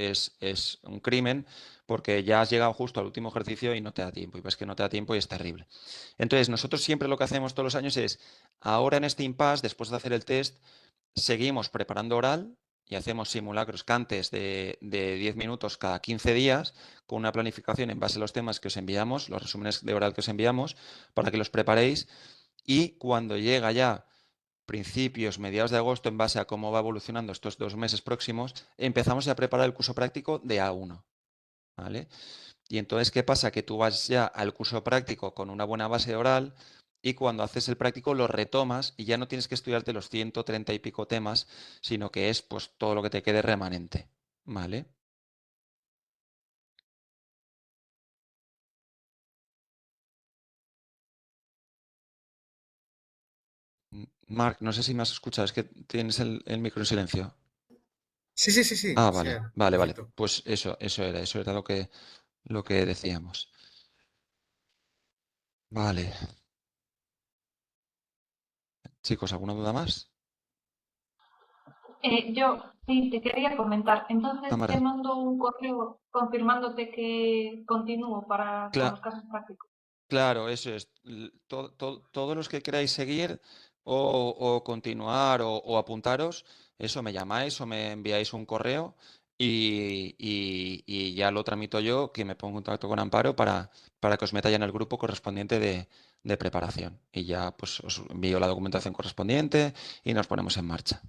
un crimen porque ya has llegado justo al último ejercicio y no te da tiempo. Y ves que no te da tiempo y es terrible. Entonces, nosotros siempre lo que hacemos todos los años es, ahora en este impasse, después de hacer el test, seguimos preparando oral y hacemos simulacros cantes de 10 minutos cada 15 días con una planificación en base a los temas que os enviamos, los resúmenes de oral que os enviamos, para que los preparéis. Y cuando llega ya principios, mediados de agosto, en base a cómo va evolucionando estos 2 meses próximos, empezamos a preparar el curso práctico de A1. ¿Vale? Y entonces, ¿qué pasa? Que tú vas ya al curso práctico con una buena base oral y cuando haces el práctico lo retomas y ya no tienes que estudiarte los 130 y pico temas, sino que es pues todo lo que te quede remanente. ¿Vale? Marc, no sé si me has escuchado, es que tienes el micro en silencio. Sí, sí, sí, sí, Ah, sí, vale, vale, vale. perfecto. Pues eso era lo que decíamos. Vale. Chicos, ¿alguna duda más? Yo sí te quería comentar. Entonces te Cámara. mando un correo confirmándote que continúo con los casos prácticos. Claro, eso es. Todos los que queráis seguir o continuar o apuntaros, eso me llamáis o me enviáis un correo y ya lo tramito yo, que me pongo en contacto con Amparo para que os meta ya en el grupo correspondiente de preparación. Y ya pues os envío la documentación correspondiente y nos ponemos en marcha.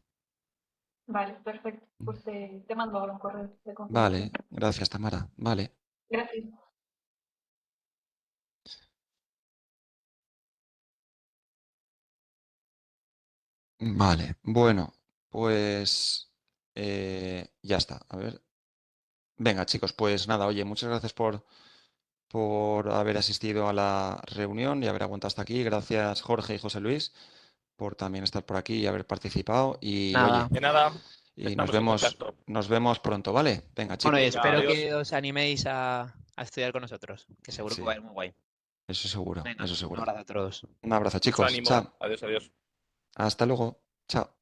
Vale, perfecto. Pues te mando ahora un correo de confirmación. Vale, gracias, Tamara. Vale. Gracias. Vale, bueno, pues ya está. A ver. Venga, chicos, pues nada, oye, muchas gracias por haber asistido a la reunión y haber aguantado hasta aquí. Gracias, Jorge y José Luis, por también estar por aquí y haber participado. Y Nada. oye, De nada, y estamos en contacto. nos vemos pronto, ¿vale? Venga, Bueno, y chicos, espero adiós. que os animéis a estudiar con nosotros, que seguro Sí. que va a ir muy guay. eso seguro, Venga, eso un seguro. abrazo a todos. Un abrazo, Mucho chicos. ánimo. Chao. Adiós, adiós. Hasta luego. Chao.